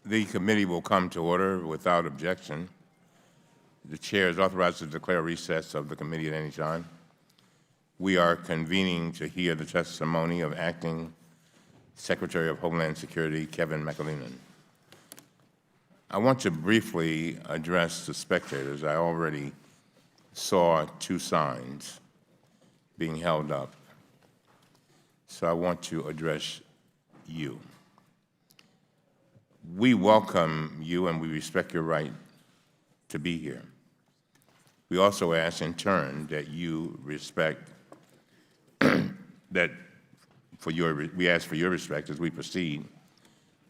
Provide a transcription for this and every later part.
The committee will come to order without objection. The chair is authorized to declare recess of the committee at any time. We are convening to hear the testimony of Acting Secretary of Homeland Security, Kevin McAleenan. I want to briefly address the spectators. I already saw two signs being held up, so I want to address you. We welcome you and we respect your right to be here. We also ask in turn that you respect we ask for your respect as we proceed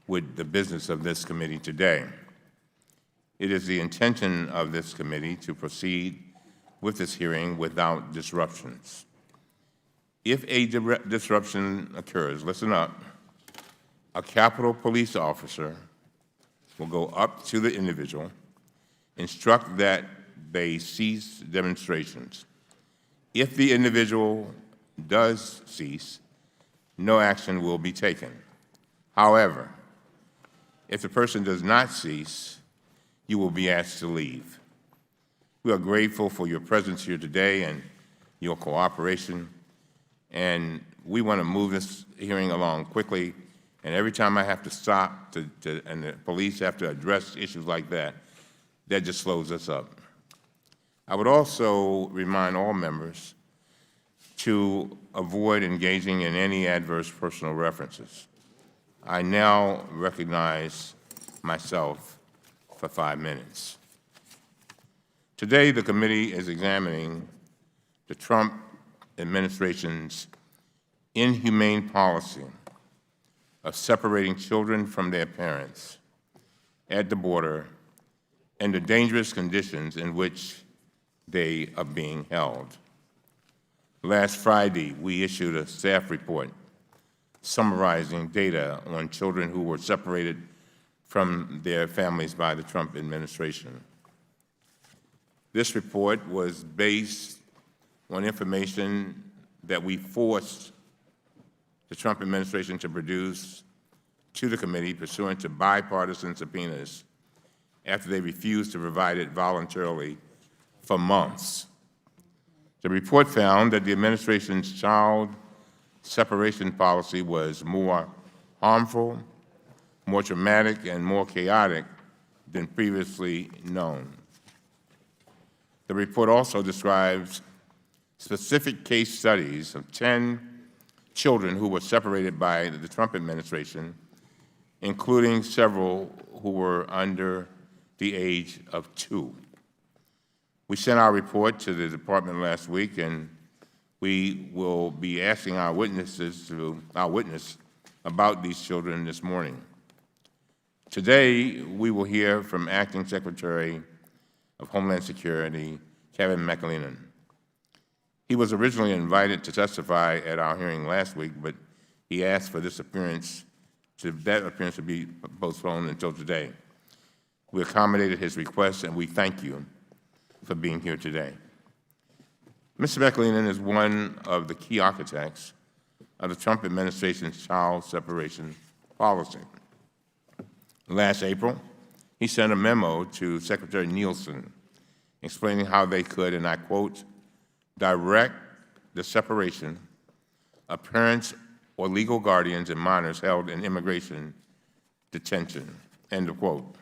with the business of this committee today. It is the intention of this committee to proceed with this hearing without disruptions. If a disruption occurs, listen up, a Capitol Police officer will go up to the individual, instruct that they cease demonstrations. If the individual does cease, no action will be taken. However, if the person does not cease, you will be asked to leave. We are grateful for your presence here today and your cooperation, and we want to move this hearing along quickly. And every time I have to stop and the police have to address issues like that, that just slows us up. I would also remind all members to avoid engaging in any adverse personal references. I now recognize myself for 5 minutes. Today, the committee is examining the Trump administration's inhumane policy of separating children from their parents at the border and the dangerous conditions in which they are being held. Last Friday, we issued a staff report summarizing data on children who were separated from their families by the Trump administration. This report was based on information that we forced the Trump administration to produce to the committee pursuant to bipartisan subpoenas after they refused to provide it voluntarily for months. The report found that the administration's child separation policy was more harmful, more traumatic, and more chaotic than previously known. The report also describes specific case studies of 10 children who were separated by the Trump administration, including several who were under the age of 2. We sent our report to the department last week, and we will be asking our witness about these children this morning. Today, we will hear from Acting Secretary of Homeland Security, Kevin McAleenan. He was originally invited to testify at our hearing last week, but he asked for that appearance to be postponed until today. We accommodated his request, and we thank you for being here today. Mr. McAleenan is one of the key architects of the Trump administration's child separation policy. Last April, he sent a memo to Secretary Nielsen explaining how they could, and I quote, direct the separation of parents or legal guardians and minors held in immigration detention, end of quote.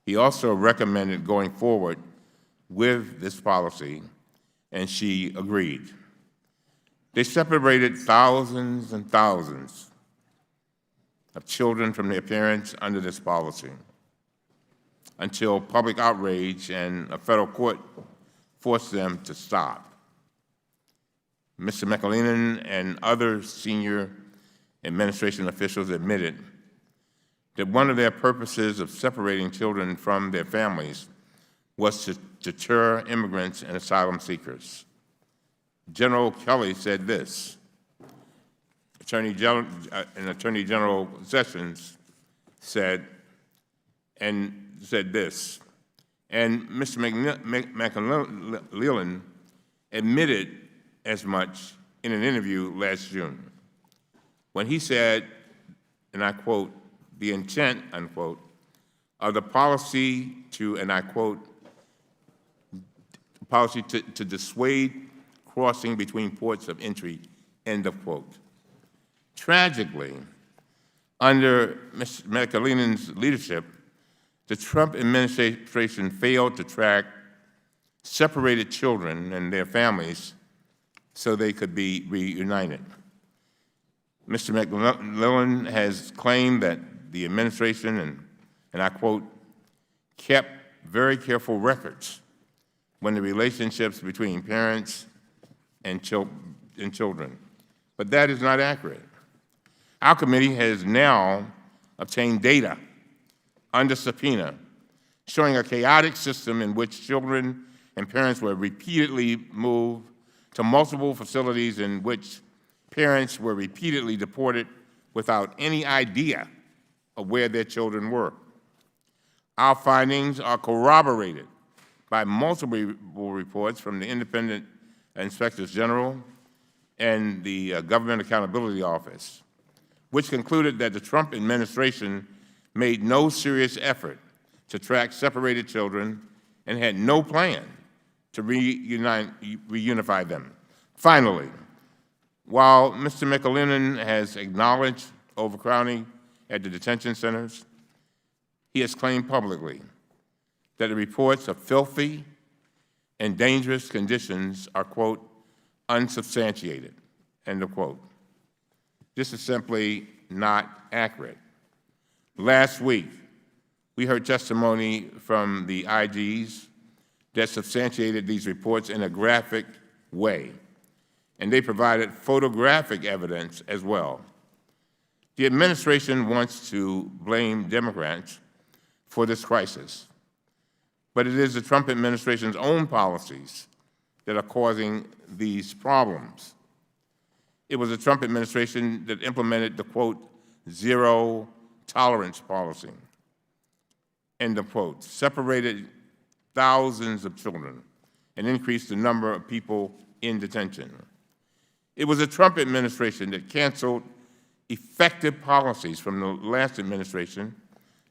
He also recommended going forward with this policy, and she agreed. They separated thousands and thousands of children from their parents under this policy until public outrage and a federal court forced them to stop. Mr. McAleenan and other senior administration officials admitted that one of their purposes of separating children from their families was to deter immigrants and asylum seekers. General Kelly said this. Attorney General Sessions said this, and Mr. McAleenan admitted as much in an interview last June when he said, and I quote, "The intent," unquote, "of the policy to," and I quote, "policy to dissuade crossing between ports of entry," end of quote. Tragically, under Mr. McAleenan's leadership, the Trump administration failed to track separated children and their families so they could be reunited. Mr. McAleenan has claimed that the administration, and I quote, "kept very careful records when the relationships between parents and children." But that is not accurate. Our committee has now obtained data under subpoena showing a chaotic system in which children and parents were repeatedly moved to multiple facilities, in which parents were repeatedly deported without any idea of where their children were. Our findings are corroborated by multiple reports from the independent inspectors general and the Government Accountability Office, which concluded that the Trump administration made no serious effort to track separated children and had no plan to reunify them. Finally, while Mr. McAleenan has acknowledged overcrowding at the detention centers, he has claimed publicly that the reports of filthy and dangerous conditions are, quote, "unsubstantiated," end of quote. This is simply not accurate. Last week, we heard testimony from the IGs that substantiated these reports in a graphic way, and they provided photographic evidence as well. The administration wants to blame Democrats for this crisis, but it is the Trump administration's own policies that are causing these problems. It was the Trump administration that implemented the, quote, "zero tolerance policy," end of quote, separated thousands of children and increased the number of people in detention. It was the Trump administration that canceled effective policies from the last administration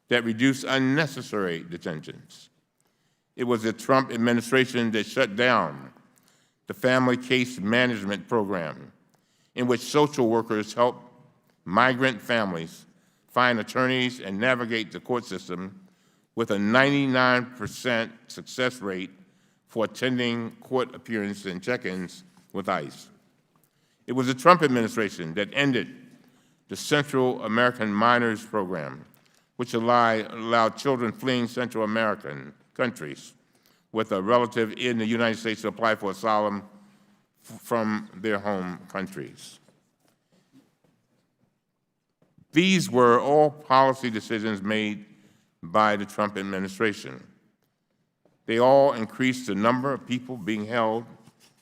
that reduced unnecessary detentions. It was the Trump administration that shut down the Family Case Management Program, in which social workers help migrant families find attorneys and navigate the court system with a 99% success rate for attending court appearances and check-ins with ICE. It was the Trump administration that ended the Central American Minors Program, which allowed children fleeing Central American countries with a relative in the United States to apply for asylum from their home countries. These were all policy decisions made by the Trump administration. They all increased the number of people being held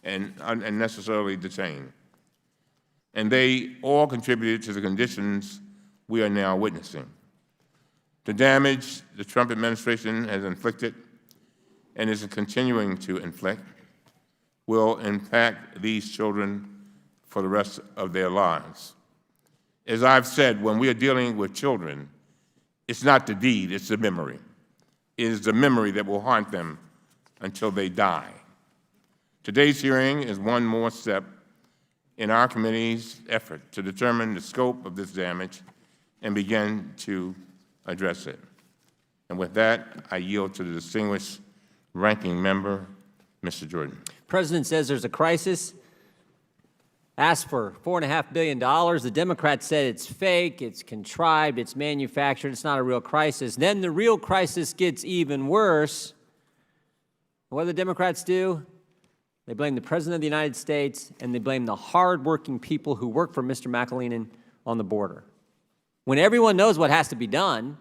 and unnecessarily detained. And they all contributed to the conditions we are now witnessing. The damage the Trump administration has inflicted and is continuing to inflict will impact these children for the rest of their lives. As I've said, when we are dealing with children, it's not the deed, it's the memory. It is the memory that will haunt them until they die. Today's hearing is one more step in our committee's effort to determine the scope of this damage and begin to address it. And with that, I yield to the distinguished ranking member, Mr. Jordan. The President says there's a crisis, asked for $4.5 billion. The Democrats said it's fake, it's contrived, it's manufactured, it's not a real crisis. Then the real crisis gets even worse. What do the Democrats do? They blame the President of the United States, and they blame the hardworking people who work for Mr. McAleenan on the border. When everyone knows what has to be done,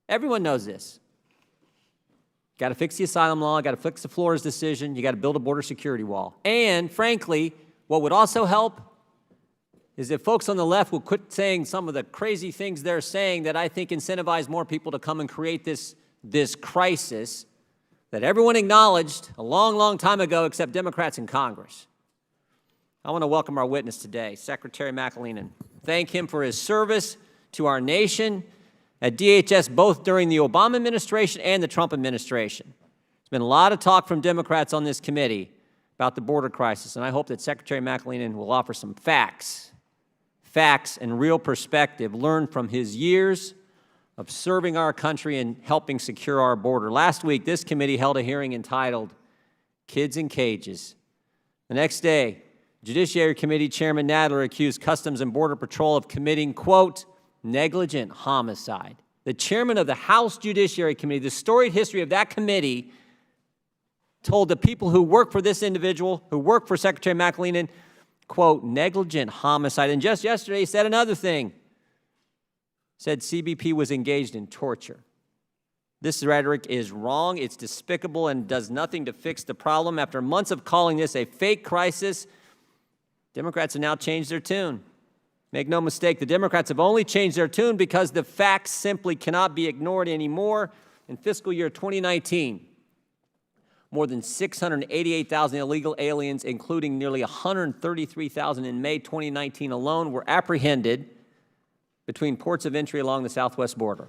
everyone knows this. Got to fix the asylum law, got to fix the Flores decision, you got to build a border security wall. And frankly, what would also help is if folks on the left will quit saying some of the crazy things they're saying that I think incentivize more people to come and create this crisis that everyone acknowledged a long, long time ago except Democrats in Congress. I want to welcome our witness today, Secretary McAleenan. Thank him for his service to our nation at DHS, both during the Obama administration and the Trump administration. There's been a lot of talk from Democrats on this committee about the border crisis, and I hope that Secretary McAleenan will offer some facts and real perspective learned from his years of serving our country and helping secure our border. Last week, this committee held a hearing entitled Kids in Cages. The next day, Judiciary Committee Chairman Nadler accused Customs and Border Patrol of committing, quote, negligent homicide. The chairman of the House Judiciary Committee, the storied history of that committee, told the people who work for this individual, who work for Secretary McAleenan, quote, negligent homicide. And just yesterday, he said another thing. Said CBP was engaged in torture. This rhetoric is wrong, it's despicable, and does nothing to fix the problem. After months of calling this a fake crisis, Democrats have now changed their tune. Make no mistake, the Democrats have only changed their tune because the facts simply cannot be ignored anymore. In fiscal year 2019, more than 688,000 illegal aliens, including nearly 133,000 in May 2019 alone, were apprehended between ports of entry along the southwest border,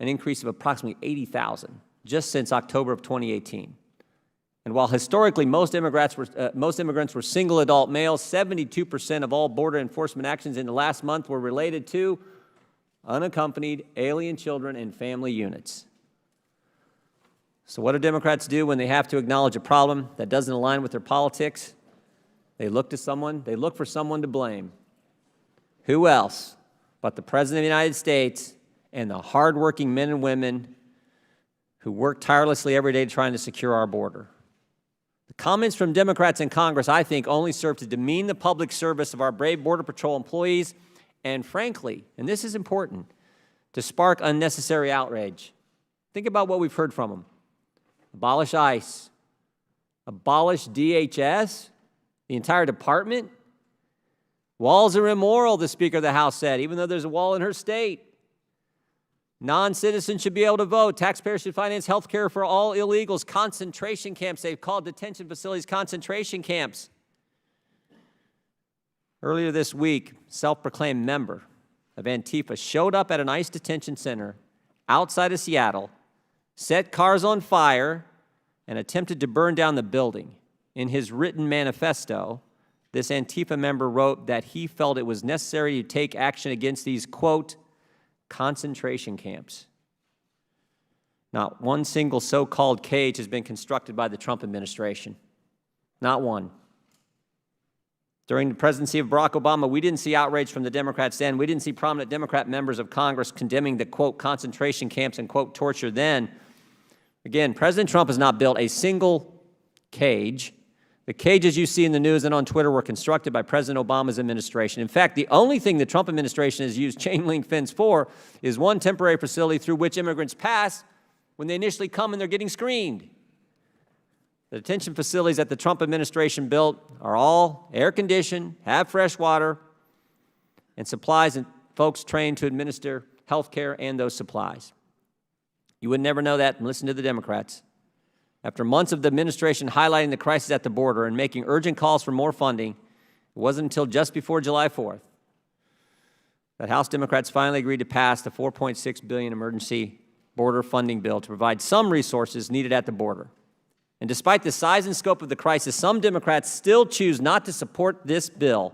an increase of approximately 80,000 just since October of 2018. And while historically most immigrants were single adult males, 72% of all border enforcement actions in the last month were related to unaccompanied alien children and family units. So what do Democrats do when they have to acknowledge a problem that doesn't align with their politics? They look for someone to blame. Who else but the President of the United States and the hardworking men and women who work tirelessly every day trying to secure our border? The comments from Democrats in Congress, I think, only serve to demean the public service of our brave Border Patrol employees and, frankly, and this is important, to spark unnecessary outrage. Think about what we've heard from them. Abolish ICE. Abolish DHS, the entire department. Walls are immoral, the Speaker of the House said, even though there's a wall in her state. Non-citizens should be able to vote. Taxpayers should finance health care for all illegals. Concentration camps, they've called detention facilities concentration camps. Earlier this week, self-proclaimed member of Antifa showed up at an ICE detention center outside of Seattle, set cars on fire, and attempted to burn down the building. In his written manifesto, this Antifa member wrote that he felt it was necessary to take action against these, quote, concentration camps. Not one single so-called cage has been constructed by the Trump administration. Not one. During the presidency of Barack Obama, we didn't see outrage from the Democrats then. We didn't see prominent Democrat members of Congress condemning the, quote, concentration camps and, quote, torture then. Again, President Trump has not built a single cage. The cages you see in the news and on Twitter were constructed by President Obama's administration. In fact, the only thing the Trump administration has used chain-link fence for is one temporary facility through which immigrants pass when they initially come and they're getting screened. The detention facilities that the Trump administration built are all air-conditioned, have fresh water, and supplies and folks trained to administer health care and those supplies. You would never know that and listen to the Democrats. After months of the administration highlighting the crisis at the border and making urgent calls for more funding, it wasn't until just before July 4th that House Democrats finally agreed to pass the $4.6 billion emergency border funding bill to provide some resources needed at the border. And despite the size and scope of the crisis, some Democrats still choose not to support this bill,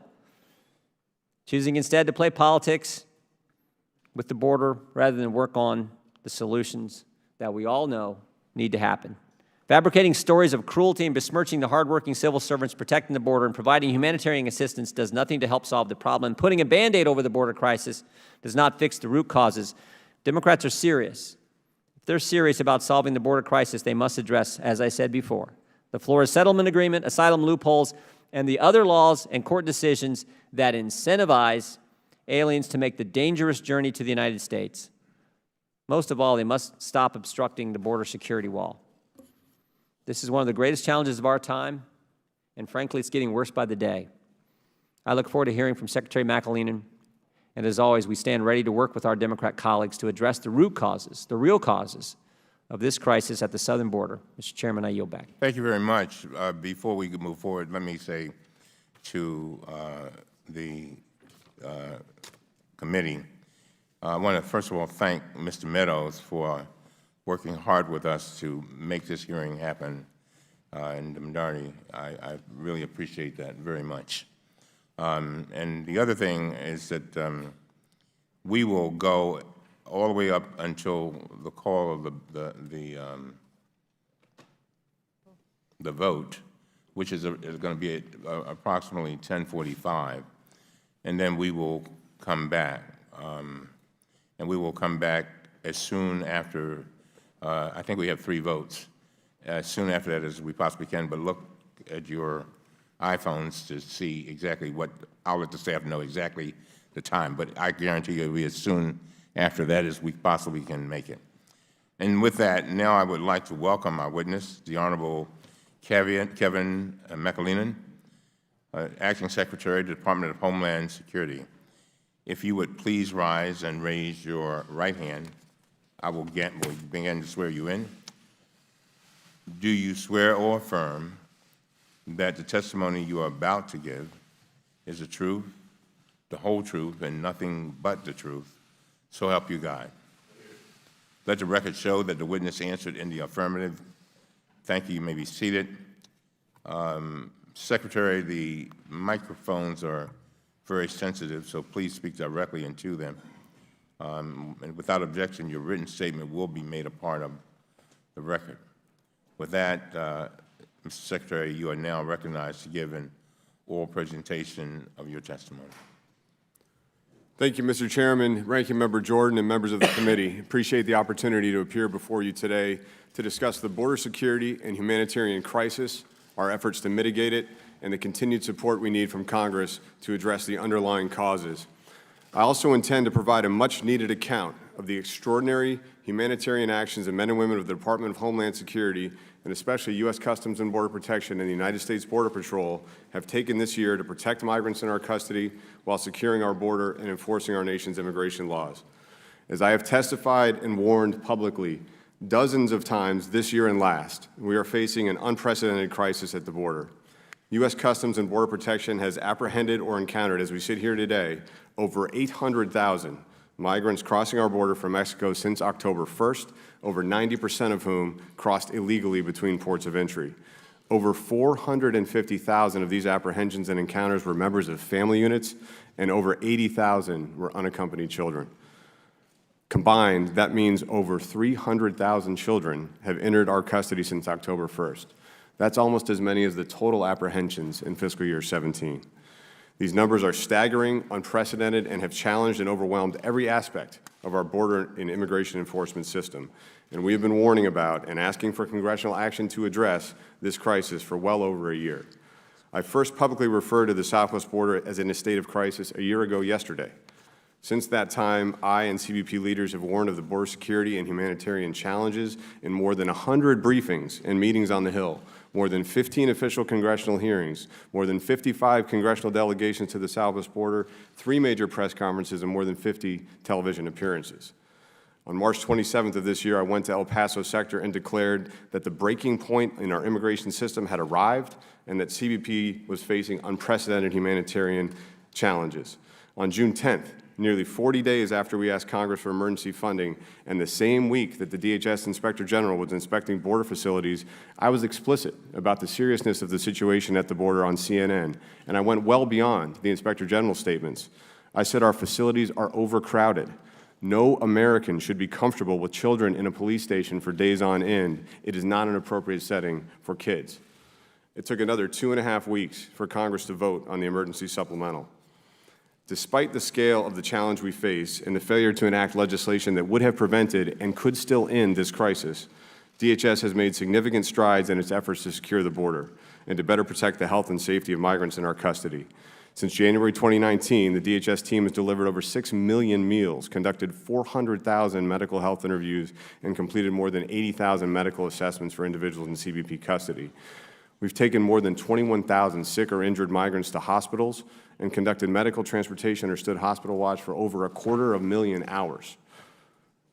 choosing instead to play politics with the border rather than work on the solutions that we all know need to happen. Fabricating stories of cruelty and besmirching the hardworking civil servants protecting the border and providing humanitarian assistance does nothing to help solve the problem. Putting a Band-Aid over the border crisis does not fix the root causes. Democrats are serious. If they're serious about solving the border crisis, they must address, as I said before, the Flores Settlement Agreement, asylum loopholes, and the other laws and court decisions that incentivize aliens to make the dangerous journey to the United States. Most of all, they must stop obstructing the border security wall. This is one of the greatest challenges of our time, and frankly, it's getting worse by the day. I look forward to hearing from Secretary McAleenan, and as always, we stand ready to work with our Democrat colleagues to address the root causes, the real causes of this crisis at the southern border. Mr. Chairman, I yield back. Thank you very much. Before we move forward, let me say to the committee, I want to first of all thank Mr. Meadows for working hard with us to make this hearing happen in the minority. I really appreciate that very much. And the other thing is that we will go all the way up until the call of the vote, which is going to be at approximately 10:45, and then we will come back. And we will come back as soon after, I think we have 3 votes, as soon after that as we possibly can, but look at your iPhones to see exactly what, I'll let the staff know exactly the time, but I guarantee you it'll be as soon after that as we possibly can make it. And with that, now I would like to welcome our witness, the Honorable Kevin McAleenan, Acting Secretary of the Department of Homeland Security. If you would please rise and raise your right hand, I will begin to swear you in. Do you swear or affirm that the testimony you are about to give is the truth, the whole truth, and nothing but the truth? So help you God. Let the record show that the witness answered in the affirmative. Thank you. You may be seated. Secretary, the microphones are very sensitive, so please speak directly into them. And without objection, your written statement will be made a part of the record. With that, Mr. Secretary, you are now recognized to give an oral presentation of your testimony. Thank you, Mr. Chairman, Ranking Member Jordan, and members of the committee. Appreciate the opportunity to appear before you today to discuss the border security and humanitarian crisis, our efforts to mitigate it, and the continued support we need from Congress to address the underlying causes. I also intend to provide a much-needed account of the extraordinary humanitarian actions of men and women of the Department of Homeland Security, and especially U.S. Customs and Border Protection and the United States Border Patrol, have taken this year to protect migrants in our custody while securing our border and enforcing our nation's immigration laws. As I have testified and warned publicly dozens of times this year and last, we are facing an unprecedented crisis at the border. U.S. Customs and Border Protection has apprehended or encountered, as we sit here today, over 800,000 migrants crossing our border from Mexico since October 1st, over 90% of whom crossed illegally between ports of entry. Over 450,000 of these apprehensions and encounters were members of family units, and over 80,000 were unaccompanied children. Combined, that means over 300,000 children have entered our custody since October 1st. That's almost as many as the total apprehensions in fiscal year 17. These numbers are staggering, unprecedented, and have challenged and overwhelmed every aspect of our border and immigration enforcement system. And we have been warning about and asking for congressional action to address this crisis for well over a year. I first publicly referred to the southwest border as in a state of crisis a year ago yesterday. Since that time, I and CBP leaders have warned of the border security and humanitarian challenges in more than 100 briefings and meetings on the Hill, more than 15 official congressional hearings, more than 55 congressional delegations to the southwest border, 3 major press conferences, and more than 50 television appearances. On March 27th of this year, I went to El Paso sector and declared that the breaking point in our immigration system had arrived and that CBP was facing unprecedented humanitarian challenges. On June 10th, nearly 40 days after we asked Congress for emergency funding, and the same week that the DHS Inspector General was inspecting border facilities, I was explicit about the seriousness of the situation at the border on CNN, and I went well beyond the Inspector General's statements. I said our facilities are overcrowded. No American should be comfortable with children in a police station for days on end. It is not an appropriate setting for kids. It took another 2.5 weeks for Congress to vote on the emergency supplemental. Despite the scale of the challenge we face and the failure to enact legislation that would have prevented and could still end this crisis, DHS has made significant strides in its efforts to secure the border and to better protect the health and safety of migrants in our custody. Since January 2019, the DHS team has delivered over 6 million meals, conducted 400,000 medical health interviews, and completed more than 80,000 medical assessments for individuals in CBP custody. We've taken more than 21,000 sick or injured migrants to hospitals and conducted medical transportation or stood hospital watch for over 250,000 hours.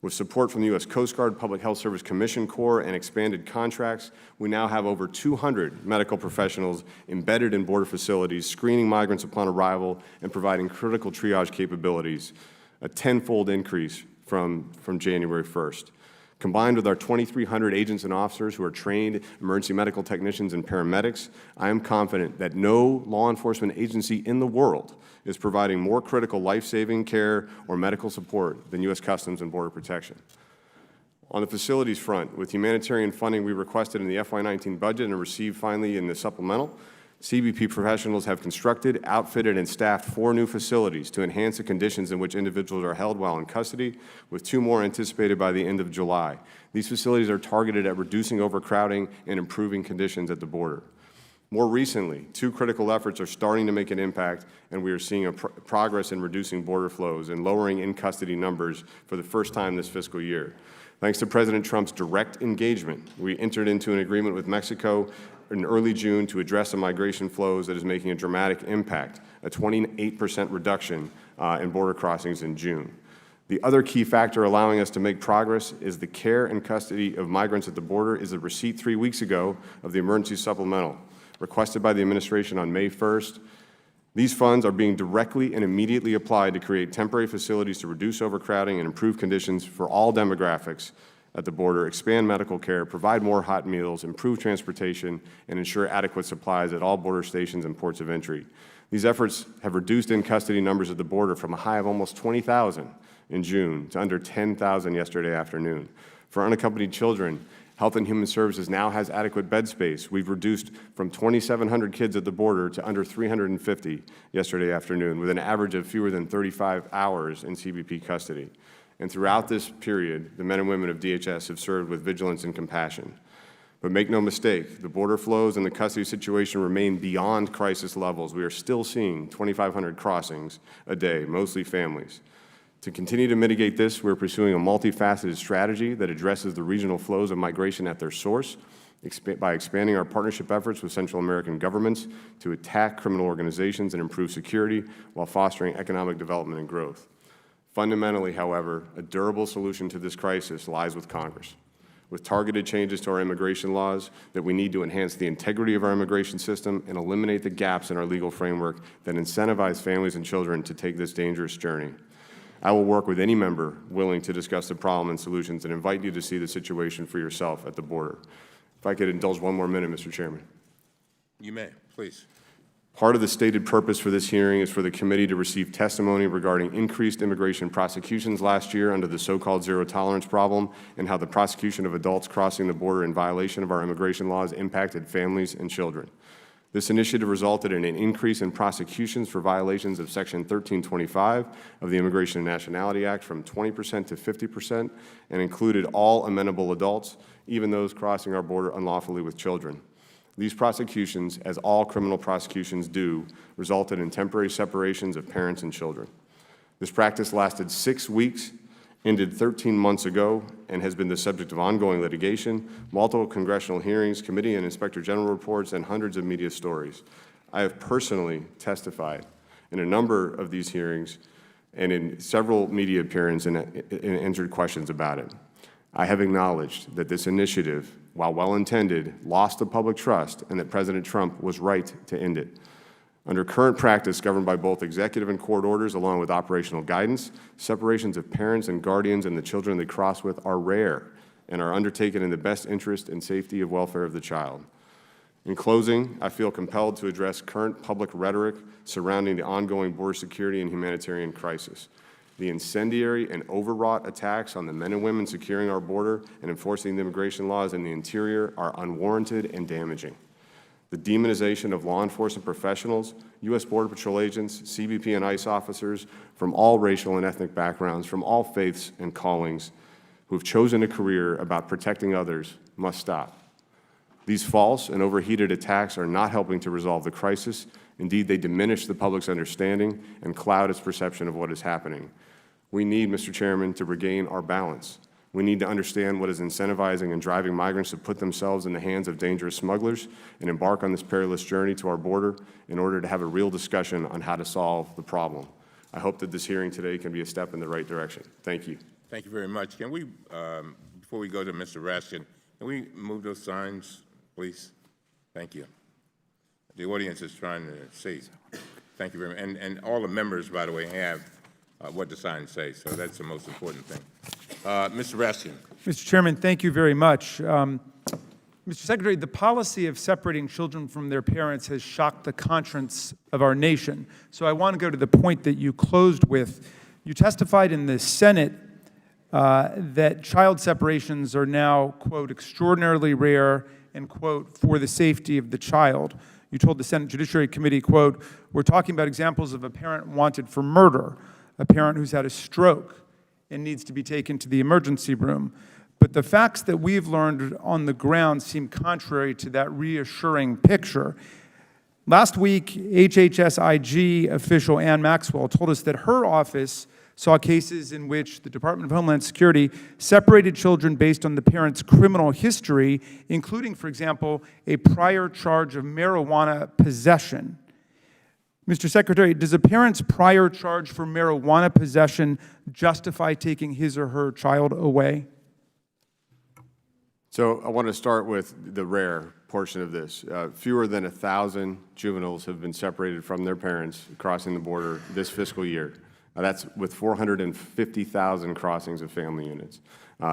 With support from the U.S. Coast Guard, Public Health Service Commission Corps, and expanded contracts, we now have over 200 medical professionals embedded in border facilities, screening migrants upon arrival and providing critical triage capabilities, a tenfold increase from January 1st. Combined with our 2,300 agents and officers who are trained emergency medical technicians and paramedics, I am confident that no law enforcement agency in the world is providing more critical life-saving care or medical support than U.S. Customs and Border Protection. On the facilities front, with humanitarian funding we requested in the FY19 budget and received finally in the supplemental, CBP professionals have constructed, outfitted, and staffed 4 new facilities to enhance the conditions in which individuals are held while in custody, with 2 more anticipated by the end of July. These facilities are targeted at reducing overcrowding and improving conditions at the border. More recently, 2 critical efforts are starting to make an impact, and we are seeing a progress in reducing border flows and lowering in-custody numbers for the first time this fiscal year. Thanks to President Trump's direct engagement, we entered into an agreement with Mexico in early June to address the migration flows that is making a dramatic impact, a 28% reduction in border crossings in June. The other key factor allowing us to make progress is the care and custody of migrants at the border is the receipt 3 weeks ago of the emergency supplemental requested by the administration on May 1st. These funds are being directly and immediately applied to create temporary facilities to reduce overcrowding and improve conditions for all demographics at the border, expand medical care, provide more hot meals, improve transportation, and ensure adequate supplies at all border stations and ports of entry. These efforts have reduced in-custody numbers at the border from a high of almost 20,000 in June to under 10,000 yesterday afternoon. For unaccompanied children, Health and Human Services now has adequate bed space. We've reduced from 2,700 kids at the border to under 350 yesterday afternoon, with an average of fewer than 35 hours in CBP custody. And throughout this period, the men and women of DHS have served with vigilance and compassion. But make no mistake, the border flows and the custody situation remain beyond crisis levels. We are still seeing 2,500 crossings a day, mostly families. To continue to mitigate this, we're pursuing a multifaceted strategy that addresses the regional flows of migration at their source by expanding our partnership efforts with Central American governments to attack criminal organizations and improve security while fostering economic development and growth. Fundamentally, however, a durable solution to this crisis lies with Congress, with targeted changes to our immigration laws that we need to enhance the integrity of our immigration system and eliminate the gaps in our legal framework that incentivize families and children to take this dangerous journey. I will work with any member willing to discuss the problem and solutions and invite you to see the situation for yourself at the border. If I could indulge one more minute, Mr. Chairman. You may, please. Part of the stated purpose for this hearing is for the committee to receive testimony regarding increased immigration prosecutions last year under the so-called zero tolerance problem and how the prosecution of adults crossing the border in violation of our immigration laws impacted families and children. This initiative resulted in an increase in prosecutions for violations of Section 1325 of the Immigration and Nationality Act from 20% to 50% and included all amenable adults, even those crossing our border unlawfully with children. These prosecutions, as all criminal prosecutions do, resulted in temporary separations of parents and children. This practice lasted 6 weeks, ended 13 months ago, and has been the subject of ongoing litigation, multiple congressional hearings, committee and inspector general reports, and hundreds of media stories. I have personally testified in a number of these hearings and in several media appearances and answered questions about it. I have acknowledged that this initiative, while well-intended, lost the public trust and that President Trump was right to end it. Under current practice governed by both executive and court orders along with operational guidance, separations of parents and guardians and the children they cross with are rare and are undertaken in the best interest and safety of welfare of the child. In closing, I feel compelled to address current public rhetoric surrounding the ongoing border security and humanitarian crisis. The incendiary and overwrought attacks on the men and women securing our border and enforcing the immigration laws in the interior are unwarranted and damaging. The demonization of law enforcement professionals, U.S. Border Patrol agents, CBP and ICE officers from all racial and ethnic backgrounds, from all faiths and callings, who have chosen a career about protecting others must stop. These false and overheated attacks are not helping to resolve the crisis. Indeed, they diminish the public's understanding and cloud its perception of what is happening. We need, Mr. Chairman, to regain our balance. We need to understand what is incentivizing and driving migrants to put themselves in the hands of dangerous smugglers and embark on this perilous journey to our border in order to have a real discussion on how to solve the problem. I hope that this hearing today can be a step in the right direction. Thank you. Thank you very much. Can we, before we go to Mr. Raskin, can we move those signs, please? Thank you. The audience is trying to see. Thank you very much. And all the members, by the way, have what the signs say, so that's the most important thing. Mr. Raskin. Mr. Chairman, thank you very much. Mr. Secretary, the policy of separating children from their parents has shocked the conscience of our nation. So I want to go to the point that you closed with. You testified in the Senate that child separations are now, quote, extraordinarily rare and, quote, for the safety of the child. You told the Senate Judiciary Committee, quote, we're talking about examples of a parent wanted for murder, a parent who's had a stroke and needs to be taken to the emergency room. But the facts that we've learned on the ground seem contrary to that reassuring picture. Last week, HHS-IG official Ann Maxwell told us that her office saw cases in which the Department of Homeland Security separated children based on the parent's criminal history, including, for example, a prior charge of marijuana possession. Mr. Secretary, does a parent's prior charge for marijuana possession justify taking his or her child away? So I want to start with the rare portion of this. Fewer than 1,000 juveniles have been separated from their parents crossing the border this fiscal year. That's with 450,000 crossings of family units.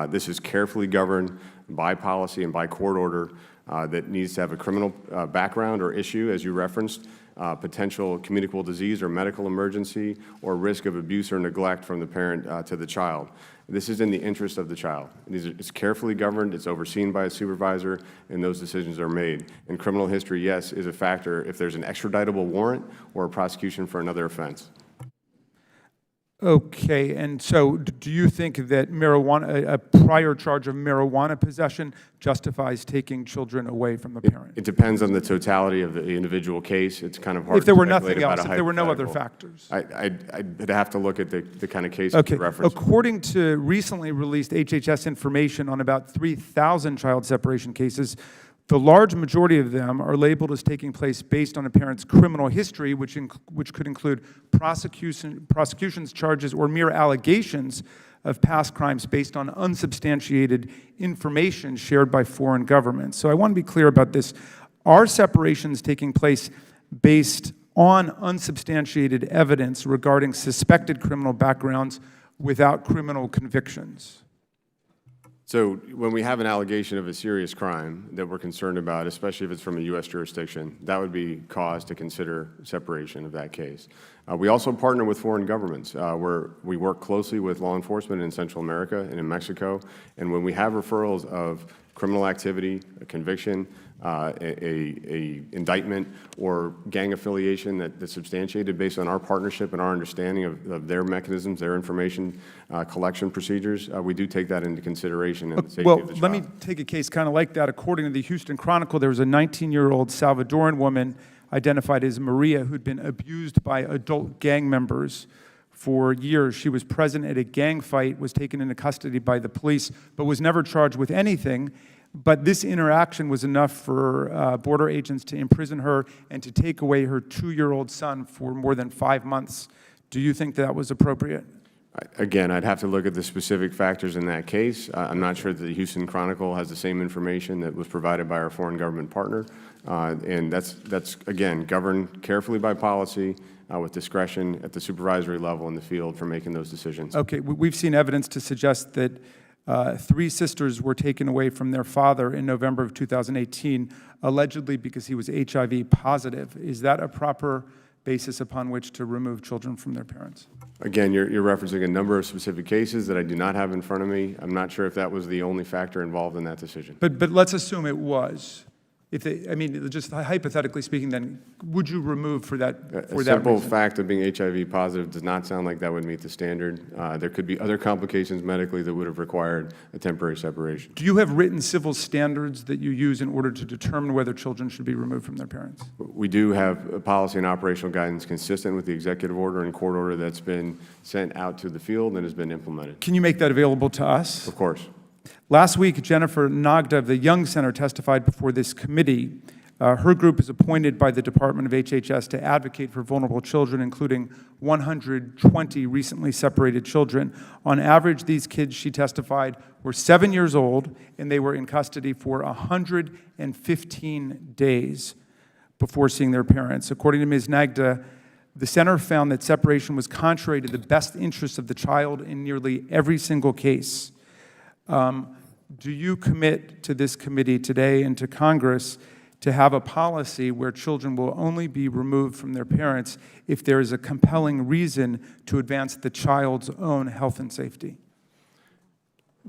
This is carefully governed by policy and by court order that needs to have a criminal background or issue, as you referenced, potential communicable disease or medical emergency, or risk of abuse or neglect from the parent to the child. This is in the interest of the child. It's carefully governed, it's overseen by a supervisor, and those decisions are made. And criminal history, yes, is a factor if there's an extraditable warrant or a prosecution for another offense. Okay, and so do you think that marijuana, a prior charge of marijuana possession justifies taking children away from the parent? It depends on the totality of the individual case. It's kind of hard if there to were speculate nothing about else, a if there were no other hypothetical. factors. I'd have to look at the kind of case Okay, you referenced. according to recently released HHS information on about 3,000 child separation cases, the large majority of them are labeled as taking place based on a parent's criminal history, which could include prosecutions, charges, or mere allegations of past crimes based on unsubstantiated information shared by foreign governments. So I want to be clear about this. Are separations taking place based on unsubstantiated evidence regarding suspected criminal backgrounds without criminal convictions? So when we have an allegation of a serious crime that we're concerned about, especially if it's from a U.S. jurisdiction, that would be cause to consider separation of that case. We also partner with foreign governments where we work closely with law enforcement in Central America and in Mexico. And when we have referrals of criminal activity, a conviction, a indictment, or gang affiliation that's substantiated based on our partnership and our understanding of their mechanisms, their information collection procedures, we do take that into consideration in the safety of the child. Let me take a case kind of like that. According to the Houston Chronicle, there was a 19-year-old Salvadoran woman identified as Maria who'd been abused by adult gang members for years. She was present at a gang fight, was taken into custody by the police, but was never charged with anything. But this interaction was enough for border agents to imprison her and to take away her 2-year-old son for more than 5 months. Do you think that was appropriate? Again, I'd have to look at the specific factors in that case. I'm not sure that the Houston Chronicle has the same information that was provided by our foreign government partner. And that's, again, governed carefully by policy with discretion at the supervisory level in the field for making those decisions. Okay, we've seen evidence to suggest that 3 sisters were taken away from their father in November of 2018, allegedly because he was HIV positive. Is that a proper basis upon which to remove children from their parents? Again, you're referencing a number of specific cases that I do not have in front of me. I'm not sure if that was the only factor involved in that decision. But let's assume it was. If they, I mean, just hypothetically speaking, then, would you remove for that A reason? simple fact of being HIV positive does not sound like that would meet the standard. There could be other complications medically that would have required a temporary separation. Do you have written civil standards that you use in order to determine whether children should be removed from their parents? We do have a policy and operational guidance consistent with the executive order and court order that's been sent out to the field and has been implemented. Can you make that available to us? Of course. Last week, Jennifer Nagda of the Young Center testified before this committee. Her group is appointed by the Department of HHS to advocate for vulnerable children, including 120 recently separated children. On average, these kids, she testified, were 7 years old, and they were in custody for 115 days before seeing their parents. According to Ms. Nagda, the center found that separation was contrary to the best interests of the child in nearly every single case. Do you commit to this committee today and to Congress to have a policy where children will only be removed from their parents if there is a compelling reason to advance the child's own health and safety?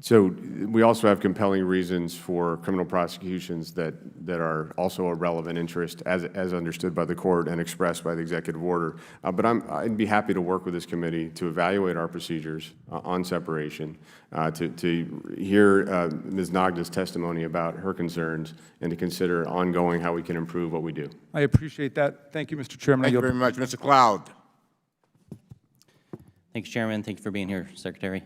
So we also have compelling reasons for criminal prosecutions that are also a relevant interest as understood by the court and expressed by the executive order. But I'd be happy to work with this committee to evaluate our procedures on separation, to hear Ms. Nagda's testimony about her concerns, and to consider ongoing how we can improve what we do. I appreciate that. Thank you, Mr. Chairman. Thank you very much. Mr. Cloud. Thanks, Chairman. Thank you for being here, Secretary.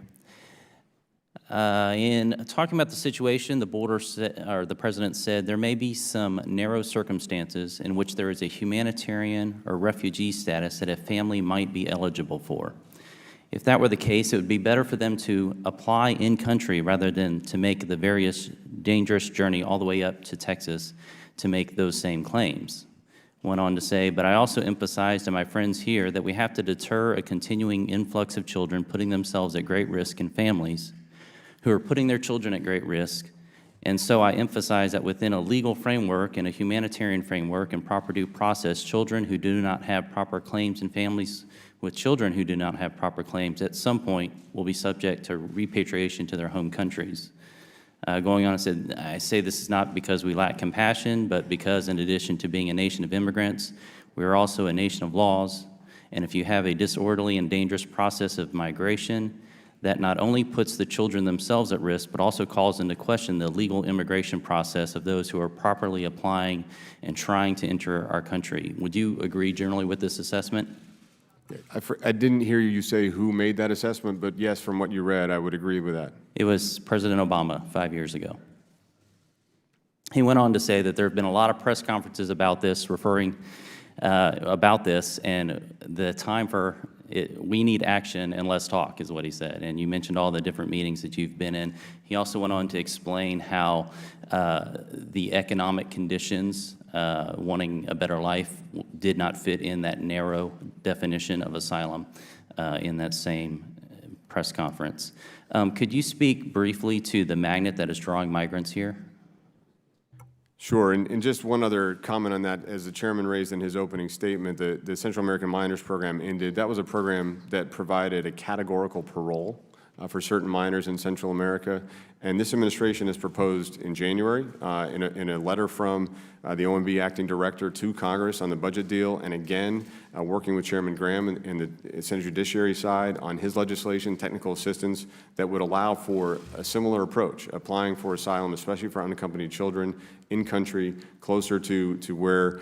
In talking about the situation, the President said there may be some narrow circumstances in which there is a humanitarian or refugee status that a family might be eligible for. If that were the case, it would be better for them to apply in country rather than to make the various dangerous journey all the way up to Texas to make those same claims. Went on to say, but I also emphasized to my friends here that we have to deter a continuing influx of children putting themselves at great risk and families who are putting their children at great risk. And so I emphasize that within a legal framework and a humanitarian framework and proper due process, children who do not have proper claims and families with children who do not have proper claims at some point will be subject to repatriation to their home countries. Going on, I say this is not because we lack compassion, but because in addition to being a nation of immigrants, we are also a nation of laws. And if you have a disorderly and dangerous process of migration, that not only puts the children themselves at risk, but also calls into question the legal immigration process of those who are properly applying and trying to enter our country. Would you agree generally with this assessment? I didn't hear you say who made that assessment, but yes, from what you read, I would agree with that. It was President Obama 5 years ago. He went on to say that there have been a lot of press conferences about this, referring about this, and the time for we need action and less talk is what he said. And you mentioned all the different meetings that you've been in. He also went on to explain how the economic conditions, wanting a better life, did not fit in that narrow definition of asylum in that same press conference. Could you speak briefly to the magnet that is drawing migrants here? Sure, and just one other comment on that. As the chairman raised in his opening statement, the Central American Minors Program ended. That was a program that provided a categorical parole for certain minors in Central America. And this administration has proposed in January, in a letter from the OMB acting director to Congress on the budget deal, and again, working with Chairman Graham and the Senate Judiciary side on his legislation, technical assistance, that would allow for a similar approach, applying for asylum, especially for unaccompanied children in country, closer to where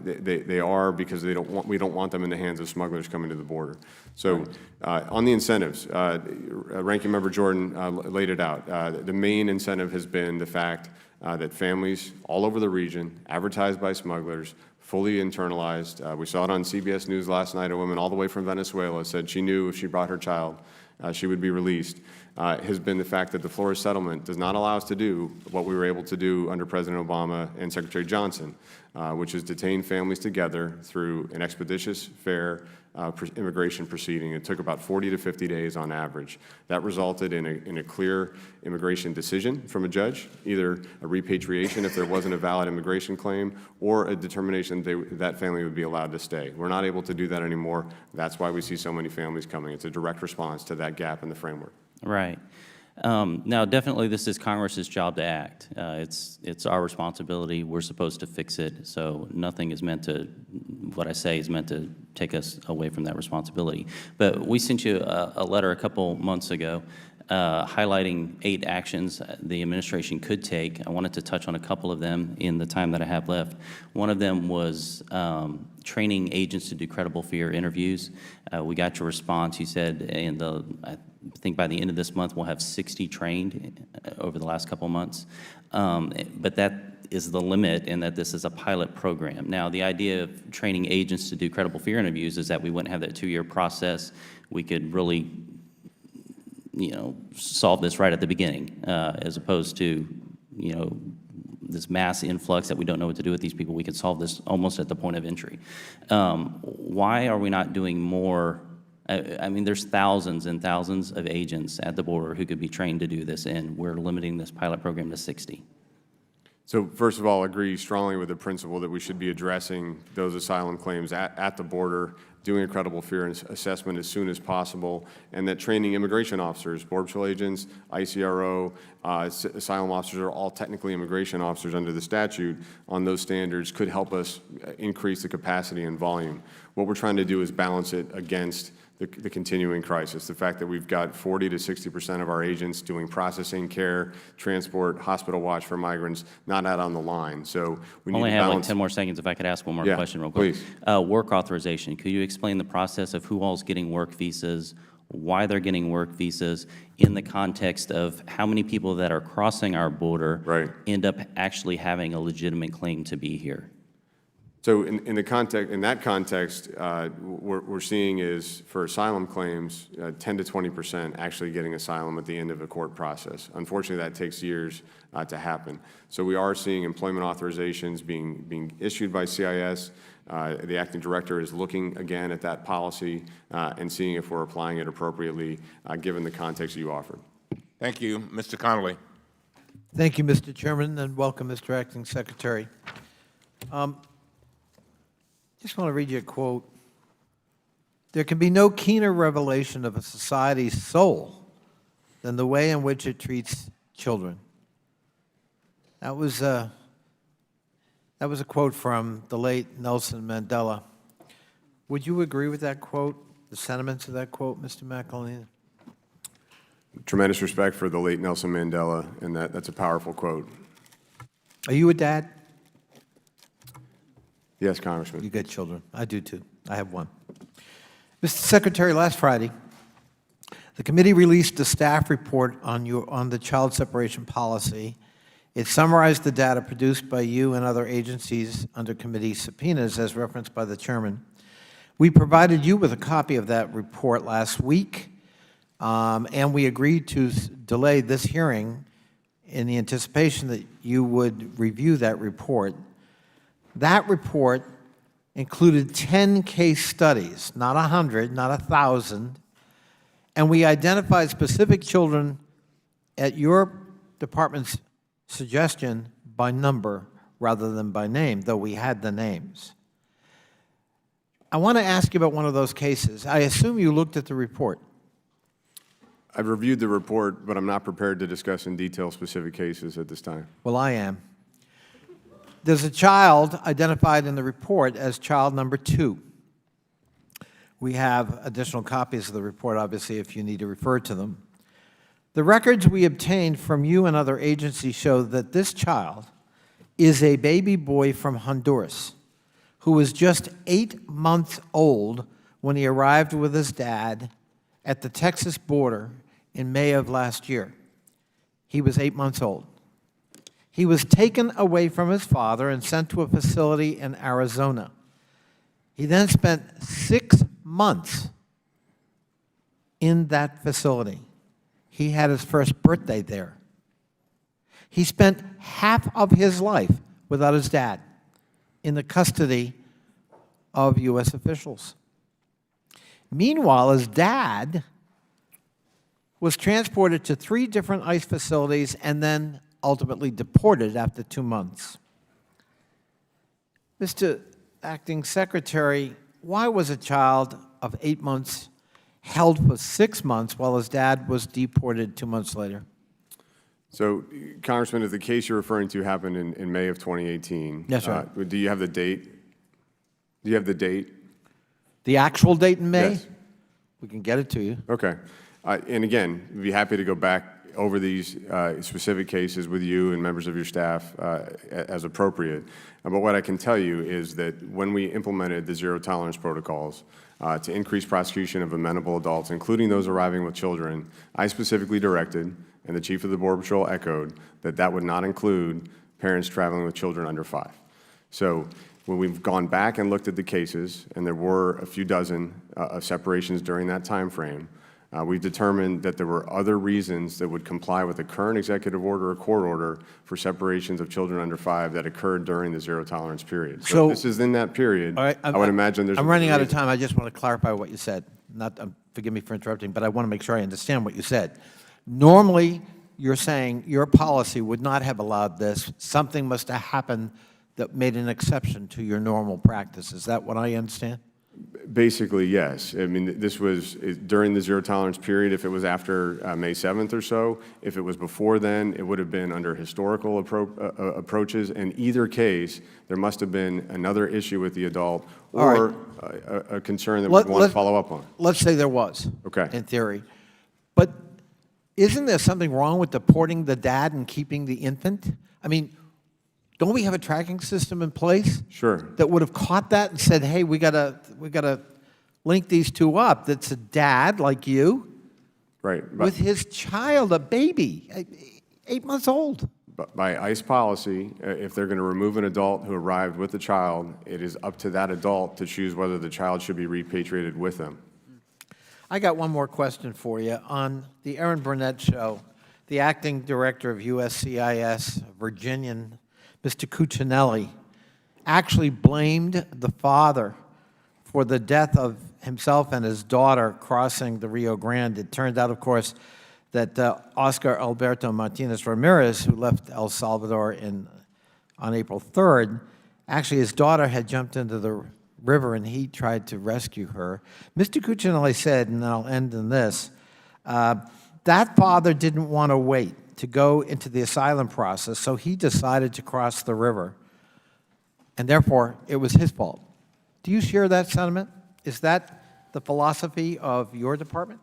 they are, because we don't want them in the hands of smugglers coming to the border. So on the incentives, Ranking Member Jordan laid it out. The main incentive has been the fact that families all over the region, advertised by smugglers, fully internalized. We saw it on CBS News last night. A woman all the way from Venezuela said she knew if she brought her child, she would be released. Has been the fact that the Flores settlement does not allow us to do what we were able to do under President Obama and Secretary Johnson, which is detain families together through an expeditious, fair immigration proceeding. It took about 40 to 50 days on average. That resulted in a clear immigration decision from a judge, either a repatriation if there wasn't a valid immigration claim, or a determination that family would be allowed to stay. We're not able to do that anymore. That's why we see so many families coming. It's a direct response to that gap in the framework. Right. Now, definitely, this is Congress's job to act. It's our responsibility. We're supposed to fix it. So nothing is meant to, what I say is meant to take us away from that responsibility. But we sent you a letter a couple months ago highlighting 8 actions the administration could take. I wanted to touch on a couple of them in the time that I have left. One of them was training agents to do credible fear interviews. We got your response. You said I think by the end of this month, we'll have 60 trained over the last couple months. But that is the limit in that this is a pilot program. Now, the idea of training agents to do credible fear interviews is that we wouldn't have that 2-year process. We could really, solve this right at the beginning, as opposed to, this mass influx that we don't know what to do with these people. We could solve this almost at the point of entry. Why are we not doing more? I mean, there's thousands and thousands of agents at the border who could be trained to do this, and we're limiting this pilot program to 60. So first of all, I agree strongly with the principle that we should be addressing those asylum claims at the border, doing a credible fear assessment as soon as possible, and that training immigration officers, Border Patrol agents, ICRO, asylum officers are all technically immigration officers under the statute on those standards could help us increase the capacity and volume. What we're trying to do is balance it against the continuing crisis, the fact that we've got 40 to 60% of our agents doing processing, care, transport, hospital watch for migrants, not out on the line. So we need Only to have like balance. 10 more seconds if I could ask one more Yeah, question real quick. please. Work authorization. Could you explain the process of who all's getting work visas, why they're getting work visas, in the context of how many people that are crossing our border end up actually having a legitimate claim to be here? So in that context, we're seeing is for asylum claims, 10 to 20% actually getting asylum at the end of a court process. Unfortunately, that takes years to happen. So we are seeing employment authorizations being issued by CIS. The acting director is looking again at that policy and seeing if we're applying it appropriately, given the context you offered. Thank you. Mr. Connolly. Thank you, Mr. Chairman, and welcome, Mr. Acting Secretary. Just want to read you a quote. There can be no keener revelation of a society's soul than the way in which it treats children. That was a quote from the late Nelson Mandela. Would you agree with that quote, the sentiments of that quote, Mr. McAleenan? Tremendous respect for the late Nelson Mandela, and that's a powerful quote. Are you a dad? Yes, Congressman. You get children. I do too. I have one. Mr. Secretary, last Friday, the committee released a staff report on the child separation policy. It summarized the data produced by you and other agencies under committee subpoenas, as referenced by the chairman. We provided you with a copy of that report last week, and we agreed to delay this hearing in the anticipation that you would review that report. That report included 10 case studies, not 100, not 1,000, and we identified specific children at your department's suggestion by number rather than by name, though we had the names. I want to ask you about one of those cases. I assume you looked at the report. I've reviewed the report, but I'm not prepared to discuss in detail specific cases at this time. Well, I am. There's a child identified in the report as child number 2. We have additional copies of the report, obviously, if you need to refer to them. The records we obtained from you and other agencies show that this child is a baby boy from Honduras who was just 8 months old when he arrived with his dad at the Texas border in May of last year. He was 8 months old. He was taken away from his father and sent to a facility in Arizona. He then spent 6 months in that facility. He had his first birthday there. He spent half of his life without his dad in the custody of U.S. officials. Meanwhile, his dad was transported to 3 different ICE facilities and then ultimately deported after 2 months. Mr. Acting Secretary, why was a child of 8 months held for 6 months while his dad was deported 2 months later? So, Congressman, if the case you're referring to happened in May of 2018. Yes, sir. Do you have the date? Do you have the date? The actual date in May? Yes. We can get it to you. Okay. And again, we'd be happy to go back over these specific cases with you and members of your staff as appropriate. But what I can tell you is that when we implemented the zero tolerance protocols to increase prosecution of amenable adults, including those arriving with children, I specifically directed, and the Chief of the Border Patrol echoed, that that would not include parents traveling with children under 5. So when we've gone back and looked at the cases, and there were a few dozen of separations during that time frame, we've determined that there were other reasons that would comply with the current executive order or court order for separations of children under 5 that occurred during the zero tolerance period. So if this is in that period, All right, I would imagine there's. I'm running out of time. I just want to clarify what you said. Not, forgive me for interrupting, but I want to make sure I understand what you said. Normally, you're saying your policy would not have allowed this. Something must have happened that made an exception to your normal practice. Is that what I understand? Basically, yes. I mean, this was during the zero tolerance period. If it was after May 7th or so, if it was before then, it would have been under historical approaches. In either case, there must have been another issue with the adult or a concern that we'd want to follow up on. Let's say there was, Okay. in theory. But isn't there something wrong with deporting the dad and keeping the infant? I mean, don't we have a tracking system in place? Sure. That would have caught that and said, hey, we gotta link these two up. That's a dad like you Right. with his child, a baby, 8 months old. But by ICE policy, if they're going to remove an adult who arrived with the child, it is up to that adult to choose whether the child should be repatriated with them. I got one more question for you. On the Erin Burnett show, the acting director of USCIS, Virginian, Mr. Cuccinelli, actually blamed the father for the death of himself and his daughter crossing the Rio Grande. It turned out, of course, that Oscar Alberto Martinez Ramirez, who left El Salvador on April 3rd, actually his daughter had jumped into the river and he tried to rescue her. Mr. Cuccinelli said, and I'll end in this, that father didn't want to wait to go into the asylum process, so he decided to cross the river, and therefore it was his fault. Do you share that sentiment? Is that the philosophy of your department?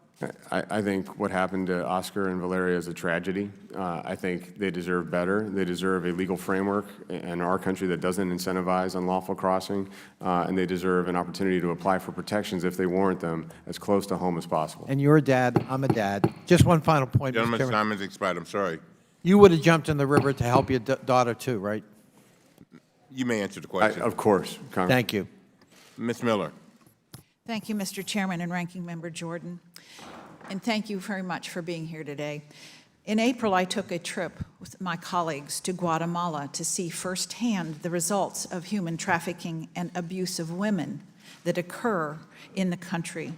I think what happened to Oscar and Valeria is a tragedy. I think they deserve better. They deserve a legal framework in our country that doesn't incentivize unlawful crossing, and they deserve an opportunity to apply for protections if they warrant them as close to home as possible. And you're a dad, I'm a dad. Just one final point, Mr. Gentleman's Chairman. time has expired. I'm sorry. You would have jumped in the river to help your daughter too, right? You may answer the question. Of course, Congressman. Thank you. Ms. Miller. Thank you, Mr. Chairman and Ranking Member Jordan. And thank you very much for being here today. In April, I took a trip with my colleagues to Guatemala to see firsthand the results of human trafficking and abuse of women that occur in the country.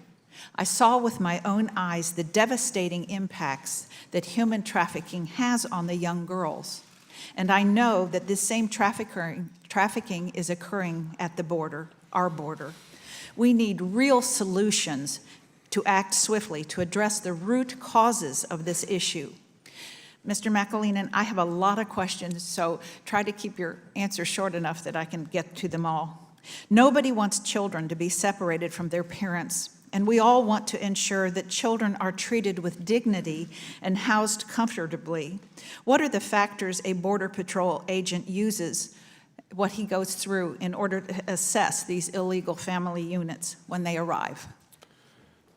I saw with my own eyes the devastating impacts that human trafficking has on the young girls. And I know that this same trafficking is occurring at the border, our border. We need real solutions to act swiftly to address the root causes of this issue. Mr. McAleenan, I have a lot of questions, so try to keep your answers short enough that I can get to them all. Nobody wants children to be separated from their parents, and we all want to ensure that children are treated with dignity and housed comfortably. What are the factors a Border Patrol agent uses, what he goes through in order to assess these illegal family units when they arrive?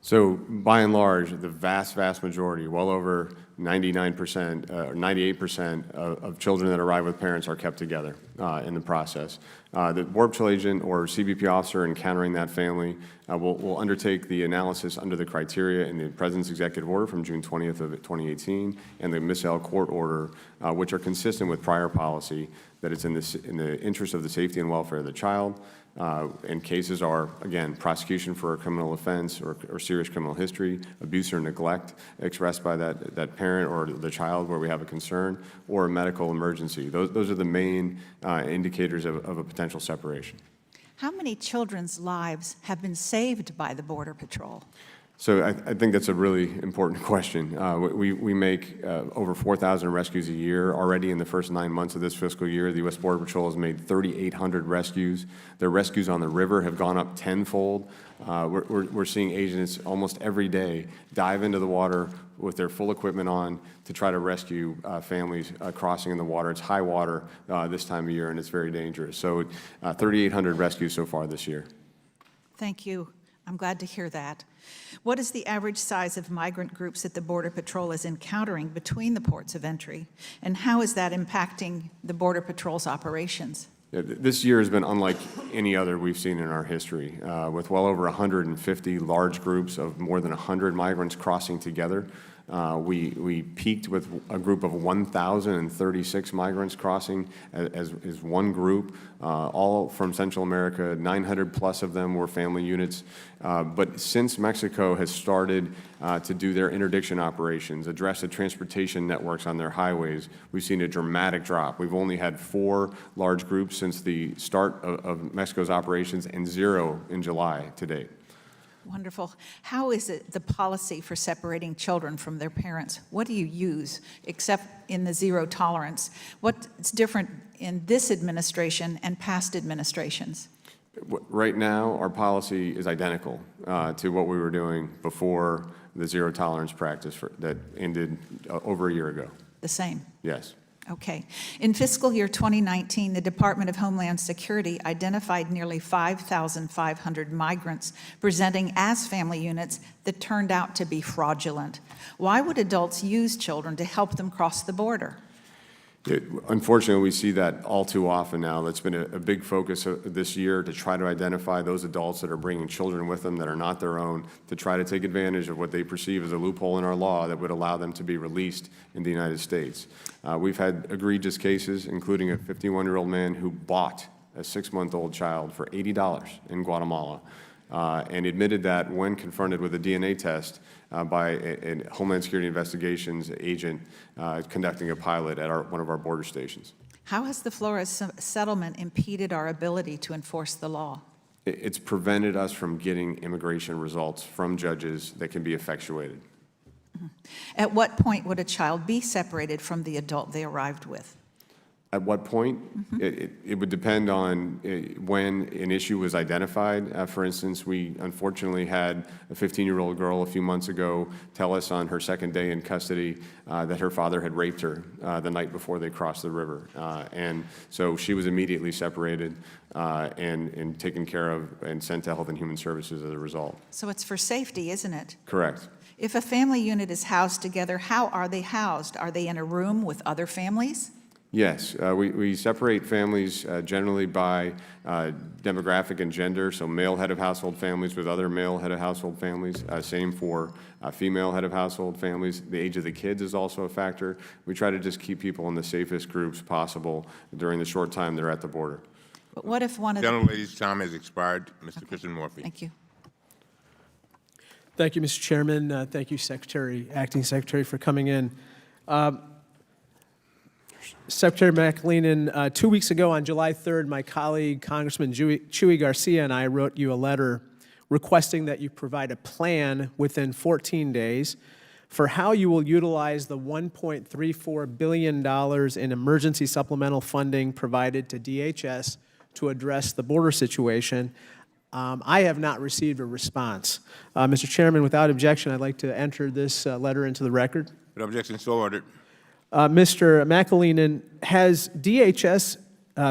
So by and large, the vast, vast majority, well over 99% or 98% of children that arrive with parents are kept together in the process. The Border Patrol agent or CBP officer encountering that family will undertake the analysis under the criteria in the President's executive order from June 20th of 2018 and the Miss L court order, which are consistent with prior policy that it's in the interest of the safety and welfare of the child. And cases are, again, prosecution for a criminal offense or serious criminal history, abuse or neglect expressed by that parent or the child where we have a concern, or a medical emergency. Those are the main indicators of a potential separation. How many children's lives have been saved by the Border Patrol? So I think that's a really important question. We make over 4,000 rescues a year. Already in the first 9 months of this fiscal year, the U.S. Border Patrol has made 3,800 rescues. Their rescues on the river have gone up tenfold. We're seeing agents almost every day dive into the water with their full equipment on to try to rescue families crossing in the water. It's high water this time of year, and it's very dangerous. So 3,800 rescues so far this year. Thank you. I'm glad to hear that. What is the average size of migrant groups that the Border Patrol is encountering between the ports of entry? And how is that impacting the Border Patrol's operations? Yeah, this year has been unlike any other we've seen in our history, with well over 150 large groups of more than 100 migrants crossing together. We peaked with a group of 1,036 migrants crossing as one group, all from Central America. 900 plus of them were family units. But since Mexico has started to do their interdiction operations, address the transportation networks on their highways, we've seen a dramatic drop. We've only had 4 large groups since the start of Mexico's operations and 0 in July to date. Wonderful. How is it the policy for separating children from their parents? What do you use, except in the zero tolerance? What's different in this administration and past administrations? Right now, our policy is identical to what we were doing before the zero tolerance practice that ended over a year ago. The same? Yes. Okay. In fiscal year 2019, the Department of Homeland Security identified nearly 5,500 migrants presenting as family units that turned out to be fraudulent. Why would adults use children to help them cross the border? Unfortunately, we see that all too often now. That's been a big focus this year, to try to identify those adults that are bringing children with them that are not their own, to try to take advantage of what they perceive as a loophole in our law that would allow them to be released in the United States. We've had egregious cases, including a 51-year-old man who bought a 6-month-old child for $80 in Guatemala, and admitted that when confronted with a DNA test by a Homeland Security Investigations agent conducting a pilot at one of our border stations. How has the Flores settlement impeded our ability to enforce the law? It's prevented us from getting immigration results from judges that can be effectuated. At what point would a child be separated from the adult they arrived with? At what point? It would depend on when an issue was identified. For instance, we unfortunately had a 15-year-old girl a few months ago tell us on her second day in custody that her father had raped her the night before they crossed the river. And so she was immediately separated and taken care of and sent to Health and Human Services as a result. So it's for safety, isn't it? Correct. If a family unit is housed together, how are they housed? Are they in a room with other families? Yes, we separate families generally by demographic and gender, so male head of household families with other male head of household families, same for female head of household families. The age of the kids is also a factor. We try to just keep people in the safest groups possible during the short time they're at the border. But what if one of Gentlelady's time has expired. Mr. Christian Morphy. Thank you. Thank you, Mr. Chairman. Thank you, Acting Secretary, for coming in. Secretary McAleenan, 2 weeks ago on July 3rd, my colleague, Congressman Chuy Garcia, and I wrote you a letter requesting that you provide a plan within 14 days for how you will utilize the $1.34 billion in emergency supplemental funding provided to DHS to address the border situation. I have not received a response. Mr. Chairman, without objection, I'd like to enter this letter into the record. Without objection, so ordered. Mr. McAleenan, has DHS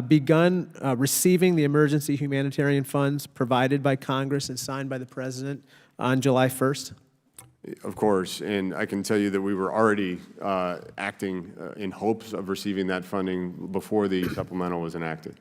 begun receiving the emergency humanitarian funds provided by Congress and signed by the President on July 1st? Of course, and I can tell you that we were already acting in hopes of receiving that funding before the supplemental was enacted.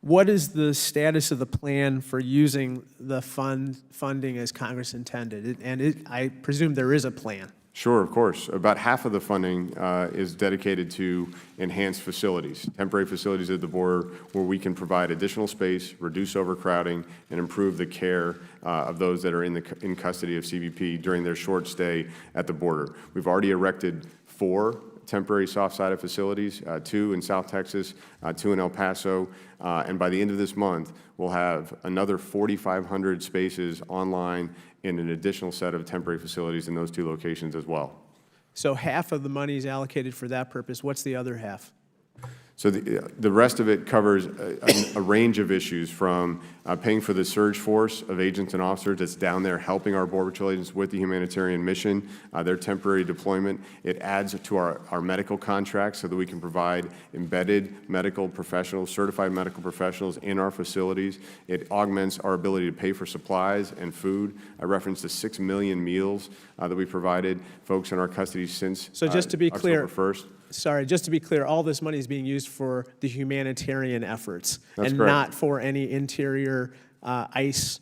What is the status of the plan for using the funding as Congress intended? I presume there is a plan. Sure, of course. About half of the funding is dedicated to enhanced facilities, temporary facilities at the border where we can provide additional space, reduce overcrowding, and improve the care of those that are in custody of CBP during their short stay at the border. We've already erected 4 temporary soft-sided facilities, 2 in South Texas, 2 in El Paso, and by the end of this month, we'll have another 4,500 spaces online and an additional set of temporary facilities in those 2 locations as well. So half of the money is allocated for that purpose. What's the other half? So the rest of it covers a range of issues, from paying for the surge force of agents and officers that's down there helping our Border Patrol agents with the humanitarian mission, their temporary deployment. It adds to our medical contracts so that we can provide embedded medical professionals, certified medical professionals in our facilities. It augments our ability to pay for supplies and food. I referenced the 6 million meals that we provided folks in our custody since So just to be clear, October 1st. Sorry, just to be clear, all this money is being used for the humanitarian efforts That's and correct. not for any interior ICE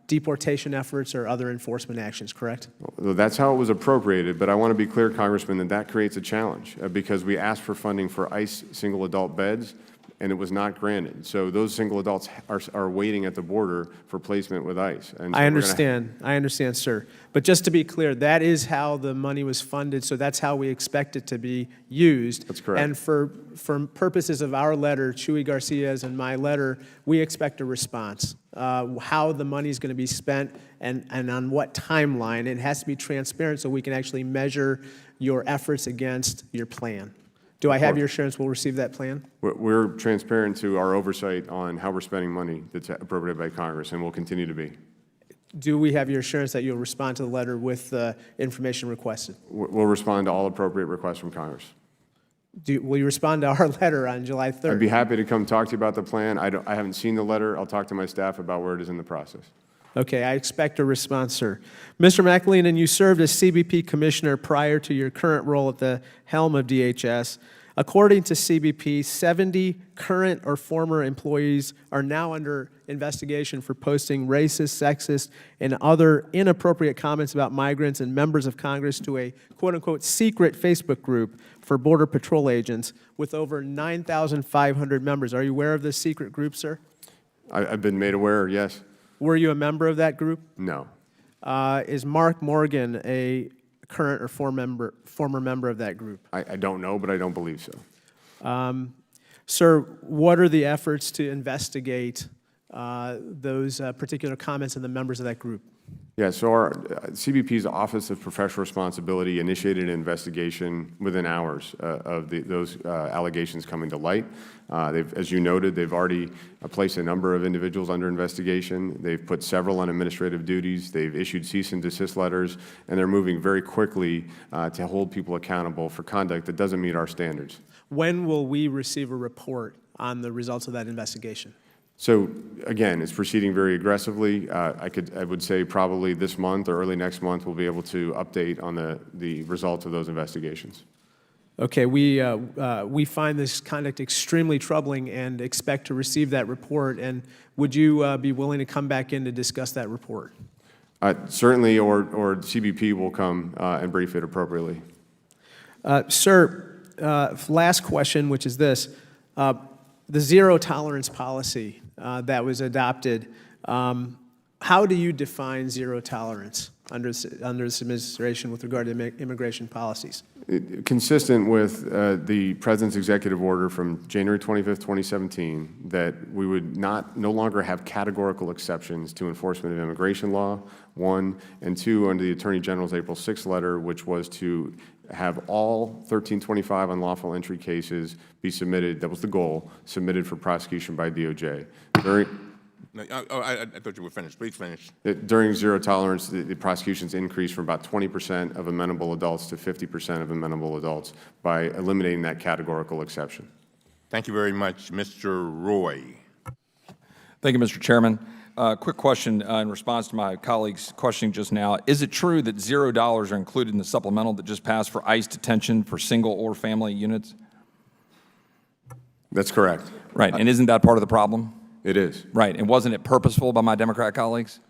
deportation efforts or other enforcement actions, correct? Well, that's how it was appropriated, but I want to be clear, Congressman, that creates a challenge because we asked for funding for ICE single adult beds, and it was not granted. So those single adults are waiting at the border for placement with ICE. And so I understand, sir. But just to be clear, that is how the money was funded, so that's how we expect it to be used. That's correct. And for purposes of our letter, Chuy Garcia's and my letter, we expect a response. How the money is going to be spent and on what timeline. It has to be transparent so we can actually measure your efforts against your plan. Do I have your assurance we'll receive that plan? We're transparent to our oversight on how we're spending money that's appropriated by Congress, and will continue to be. Do we have your assurance that you'll respond to the letter with the information requested? We'll respond to all appropriate requests from Congress. Will you respond to our letter on July 3rd? I'd be happy to come talk to you about the plan. I haven't seen the letter. I'll talk to my staff about where it is in the process. Okay, I expect a response, sir. Mr. McAleenan, you served as CBP Commissioner prior to your current role at the helm of DHS. According to CBP, 70 current or former employees are now under investigation for posting racist, sexist, and other inappropriate comments about migrants and members of Congress to a quote-unquote secret Facebook group for Border Patrol agents with over 9,500 members. Are you aware of this secret group, sir? I've been made aware, yes. Were you a member of that group? No. Is Mark Morgan a current or former member of that group? I don't know, but I don't believe so. Sir, what are the efforts to investigate those particular comments and the members of that group? Yeah, so our CBP's Office of Professional Responsibility initiated an investigation within hours of those allegations coming to light. As you noted, they've already placed a number of individuals under investigation. They've put several on administrative duties. They've issued cease and desist letters, and they're moving very quickly to hold people accountable for conduct that doesn't meet our standards. When will we receive a report on the results of that investigation? So again, it's proceeding very aggressively. I would say probably this month or early next month we'll be able to update on the results of those investigations. Okay, we find this conduct extremely troubling and expect to receive that report. And would you be willing to come back in to discuss that report? Certainly, or CBP will come and brief it appropriately. Sir, last question, which is this. The zero tolerance policy that was adopted, how do you define zero tolerance under this administration with regard to immigration policies? Consistent with the President's executive order from January 25th, 2017, that we would no longer have categorical exceptions to enforcement of immigration law, 1, and 2, under the Attorney General's April 6th letter, which was to have all 1325 unlawful entry cases be submitted, that was the goal, submitted for prosecution by DOJ. I thought you were finished. Please finish. During zero tolerance, the prosecutions increased from about 20% of amenable adults to 50% of amenable adults by eliminating that categorical exception. Thank you very much. Mr. Roy. Thank you, Mr. Chairman. Quick question in response to my colleague's questioning just now. Is it true that $0 are included in the supplemental that just passed for ICE detention for single or family units? That's correct. Right, and isn't that part of the problem? It is. Right, and wasn't it purposeful by my Democrat colleagues?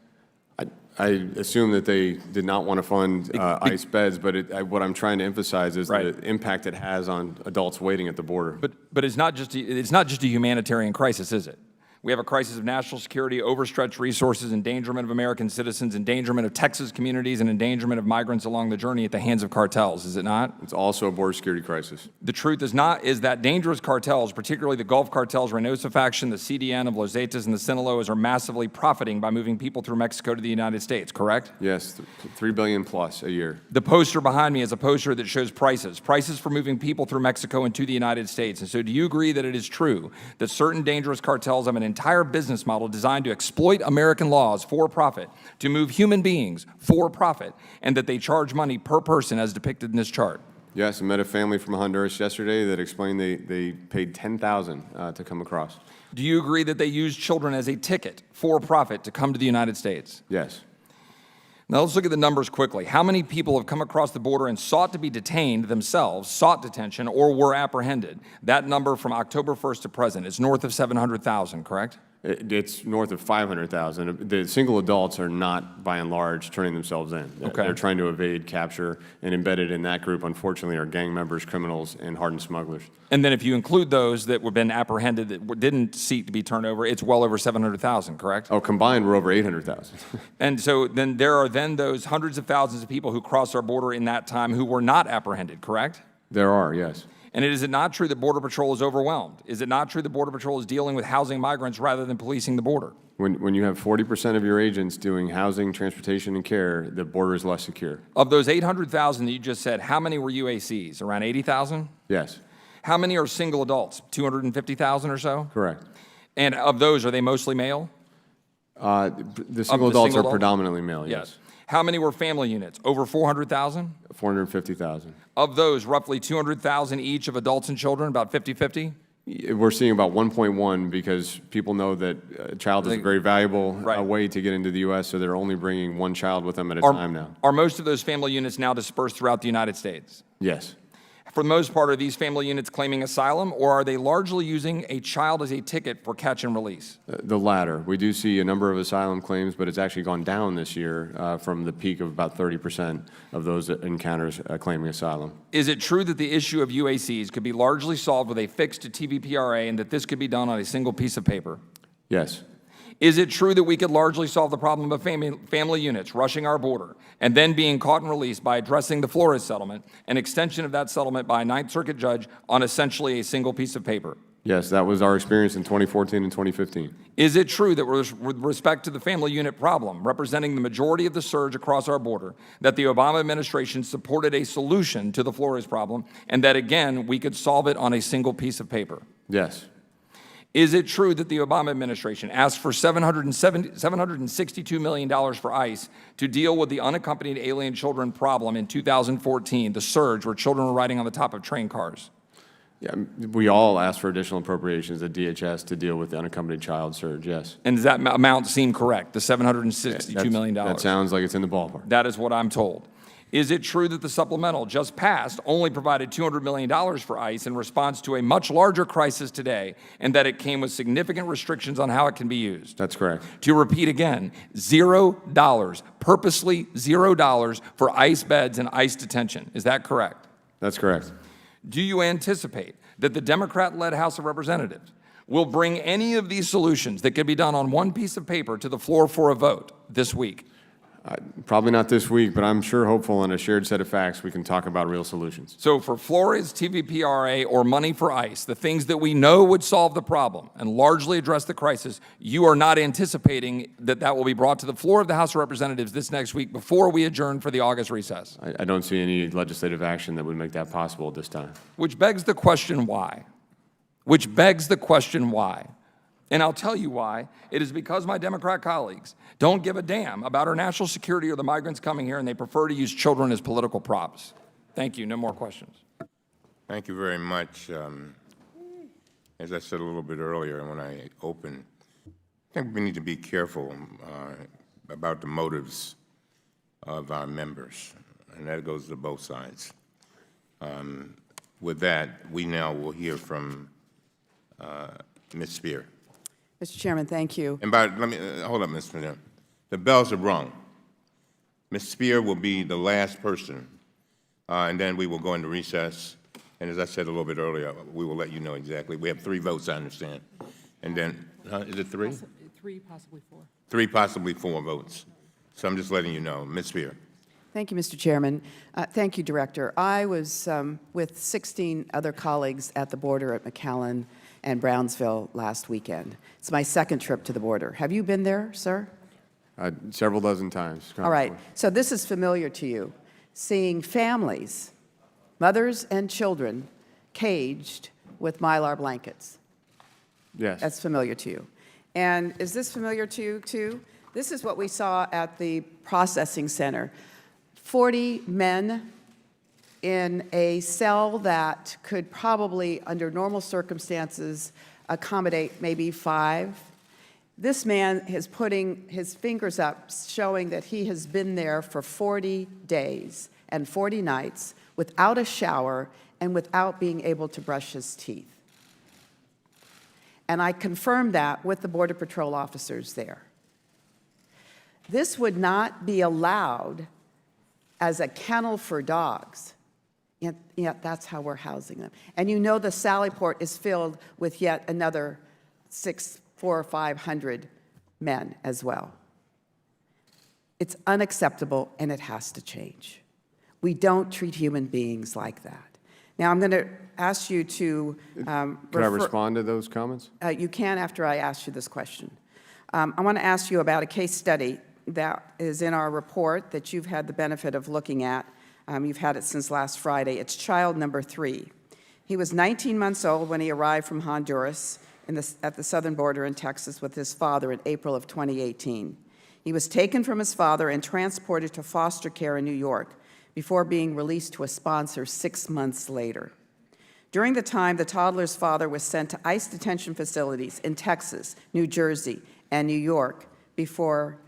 I assume that they did not want to fund ICE beds, but what I'm trying to emphasize is the impact it has on adults waiting at the border. But it's not just a humanitarian crisis, is it? We have a crisis of national security, overstretched resources, endangerment of American citizens, endangerment of Texas communities, and endangerment of migrants along the journey at the hands of cartels, is it not? It's also a border security crisis. The truth is that dangerous cartels, particularly the Gulf cartels, Reynosa faction, the CDN of Los Zetas, and the Sinaloas, are massively profiting by moving people through Mexico to the United States, correct? Yes, $3 billion plus a year. The poster behind me is a poster that shows prices for moving people through Mexico and to the United States. And so do you agree that it is true that certain dangerous cartels have an entire business model designed to exploit American laws for profit, to move human beings for profit, and that they charge money per person as depicted in this chart? Yes, I met a family from Honduras yesterday that explained they paid $10,000 to come across. Do you agree that they use children as a ticket for profit to come to the United States? Yes. Now let's look at the numbers quickly. How many people have come across the border and sought to be detained themselves, sought detention, or were apprehended? That number from October 1st to present is north of 700,000, correct? It's north of 500,000. The single adults are not, by and large, turning themselves in. Okay. They're trying to evade capture, and embedded in that group, unfortunately, are gang members, criminals, and hardened smugglers. And then if you include those that have been apprehended that didn't seek to be turned over, it's well over 700,000, correct? Oh, combined, we're over 800,000. And so then there are then those hundreds of thousands of people who crossed our border in that time who were not apprehended, correct? There are, yes. And is it not true that Border Patrol is overwhelmed? Is it not true that Border Patrol is dealing with housing migrants rather than policing the border? When you have 40% of your agents doing housing, transportation, and care, the border is less secure. Of those 800,000 that you just said, how many were UACs? Around 80,000? Yes, How many are single adults? 250,000 or so? correct. And of those, are they mostly male? The single adults are predominantly male, yes. How many were family units? Over 400,000? 450,000. Of those, roughly 200,000 each of adults and children, about 50-50? We're seeing about 1.1 because people know that a child is a very valuable Right. way to get into the U.S., so they're only bringing one child with them at a time now. Are most of those family units now dispersed throughout the United States? Yes. For the most part, are these family units claiming asylum, or are they largely using a child as a ticket for catch and release? The latter. We do see a number of asylum claims, but it's actually gone down this year from the peak of about 30% of those encounters claiming asylum. Is it true that the issue of UACs could be largely solved with a fix to TVPRA and that this could be done on a single piece of paper? Yes. Is it true that we could largely solve the problem of family units rushing our border and then being caught and released by addressing the Flores settlement, an extension of that settlement by a Ninth Circuit judge on essentially a single piece of paper? Yes, that was our experience in 2014 and 2015. Is it true that with respect to the family unit problem, representing the majority of the surge across our border, that the Obama administration supported a solution to the Flores problem and that, again, we could solve it on a single piece of paper? Yes. Is it true that the Obama administration asked for $762 million for ICE to deal with the unaccompanied alien children problem in 2014, the surge where children were riding on the top of train cars? Yeah, we all asked for additional appropriations at DHS to deal with the unaccompanied child surge, yes. And does that amount seem correct, the $762 million? That sounds like it's in the ballpark. That is what I'm told. Is it true that the supplemental just passed only provided $200 million for ICE in response to a much larger crisis today, and that it came with significant restrictions on how it can be used? That's correct. To repeat again, $0, purposely $0 for ICE beds and ICE detention. Is that correct? That's correct. Do you anticipate that the Democrat-led House of Representatives will bring any of these solutions that could be done on one piece of paper to the floor for a vote this week? Probably not this week, but I'm sure hopeful on a shared set of facts we can talk about real solutions. So for Flores, TVPRA, or money for ICE, the things that we know would solve the problem and largely address the crisis, you are not anticipating that that will be brought to the floor of the House of Representatives this next week before we adjourn for the August recess? I don't see any legislative action that would make that possible at this time. Which begs the question why? Which begs the question why? And I'll tell you why. It is because my Democrat colleagues don't give a damn about our national security or the migrants coming here, and they prefer to use children as political props. Thank you. No more questions. Thank you very much. As I said a little bit earlier when I opened, I think we need to be careful about the motives of our members, and that goes to both sides. With that, we now will hear from Ms. Spear. Mr. Chairman, thank you. And let me hold up, Ms. Spear. The bells are rung. Ms. Spear will be the last person, and then we will go into recess. And as I said a little bit earlier, we will let you know exactly. We have 3 votes, I understand. And then Is it three? Three, possibly four. Three, possibly four votes. So I'm just letting you know. Ms. Spear. Thank you, Mr. Chairman. Thank you, Director. I was with 16 other colleagues at the border at McAleenan and Brownsville last weekend. It's my second trip to the border. Have you been there, sir? Several dozen times. All right. So this is familiar to you, seeing families, mothers and children, caged with Mylar blankets. Yes. That's familiar to you. And is this familiar to you, too? This is what we saw at the processing center. 40 men in a cell that could probably, under normal circumstances, accommodate maybe 5. This man is putting his fingers up, showing that he has been there for 40 days and 40 nights without a shower and without being able to brush his teeth. And I confirmed that with the Border Patrol officers there. This would not be allowed as a kennel for dogs, yet that's how we're housing them. And you know the Sallyport is filled with yet another 400 or 500 men as well. It's unacceptable, and it has to change. We don't treat human beings like that. Now, I'm going to ask you to Can I respond to those comments? You can after I ask you this question. I want to ask you about a case study that is in our report that you've had the benefit of looking at. You've had it since last Friday. It's child number 3. He was 19 months old when he arrived from Honduras at the southern border in Texas with his father in April of 2018. He was taken from his father and transported to foster care in New York before being released to a sponsor 6 months later. During the time, the toddler's father was sent to ICE detention facilities in Texas, New Jersey, and New York before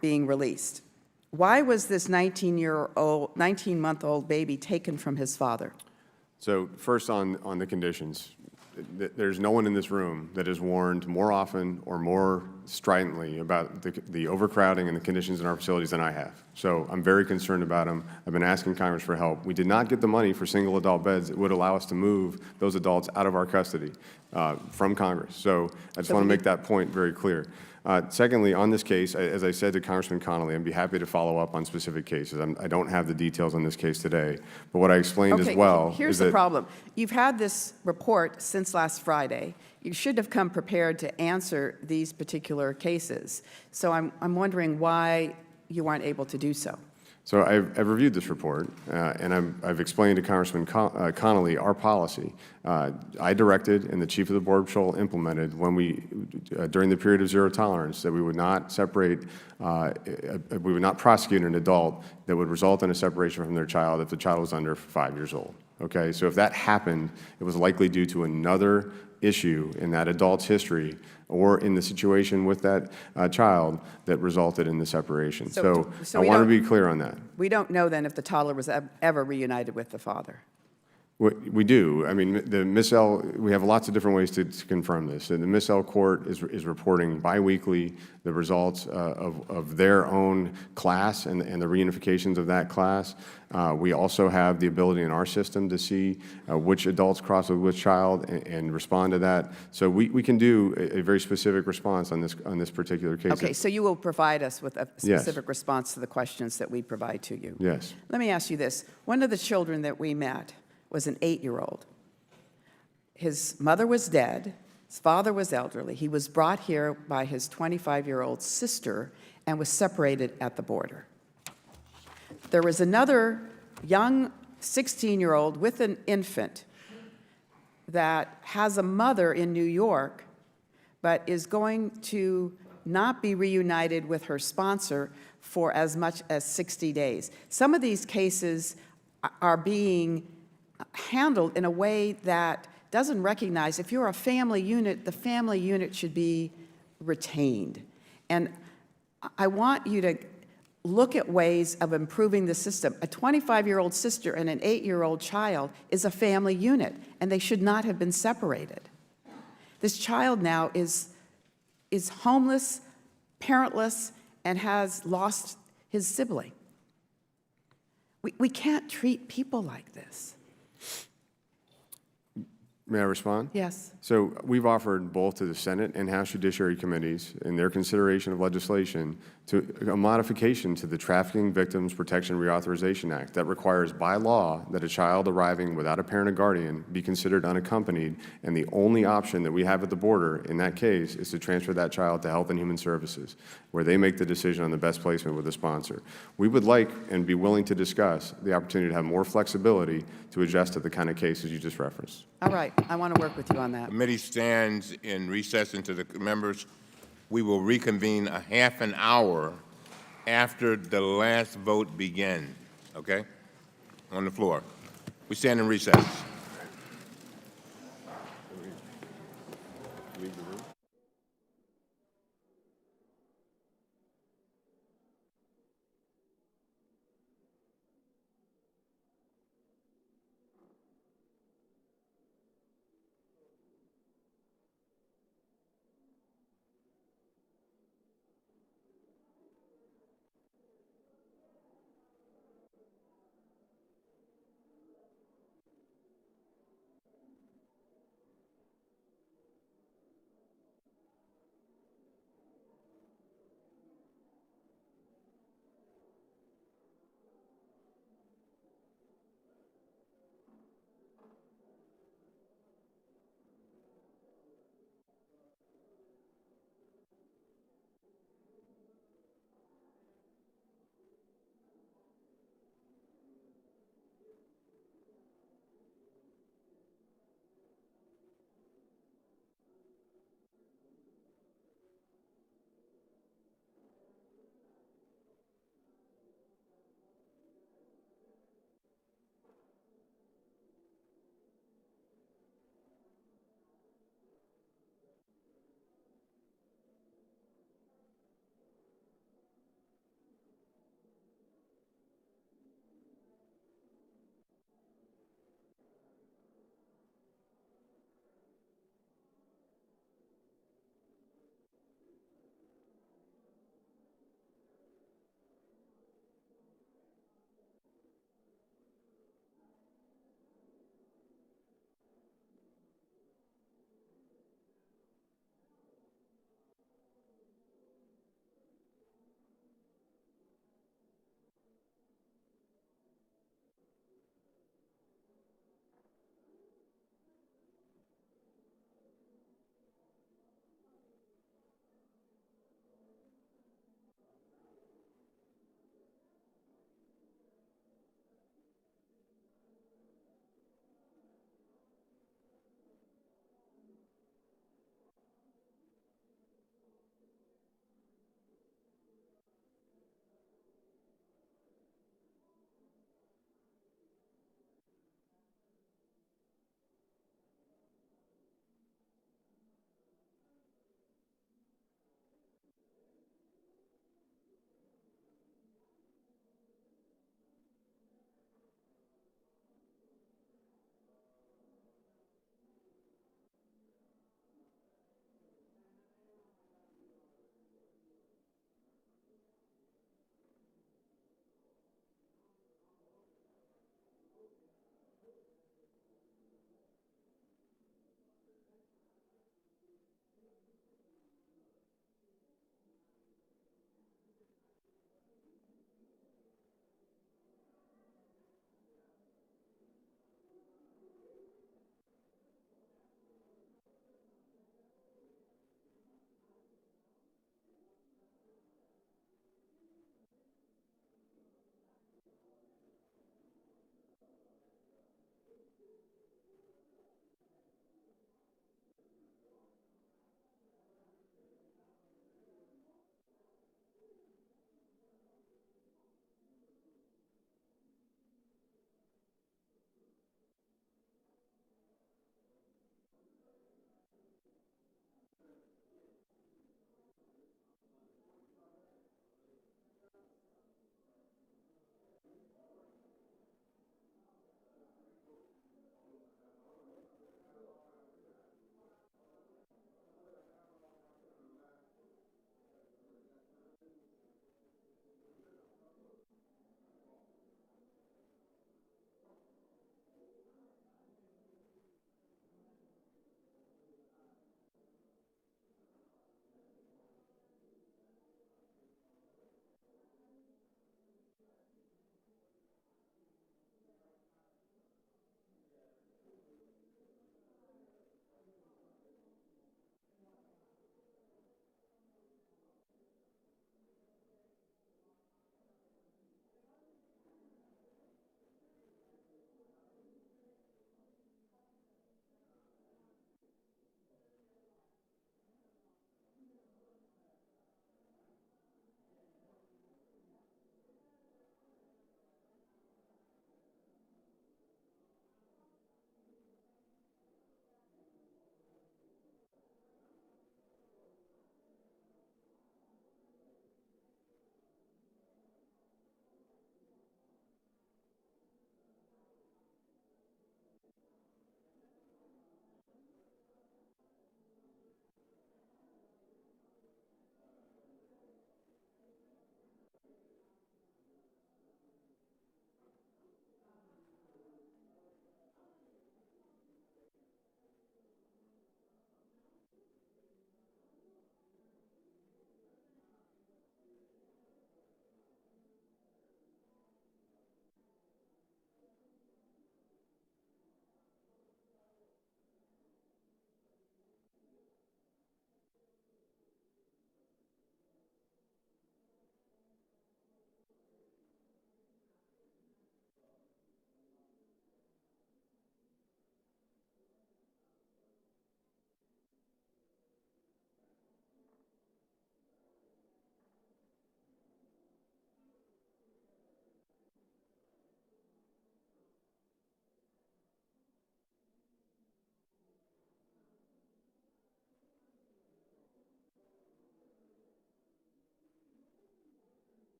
being released. Why was this 19-month-old baby taken from his father? So first on the conditions. There's no one in this room that is warned more often or more stridently about the overcrowding and the conditions in our facilities than I have. So I'm very concerned about them. I've been asking Congress for help. We did not get the money for single adult beds that would allow us to move those adults out of our custody from Congress. So I just want to make that point very clear. Secondly, on this case, as I said to Congressman Connolly, I'd be happy to follow up on specific cases. I don't have the details on this case today, but what I explained as well here's the problem. You've had this report since last Friday. You should have come prepared to answer these particular cases. So I'm wondering why you weren't able to do so. So I've reviewed this report, and I've explained to Congressman Connolly our policy. I directed, and the Chief of the Border Patrol implemented when during the period of zero tolerance, that we would not separate, we would not prosecute an adult that would result in a separation from their child if the child was under 5 years old. Okay, so if that happened, it was likely due to another issue in that adult's history or in the situation with that child that resulted in the separation. So I want to be clear on that. We don't know then if the toddler was ever reunited with the father. We do. I mean, the Miss L, we have lots of different ways to confirm this. And the Miss L court is reporting biweekly the results of their own class and the reunifications of that class. We also have the ability in our system to see which adults cross with which child and respond to that. So we can do a very specific response on this particular case. Okay, so you will provide us with a specific response to the questions that we provide to you. Yes. Let me ask you this. One of the children that we met was an 8-year-old. His mother was dead. His father was elderly. He was brought here by his 25-year-old sister and was separated at the border. There was another young 16-year-old with an infant that has a mother in New York, but is going to not be reunited with her sponsor for as much as 60 days. Some of these cases are being handled in a way that doesn't recognize if you're a family unit, the family unit should be retained. And I want you to look at ways of improving the system. A 25-year-old sister and an 8-year-old child is a family unit, and they should not have been separated. This child now is homeless, parentless, and has lost his sibling. We can't treat people like this. May I respond? Yes. So we've offered both to the Senate and House Judiciary Committees in their consideration of legislation to a modification to the Trafficking Victims Protection Reauthorization Act that requires by law that a child arriving without a parent or guardian be considered unaccompanied, and the only option that we have at the border in that case is to transfer that child to Health and Human Services, where they make the decision on the best placement with a sponsor. We would like and be willing to discuss the opportunity to have more flexibility to adjust to the kind of cases you just referenced. All right, I want to work with you on that. Committee stands in recess into the members. We will reconvene a half an hour after the last vote begins, okay? On the floor. We stand in recess.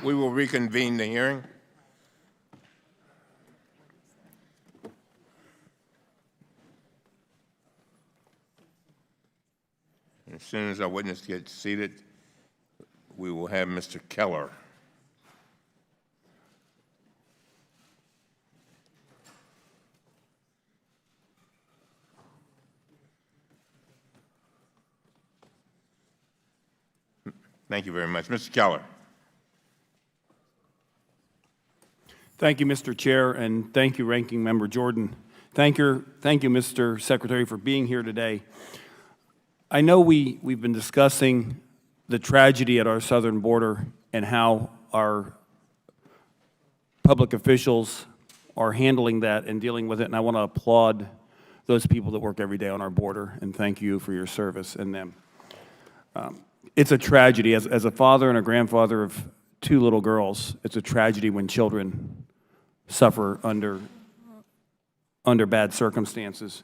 We will reconvene the hearing. As soon as our witness gets seated, we will have Mr. Keller. Thank you very much. Mr. Keller. Thank you, Mr. Chair, and thank you, Ranking Member Jordan. Thank you, Mr. Secretary, for being here today. I know we've been discussing the tragedy at our southern border and how our public officials are handling that and dealing with it, and I want to applaud those people that work every day on our border, and thank you for your service and them. It's a tragedy. As a father and a grandfather of 2 little girls, it's a tragedy when children suffer under bad circumstances.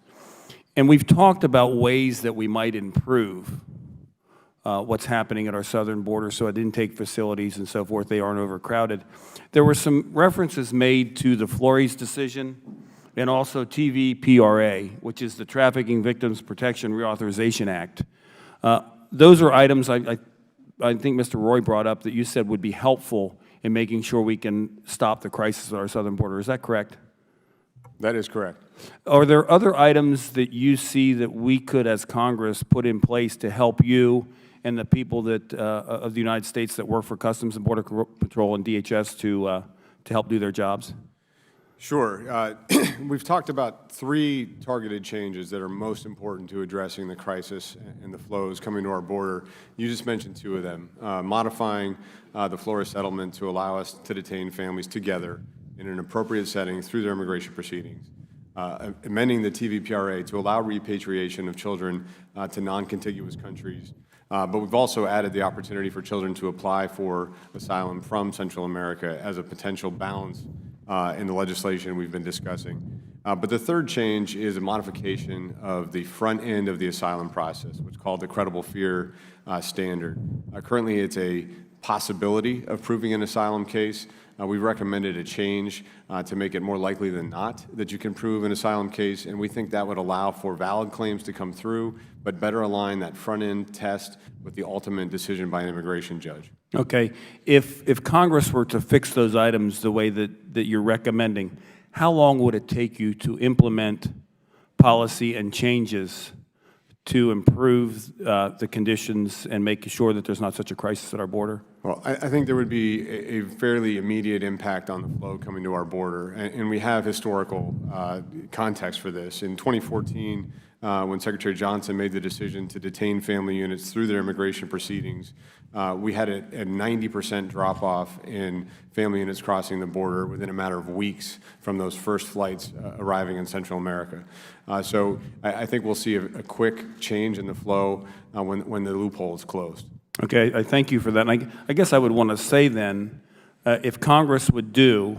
And we've talked about ways that we might improve what's happening at our southern border so it intake facilities and so forth, they aren't overcrowded. There were some references made to the Flores decision and also TVPRA, which is the Trafficking Victims Protection Reauthorization Act. Those are items I think Mr. Roy brought up that you said would be helpful in making sure we can stop the crisis at our southern border. Is that correct? That is correct. Are there other items that you see that we could, as Congress, put in place to help you and the people that, of the United States that work for Customs and Border Patrol and DHS to help do their jobs? Sure. We've talked about 3 targeted changes that are most important to addressing the crisis and the flows coming to our border. You just mentioned 2 of them. Modifying the Flores settlement to allow us to detain families together in an appropriate setting through their immigration proceedings. Amending the TVPRA to allow repatriation of children to non-contiguous countries. But we've also added the opportunity for children to apply for asylum from Central America as a potential balance in the legislation we've been discussing. But the third change is a modification of the front end of the asylum process, what's called the credible fear standard. Currently, it's a possibility of proving an asylum case. We recommended a change to make it more likely than not that you can prove an asylum case, and we think that would allow for valid claims to come through, but better align that front-end test with the ultimate decision by an immigration judge. Okay. If Congress were to fix those items the way that you're recommending, how long would it take you to implement policy and changes to improve the conditions and make sure that there's not such a crisis at our border? Well, I think there would be a fairly immediate impact on the flow coming to our border, and we have historical context for this. In 2014, when Secretary Johnson made the decision to detain family units through their immigration proceedings, we had a 90% drop-off in family units crossing the border within a matter of weeks from those first flights arriving in Central America. So I think we'll see a quick change in the flow when the loophole is closed. Okay, I thank you for that. And I guess I would want to say then, if Congress would do,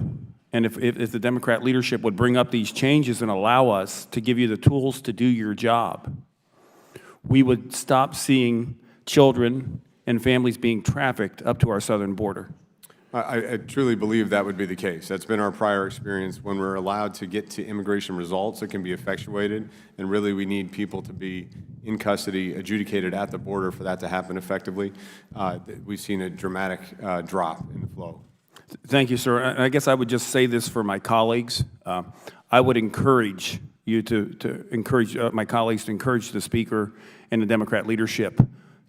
and if the Democrat leadership would bring up these changes and allow us to give you the tools to do your job, we would stop seeing children and families being trafficked up to our southern border. I truly believe that would be the case. That's been our prior experience. When we're allowed to get to immigration results that can be effectuated, and really we need people to be in custody, adjudicated at the border for that to happen effectively, we've seen a dramatic drop in the flow. Thank you, sir. And I guess I would just say this for my colleagues. I would encourage you to encourage my colleagues to encourage the Speaker and the Democrat leadership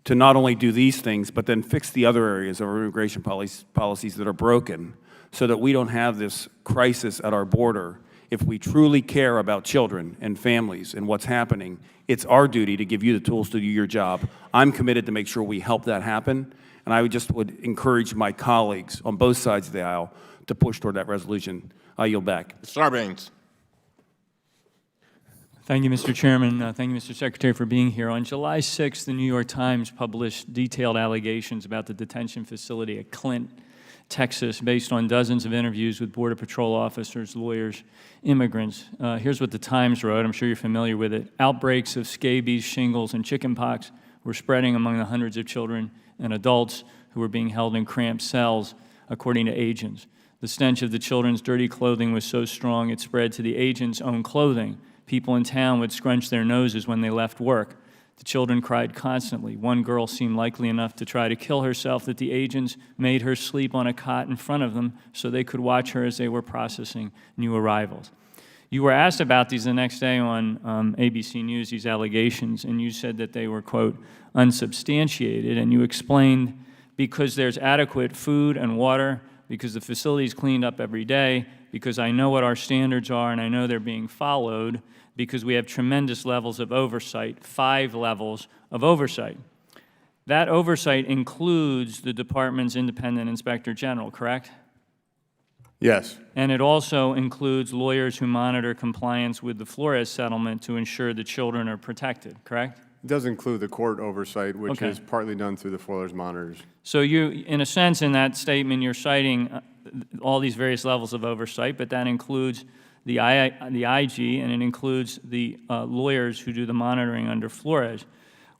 to not only do these things, but then fix the other areas of our immigration policies that are broken so that we don't have this crisis at our border. If we truly care about children and families and what's happening, it's our duty to give you the tools to do your job. I'm committed to make sure we help that happen, and I would encourage my colleagues on both sides of the aisle to push toward that resolution. I yield back. Sarbanes. Thank you, Mr. Chairman. Thank you, Mr. Secretary, for being here. On July 6th, the New York Times published detailed allegations about the detention facility at Clint, Texas, based on dozens of interviews with Border Patrol officers, lawyers, immigrants. Here's what the Times wrote. I'm sure you're familiar with it. Outbreaks of scabies, shingles, and chickenpox were spreading among the hundreds of children and adults who were being held in cramped cells. according to agents. The stench of the children's dirty clothing was so strong it spread to the agents' own clothing. People in town would scrunch their noses when they left work. The children cried constantly. One girl seemed likely enough to try to kill herself that the agents made her sleep on a cot in front of them so they could watch her as they were processing new arrivals. You were asked about these the next day on ABC News, these allegations, and you said that they were, quote, unsubstantiated, and you explained because there's adequate food and water, because the facility is cleaned up every day, because I know what our standards are and I know they're being followed, because we have tremendous levels of oversight, 5 levels of oversight. That oversight includes the department's independent inspector general, correct? Yes. And it also includes lawyers who monitor compliance with the Flores settlement to ensure the children are protected, correct? It does include the court oversight, which Okay. is partly done through the Flores monitors. So you, in a sense, in that statement, you're citing all these various levels of oversight, but that includes the IG, and it includes the lawyers who do the monitoring under Flores.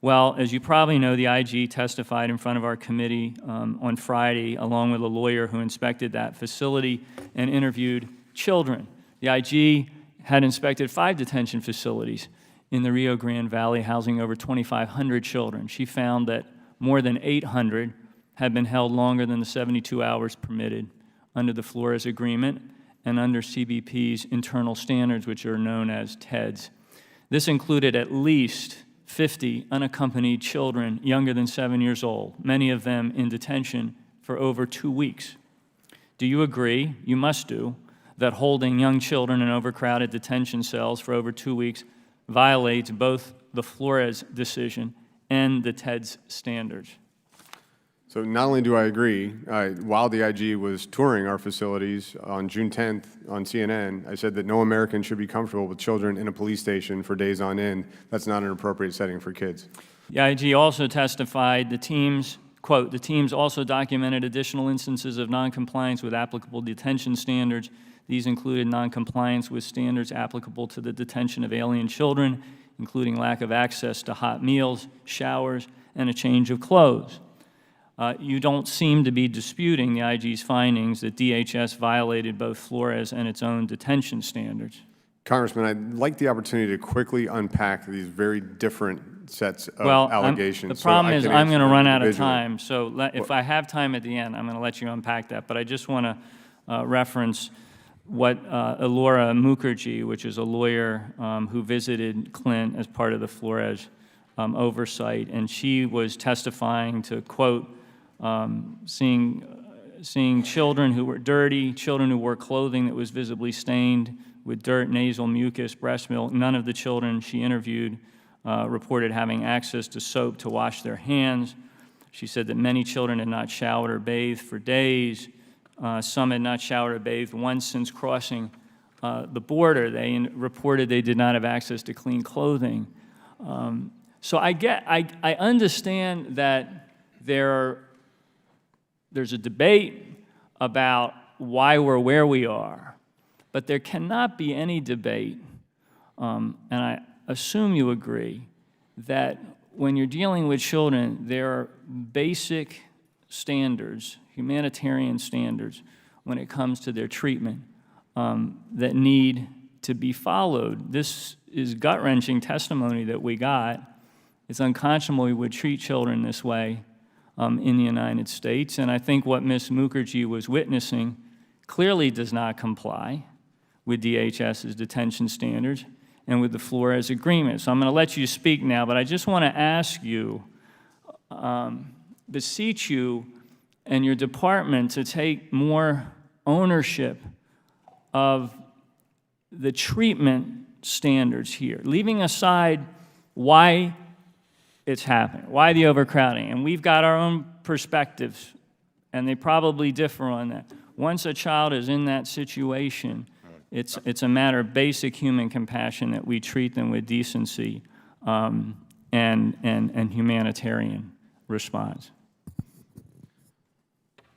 Well, as you probably know, the IG testified in front of our committee on Friday, along with a lawyer who inspected that facility and interviewed children. The IG had inspected 5 detention facilities in the Rio Grande Valley, housing over 2,500 children. She found that more than 800 had been held longer than the 72 hours permitted under the Flores Agreement and under CBP's internal standards, which are known as TEDS. This included at least 50 unaccompanied children younger than 7 years old, many of them in detention for over 2 weeks. Do you agree, you must do, that holding young children in overcrowded detention cells for over 2 weeks violates both the Flores decision and the TEDS standards? So not only do I agree, while the IG was touring our facilities on June 10th on CNN, I said that no American should be comfortable with children in a police station for days on end. That's not an appropriate setting for kids. The IG also testified the teams, quote, the teams also documented additional instances of noncompliance with applicable detention standards. These included noncompliance with standards applicable to the detention of alien children, including lack of access to hot meals, showers, and a change of clothes. You don't seem to be disputing the IG's findings that DHS violated both Flores and its own detention standards. Congressman, I'd like the opportunity to quickly unpack these very different sets of allegations. The problem is I'm going to run out of individually. time, so if I have time at the end, I'm going to let you unpack that. But I just want to reference what Elora Mukherjee, which is a lawyer who visited Clint as part of the Flores oversight, and she was testifying to, quote, seeing children who were dirty, children who wore clothing that was visibly stained with dirt, nasal mucus, breast milk. None of the children she interviewed reported having access to soap to wash their hands. She said that many children had not showered or bathed for days. Some had not showered or bathed once since crossing the border. They reported they did not have access to clean clothing. So I understand that there's a debate about why we're where we are, but there cannot be any debate, and I assume you agree, that when you're dealing with children, there are basic standards, humanitarian standards, when it comes to their treatment that need to be followed. This is gut-wrenching testimony that we got. It's unconscionable we would treat children this way in the United States, and I think what Ms. Mukherjee was witnessing clearly does not comply with DHS's detention standards and with the Flores Agreement. So I'm going to let you speak now, but I just want to ask you, beseech you and your department to take more ownership of the treatment standards here, leaving aside why it's happening, why the overcrowding. And we've got our own perspectives, and they probably differ on that. Once a child is in that situation, it's a matter of basic human compassion that we treat them with decency and humanitarian response.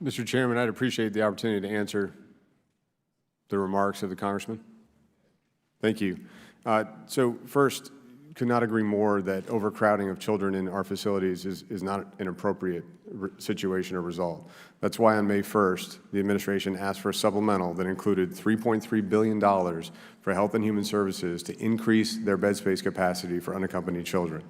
Mr. Chairman, I'd appreciate the opportunity to answer the remarks of the Congressman. Thank you. So first, could not agree more that overcrowding of children in our facilities is not an appropriate situation or result. That's why on May 1st, the administration asked for a supplemental that included $3.3 billion for Health and Human Services to increase their bed space capacity for unaccompanied children.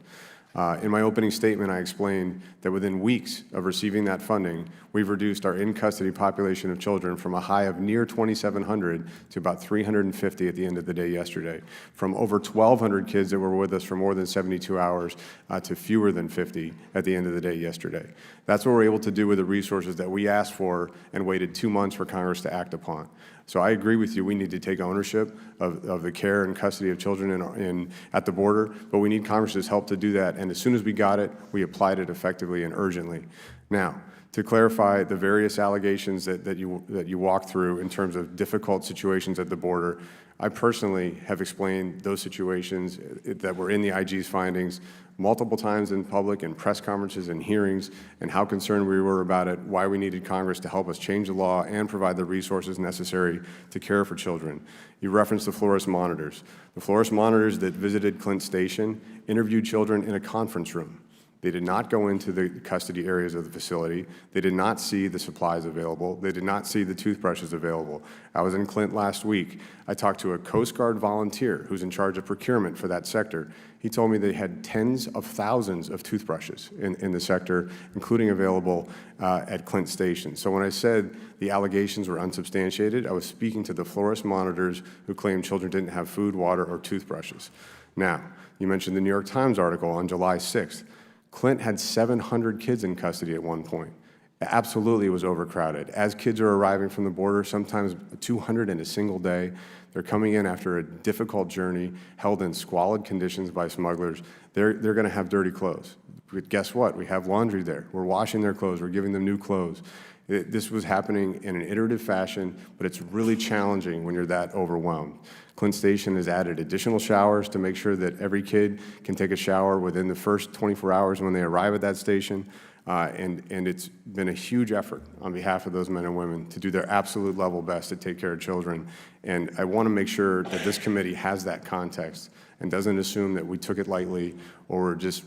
In my opening statement, I explained that within weeks of receiving that funding, we've reduced our in-custody population of children from a high of near 2,700 to about 350 at the end of the day yesterday, from over 1,200 kids that were with us for more than 72 hours to fewer than 50 at the end of the day yesterday. That's what we're able to do with the resources that we asked for and waited 2 months for Congress to act upon. So I agree with you. We need to take ownership of the care and custody of children at the border, but we need Congress's help to do that. And as soon as we got it, we applied it effectively and urgently. Now, to clarify the various allegations that you walked through in terms of difficult situations at the border, I personally have explained those situations that were in the IG's findings multiple times in public, in press conferences and hearings, and how concerned we were about it, why we needed Congress to help us change the law and provide the resources necessary to care for children. You referenced the Flores monitors. The Flores monitors that visited Clint Station interviewed children in a conference room. They did not go into the custody areas of the facility. They did not see the supplies available. They did not see the toothbrushes available. I was in Clint last week. I talked to a Coast Guard volunteer who's in charge of procurement for that sector. He told me they had tens of thousands of toothbrushes in the sector, including available at Clint Station. So when I said the allegations were unsubstantiated, I was speaking to the Flores monitors who claimed children didn't have food, water, or toothbrushes. Now, you mentioned the New York Times article on July 6th. Clint had 700 kids in custody at one point. Absolutely, it was overcrowded. As kids are arriving from the border, sometimes 200 in a single day, they're coming in after a difficult journey, held in squalid conditions by smugglers. They're going to have dirty clothes. But guess what? We have laundry there. We're washing their clothes. We're giving them new clothes. This was happening in an iterative fashion, but it's really challenging when you're that overwhelmed. Clint Station has added additional showers to make sure that every kid can take a shower within the first 24 hours when they arrive at that station. And it's been a huge effort on behalf of those men and women to do their absolute level best to take care of children. And I want to make sure that this committee has that context and doesn't assume that we took it lightly or we're just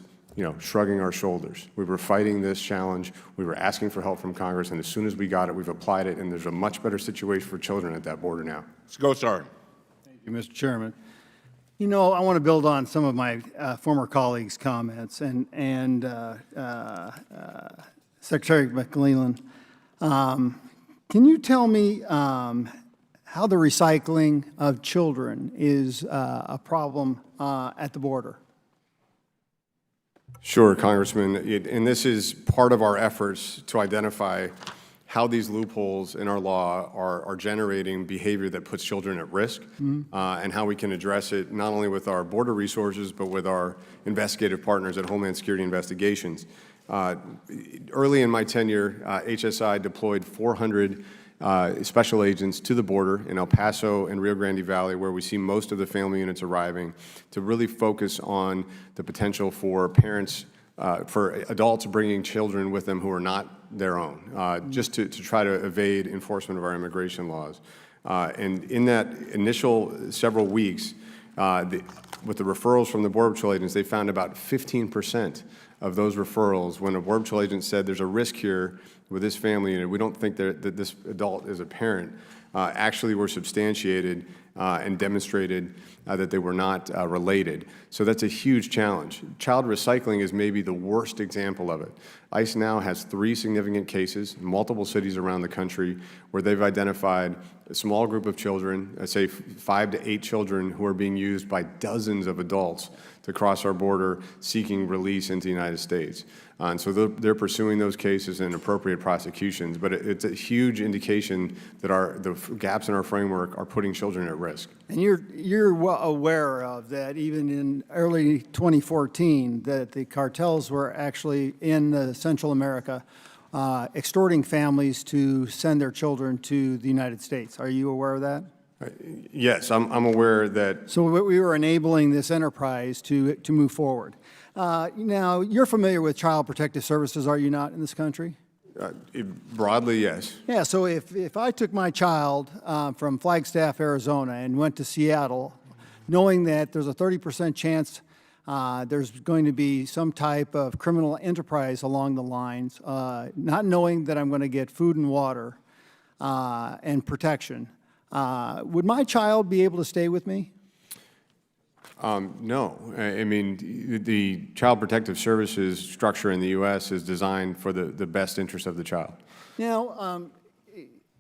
shrugging our shoulders. We were fighting this challenge. We were asking for help from Congress, and as soon as we got it, we've applied it, and there's a much better situation for children at that border now. Let's go, sir. Thank you, Mr. Chairman. I want to build on some of my former colleagues' comments, and Secretary McAleenan, can you tell me how the recycling of children is a problem at the border? Sure, Congressman, and this is part of our efforts to identify how these loopholes in our law are generating behavior that puts children at risk, and how we can address it not only with our border resources, but with our investigative partners at Homeland Security Investigations. Early in my tenure, HSI deployed 400 special agents to the border in El Paso and Rio Grande Valley, where we see most of the family units arriving, to really focus on the potential for parents, for adults bringing children with them who are not their own, just to try to evade enforcement of our immigration laws. And in that initial several weeks, with the referrals from the Border Patrol agents, they found about 15% of those referrals, when a Border Patrol agent said there's a risk here with this family unit, we don't think that this adult is a parent, actually were substantiated and demonstrated that they were not related. So that's a huge challenge. Child recycling is maybe the worst example of it. ICE now has 3 significant cases in multiple cities around the country where they've identified a small group of children, say 5 to 8 children, who are being used by dozens of adults to cross our border seeking release into the United States. And so they're pursuing those cases and appropriate prosecutions, but it's a huge indication that the gaps in our framework are putting children at risk. And you're well aware of that even in early 2014, that the cartels were actually in Central America extorting families to send their children to the United States. Are you aware of that? Yes, I'm aware that. So we were enabling this enterprise to move forward. Now, you're familiar with Child Protective Services, are you not, in this country? Broadly, yes. Yeah, so if I took my child from Flagstaff, Arizona, and went to Seattle, knowing that there's a 30% chance there's going to be some type of criminal enterprise along the lines, not knowing that I'm going to get food and water and protection. Would my child be able to stay with me? No. I mean, the Child Protective Services structure in the U.S. is designed for the best interest of the child. Now,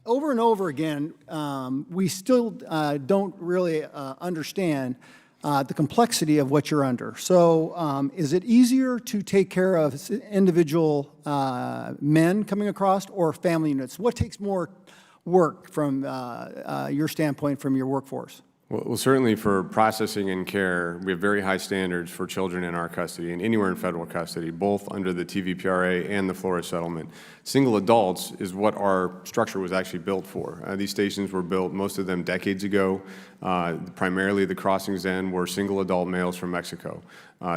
over and over again, we still don't really understand the complexity of what you're under. So is it easier to take care of individual men coming across or family units? What takes more work from your standpoint, from your workforce? Well, certainly for processing and care, we have very high standards for children in our custody and anywhere in federal custody, both under the TVPRA and the Flores settlement. Single adults is what our structure was actually built for. These stations were built, most of them decades ago. Primarily the crossings then were single adult males from Mexico.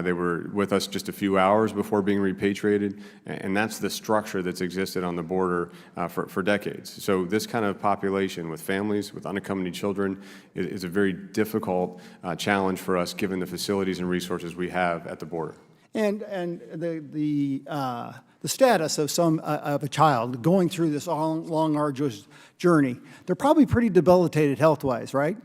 They were with us just a few hours before being repatriated, and that's the structure that's existed on the border for decades. So this kind of population with families, with unaccompanied children, is a very difficult challenge for us given the facilities and resources we have at the border. And the status of a child going through this long, arduous journey, they're probably pretty debilitated health-wise, right?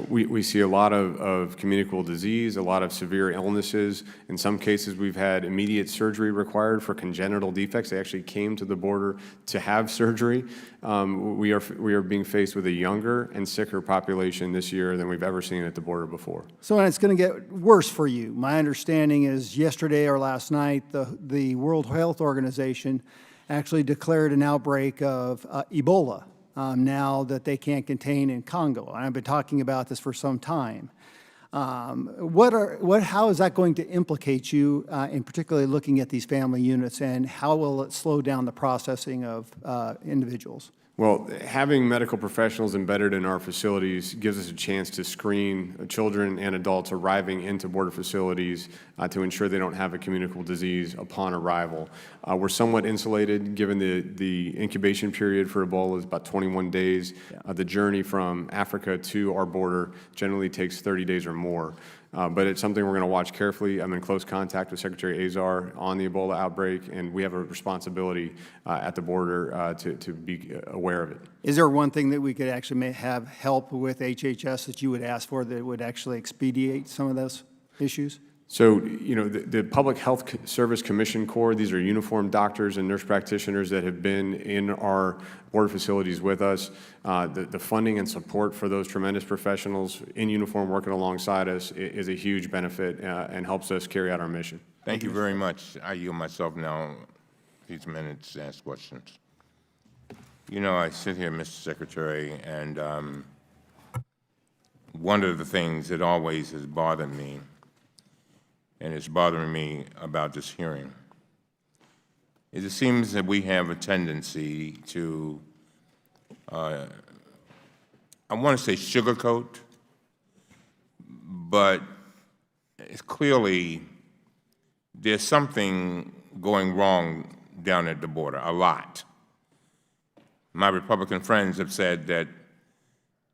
We see a lot of communicable disease, a lot of severe illnesses. In some cases, we've had immediate surgery required for congenital defects. They actually came to the border to have surgery. We are being faced with a younger and sicker population this year than we've ever seen at the border before. So it's going to get worse for you. My understanding is yesterday or last night, the World Health Organization actually declared an outbreak of Ebola. Now that they can't contain in Congo. And I've been talking about this for some time. How is that going to implicate you, in particularly looking at these family units, and how will it slow down the processing of individuals? Well, having medical professionals embedded in our facilities gives us a chance to screen children and adults arriving into border facilities to ensure they don't have a communicable disease upon arrival. We're somewhat insulated given the incubation period for Ebola is about 21 days. The journey from Africa to our border generally takes 30 days or more. But it's something we're going to watch carefully. I'm in close contact with Secretary Azar on the Ebola outbreak, and we have a responsibility at the border to be aware of it. Is there one thing that we could actually have help with HHS that you would ask for that would actually expedite some of those issues? So, you know, the Public Health Service Commission Corps, these are uniformed doctors and nurse practitioners that have been in our border facilities with us. The funding and support for those tremendous professionals in uniform working alongside us is a huge benefit and helps us carry out our mission. Thank you very much. I yield myself now these minutes to ask questions. You know, I sit here, Mr. Secretary, and one of the things that always has bothered me, and it's bothering me about this hearing, is it seems that we have a tendency to, I want to say sugarcoat, but it's clearly there's something going wrong down at the border, a lot. My Republican friends have said that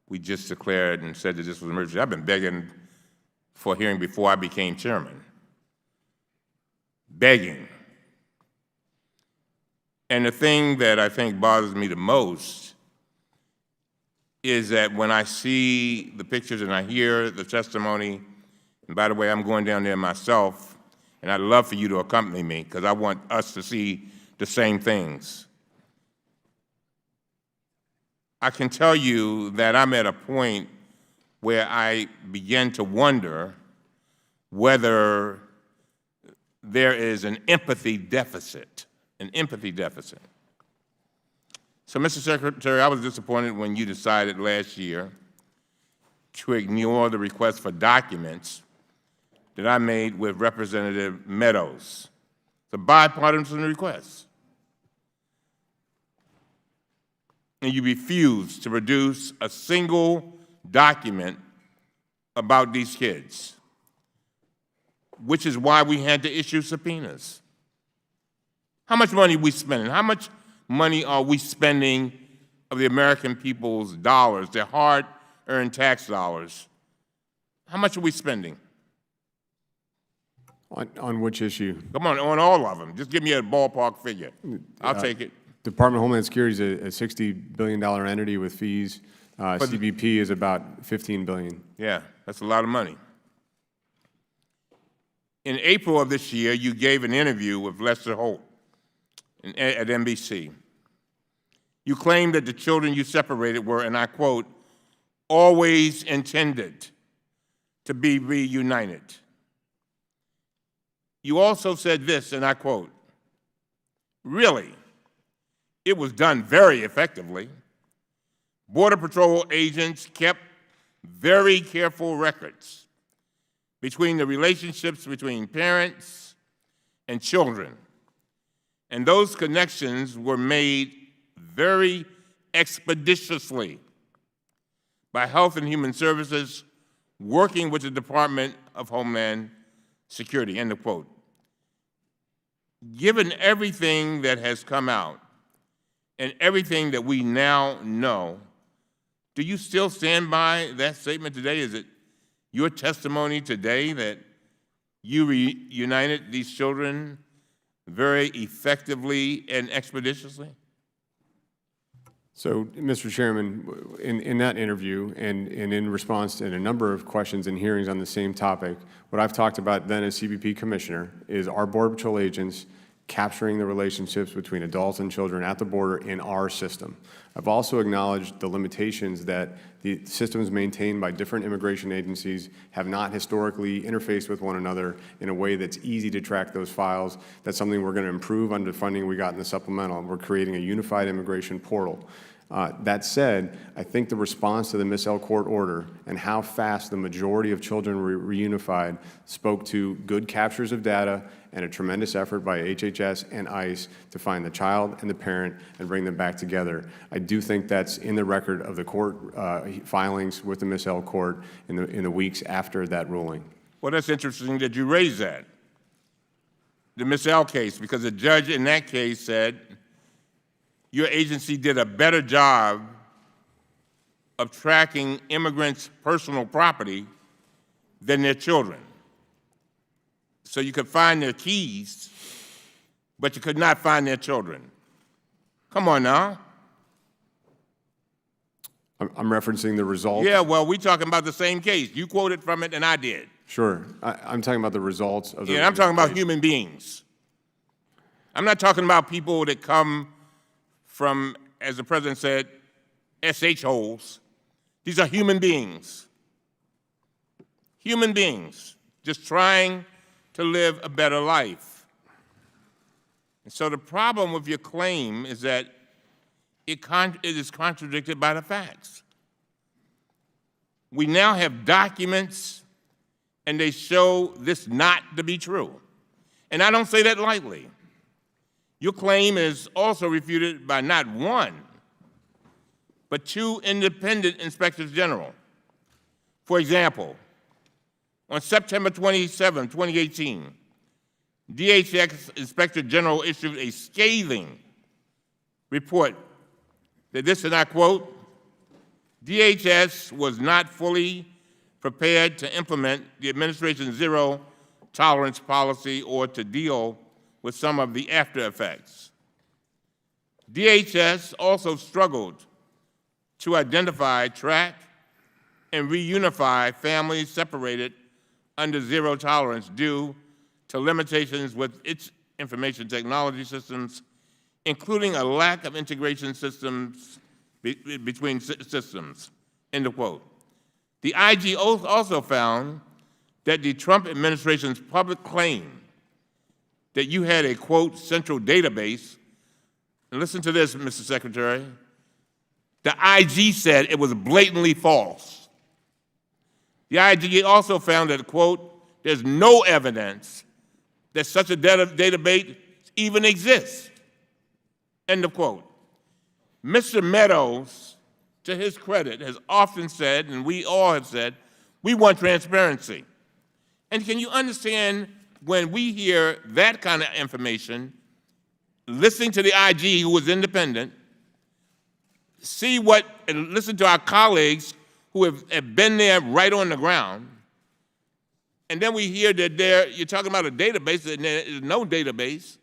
we just declared and said that this was an emergency. I've been begging for a hearing before I became chairman. Begging. And the thing that I think bothers me the most is that when I see the pictures and I hear the testimony, and by the way, I'm going down there myself, and I'd love for you to accompany me because I want us to see the same things. I can tell you that I'm at a point where I begin to wonder whether there is an empathy deficit, So, Mr. Secretary, I was disappointed when you decided last year to ignore the request for documents that I made with Representative Meadows. It's a bipartisan request. And you refused to produce a single document about these kids, which is why we had to issue subpoenas. How much money are we spending? How much money are we spending of the American people's dollars, their hard-earned tax dollars? How much are we spending? On which issue? Come on all of them. Just give me a ballpark figure. I'll take it. Department of Homeland Security is a $60 billion entity with fees. CBP is about $15 billion. Yeah, that's a lot of money. In April of this year, you gave an interview with Lester Holt at NBC. You claimed that the children you separated were, and I quote, always intended to be reunited. You also said this, and I quote, really, it was done very effectively. Border Patrol agents kept very careful records between the relationships between parents and children, and those connections were made very expeditiously by Health and Human Services working with the Department of Homeland Security, end of quote. Given everything that has come out and everything that we now know, do you still stand by that statement today? Is it your testimony today that you reunited these children very effectively and expeditiously? So, Mr. Chairman, in that interview and in response to a number of questions and hearings on the same topic, what I've talked about then as CBP Commissioner is our Border Patrol agents capturing the relationships between adults and children at the border in our system. I've also acknowledged the limitations that the systems maintained by different immigration agencies have not historically interfaced with one another in a way that's easy to track those files. That's something we're going to improve under the funding we got in the supplemental. We're creating a unified immigration portal. That said, I think the response to the Miss L court order and how fast the majority of children were reunified spoke to good captures of data and a tremendous effort by HHS and ICE to find the child and the parent and bring them back together. I do think that's in the record of the court filings with the Miss L court in the weeks after that ruling. Well, that's interesting that you raised that, the Miss L case, because the judge in that case said your agency did a better job of tracking immigrants' personal property than their children. So you could find their keys, but you could not find their children. Come on now. I'm referencing the results. Yeah, well, we're talking about the same case. You quoted from it and I did. Sure. I'm talking about the results of the Yeah, I'm talking about human beings. I'm not talking about people that come from, as the president said, SH holes. These are human beings. Human beings just trying to live a better life. And so the problem with your claim is that it is contradicted by the facts. We now have documents and they show this not to be true. And I don't say that lightly. Your claim is also refuted by not one, but two independent inspectors general. For example, on September 27, 2018, DHS Inspector General issued a scathing report that this, and I quote, DHS was not fully prepared to implement the administration's zero tolerance policy or to deal with some of the after effects. DHS also struggled to identify, track, and reunify families separated under zero tolerance due to limitations with its information technology systems, including a lack of integration systems between systems, end of quote. The IG also found that the Trump administration's public claim that you had a, quote, central database, and listen to this, Mr. Secretary, the IG said it was blatantly false. The IG also found that, quote, there's no evidence that such a database even exists, end of quote. Mr. Meadows, to his credit, has often said, and we all have said, we want transparency. And can you understand when we hear that kind of information, listening to the IG who was independent, see what, and listen to our colleagues who have been there right on the ground, and then we hear that you're talking about a database, and there is no database.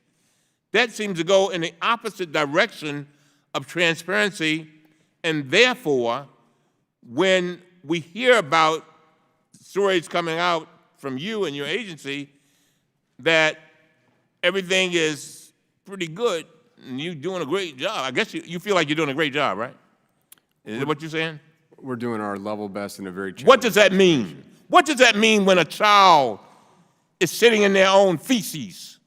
That seems to go in the opposite direction of transparency, and therefore, when we hear about stories coming out from you and your agency that everything is pretty good and you're doing a great job, I guess you feel like you're doing a great job, right? Is that what you're saying? We're doing our level best in a very What does that mean? What does that mean when a child is sitting in their own feces,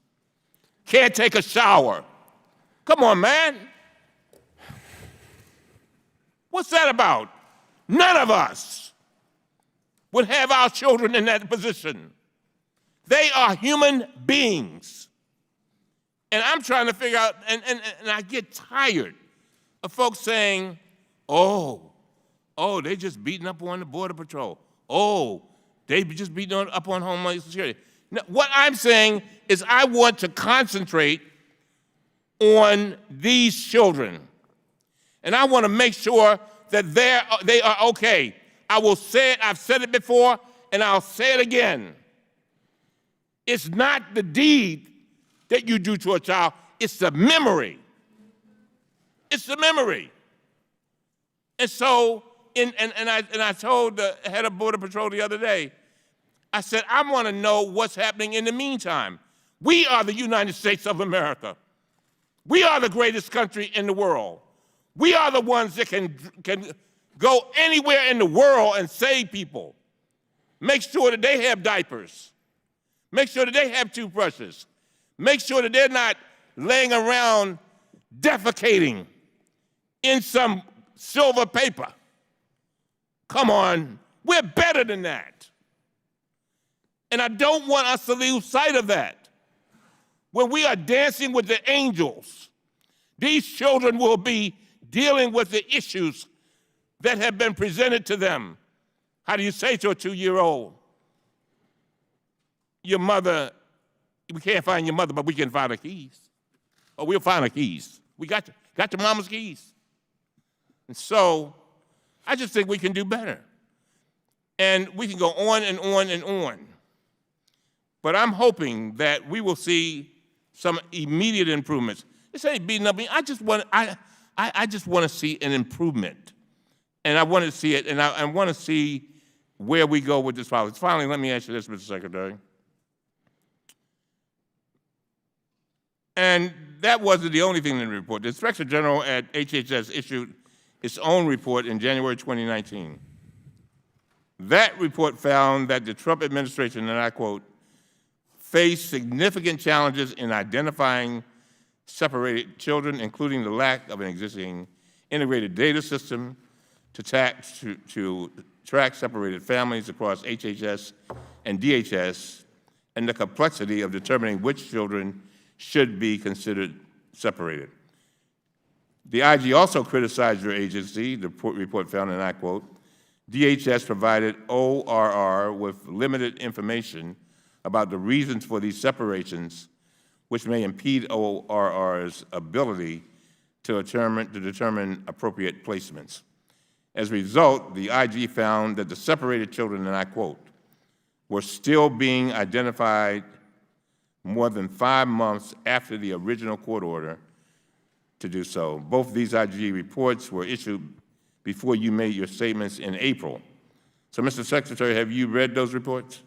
can't take a shower? Come on, man. What's that about? None of us would have our children in that position. They are human beings. And I'm trying to figure out, and I get tired of folks saying, oh, they just beating up on the Border Patrol. Oh, they just beating up on Homeland Security. Now, what I'm saying is I want to concentrate on these children. And I want to make sure that they are okay. I will say it, I've said it before, and I'll say it again. It's not the deed that you do to a child, it's the memory. It's the memory. And so, I told the head of Border Patrol the other day, I said, I want to know what's happening in the meantime. We are the United States of America. We are the greatest country in the world. We are the ones that can go anywhere in the world and save people. Make sure that they have diapers. Make sure that they have toothbrushes. Make sure that they're not laying around defecating in some silver paper. Come on, we're better than that. And I don't want us to lose sight of that. When we are dancing with the angels, these children will be dealing with the issues that have been presented to them. How do you say to a 2-year-old, your mother, we can't find your mother, but we can find her keys. Or we'll find her keys. We got your mama's keys. And so, I just think we can do better. And we can go on and on and on. But I'm hoping that we will see some immediate improvements. This ain't beating up me. I just want to see an improvement. And I want to see it, and I want to see where we go with this policy. Finally, let me ask you this, Mr. Secretary. And that wasn't the only thing in the report. The Inspector General at HHS issued its own report in January 2019. That report found that the Trump administration, and I quote, faced significant challenges in identifying separated children, including the lack of an existing integrated data system to track separated families across HHS and DHS, and the complexity of determining which children should be considered separated. The IG also criticized your agency. The report found, and I quote, DHS provided ORR with limited information about the reasons for these separations, which may impede ORR's ability to determine appropriate placements. As a result, the IG found that the separated children, and I quote, were still being identified more than 5 months after the original court order to do so. Both these IG reports were issued before you made your statements in April. So, Mr. Secretary, have you read those reports?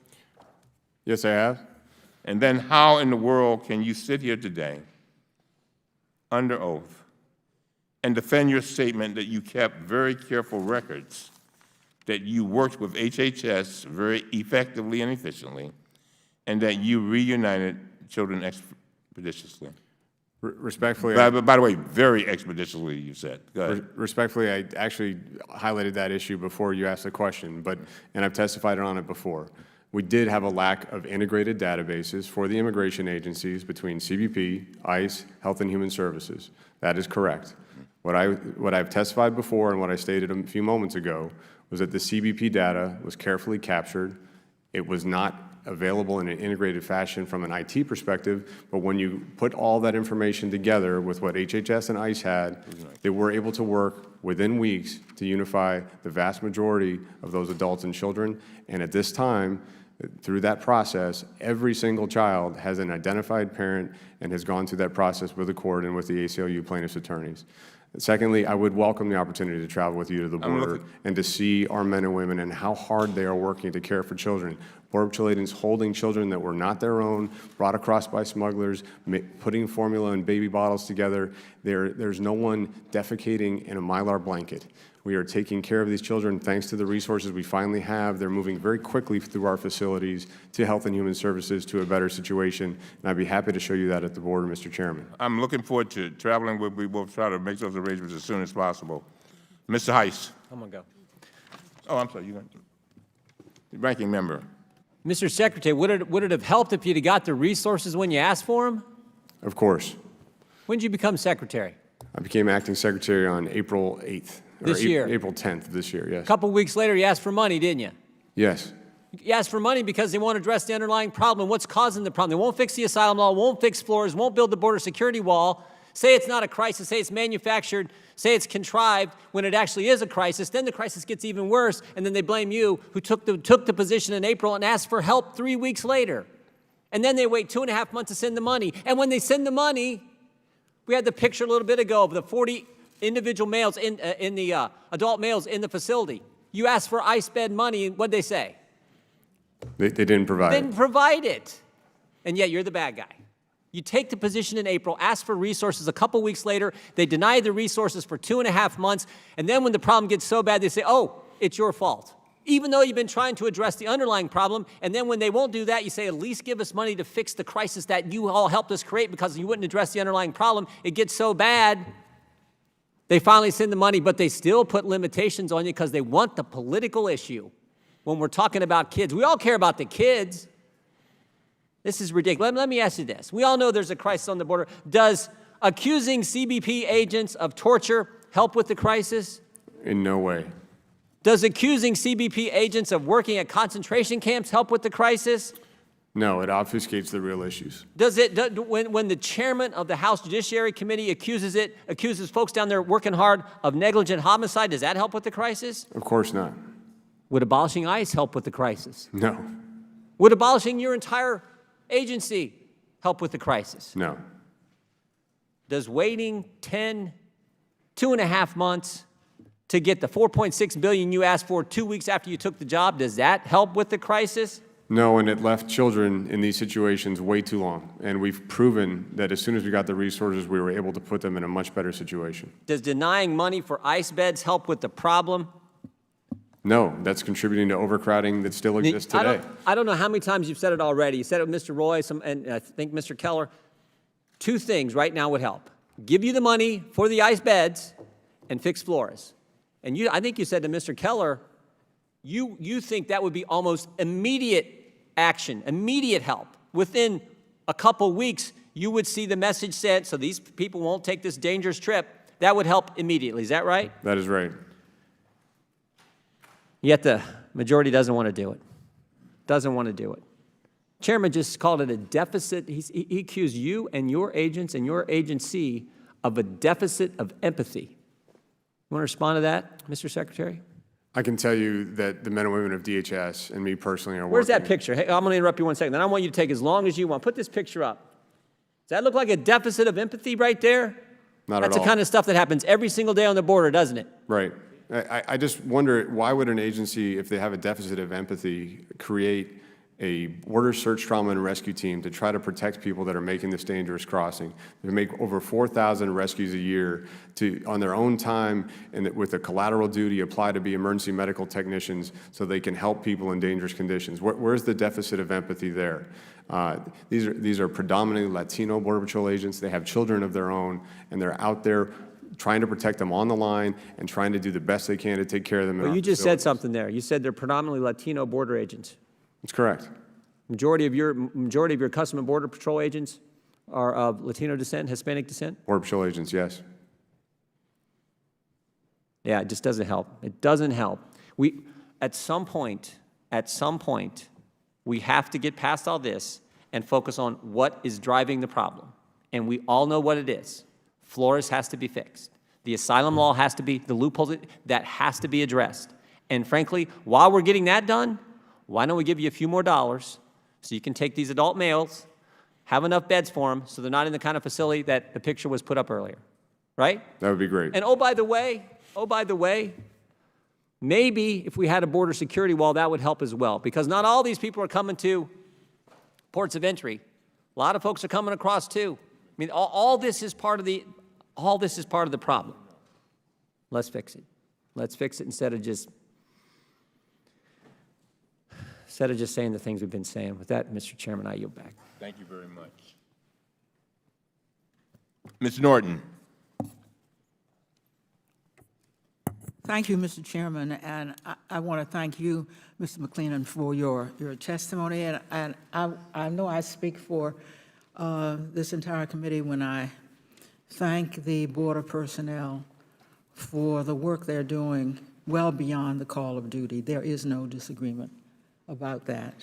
Yes, I have. And then how in the world can you sit here today under oath and defend your statement that you kept very careful records, that you worked with HHS very effectively and efficiently, and that you reunited children expeditiously? Respectfully, by the way, very expeditiously, you said. Go ahead. Respectfully, I actually highlighted that issue before you asked the question, and I've testified on it before. We did have a lack of integrated databases for the immigration agencies between CBP, ICE, Health and Human Services. That is correct. What I've testified before and what I stated a few moments ago was that the CBP data was carefully captured. It was not available in an integrated fashion from an IT perspective, but when you put all that information together with what HHS and ICE had, they were able to work within weeks to unify the vast majority of those adults and children. And at this time, Through that process, every single child has an identified parent and has gone through that process with the court and with the ACLU plaintiffs' attorneys. Secondly, I would welcome the opportunity to travel with you to the border and to see our men and women and how hard they are working to care for children. Border Patrol agents holding children that were not their own, brought across by smugglers, putting formula and baby bottles together. There's no one defecating in a Mylar blanket. We are taking care of these children thanks to the resources we finally have. They're moving very quickly through our facilities to Health and Human Services to a better situation, and I'd be happy to show you that at the border, Mr. Chairman. I'm looking forward to traveling. We will try to make those arrangements as soon as possible. Mr. Heiss. I'm going to go. Oh, I'm sorry. Ranking member. Mr. Secretary, would it have helped if you'd have got the resources when you asked for them? Of course. When did you become secretary? I became acting secretary on April 8th. This year? April 10th of this year, yes. A couple weeks later, you asked for money, didn't you? Yes. You asked for money because they won't address the underlying problem. What's causing the problem? They won't fix the asylum law, won't fix floors, won't build the border security wall, say it's not a crisis, say it's manufactured, say it's contrived when it actually is a crisis. Then the crisis gets even worse, and then they blame you who took the position in April and asked for help 3 weeks later. And then they wait 2.5 months to send the money. And when they send the money, we had the picture a little bit ago of the 40 individual males in the adult males in the facility. You asked for ICE bed money, what'd they say? They didn't provide it. Didn't provide it. And yet you're the bad guy. You take the position in April, ask for resources. A couple weeks later, they deny the resources for 2.5 months. And then when the problem gets so bad, they say, oh, it's your fault. Even though you've been trying to address the underlying problem. And then when they won't do that, you say, at least give us money to fix the crisis that you all helped us create because you wouldn't address the underlying problem. It gets so bad. They finally send the money, but they still put limitations on you because they want the political issue. When we're talking about kids, we all care about the kids. This is ridiculous. Let me ask you this. We all know there's a crisis on the border. Does accusing CBP agents of torture help with the crisis? In no way. Does accusing CBP agents of working at concentration camps help with the crisis? No, it obfuscates the real issues. Does it, when the chairman of the House Judiciary Committee accuses folks down there working hard of negligent homicide, does that help with the crisis? Of course not. Would abolishing ICE help with the crisis? No. Would abolishing your entire agency help with the crisis? No. Does waiting 2.5 months to get the $4.6 billion you asked for 2 weeks after you took the job, does that help with the crisis? No, and it left children in these situations way too long. And we've proven that as soon as we got the resources, we were able to put them in a much better situation. Does denying money for ICE beds help with the problem? No, that's contributing to overcrowding that still exists today. I don't know how many times you've said it already. You said it with Mr. Roy and I think Mr. Keller. 2 things right now would help. Give you the money for the ICE beds and fix floors. And I think you said to Mr. Keller, you think that would be almost immediate action, immediate help. Within a couple weeks, you would see the message sent so these people won't take this dangerous trip. That would help immediately. Is that right? That is right. Yet the majority doesn't want to do it. Doesn't want to do it. Chairman just called it a deficit. He accused you and your agents and your agency of a deficit of empathy. You want to respond to that, Mr. Secretary? I can tell you that the men and women of DHS and me personally are Where's working. that picture? Hey, I'm going to interrupt you 1 second. Then I want you to take as long as you want. Put this picture up. Does that look like a deficit of empathy right there? Not at all. That's the kind of stuff that happens every single day on the border, doesn't it? Right. I just wonder, why would an agency, if they have a deficit of empathy, create a border search, trauma, and rescue team to try to protect people that are making this dangerous crossing? They make over 4,000 rescues a year on their own time and with a collateral duty apply to be emergency medical technicians so they can help people in dangerous conditions. Where's the deficit of empathy there? These are predominantly Latino Border Patrol agents. They have children of their own, and they're out there trying to protect them on the line and trying to do the best they can to take care of them. Well, you just said something there. You said they're predominantly Latino border agents. That's correct. Majority of your Customs and Border Patrol agents are of Latino descent, Hispanic descent? Border Patrol agents, yes. Yeah, it just doesn't help. It doesn't help. At some point, we have to get past all this and focus on what is driving the problem. And we all know what it is. Flores has to be fixed. The asylum law has to be, the loopholes, that has to be addressed. And frankly, while we're getting that done, why don't we give you a few more dollars so you can take these adult males, have enough beds for them so they're not in the kind of facility that the picture was put up earlier, right? That would be great. And oh, by the way, maybe if we had a border security wall, that would help as well, because not all these people are coming to ports of entry. A lot of folks are coming across too. I mean, all this is part of the problem. Let's fix it. Let's fix it instead of just saying the things we've been saying. With that, Mr. Chairman, I yield back. Thank you very much. Ms. Norton. Thank you, Mr. Chairman, and I want to thank you, Mr. McAleenan, for your testimony. And I know I speak for this entire committee when I thank the border personnel for the work they're doing well beyond the call of duty. There is no disagreement about that.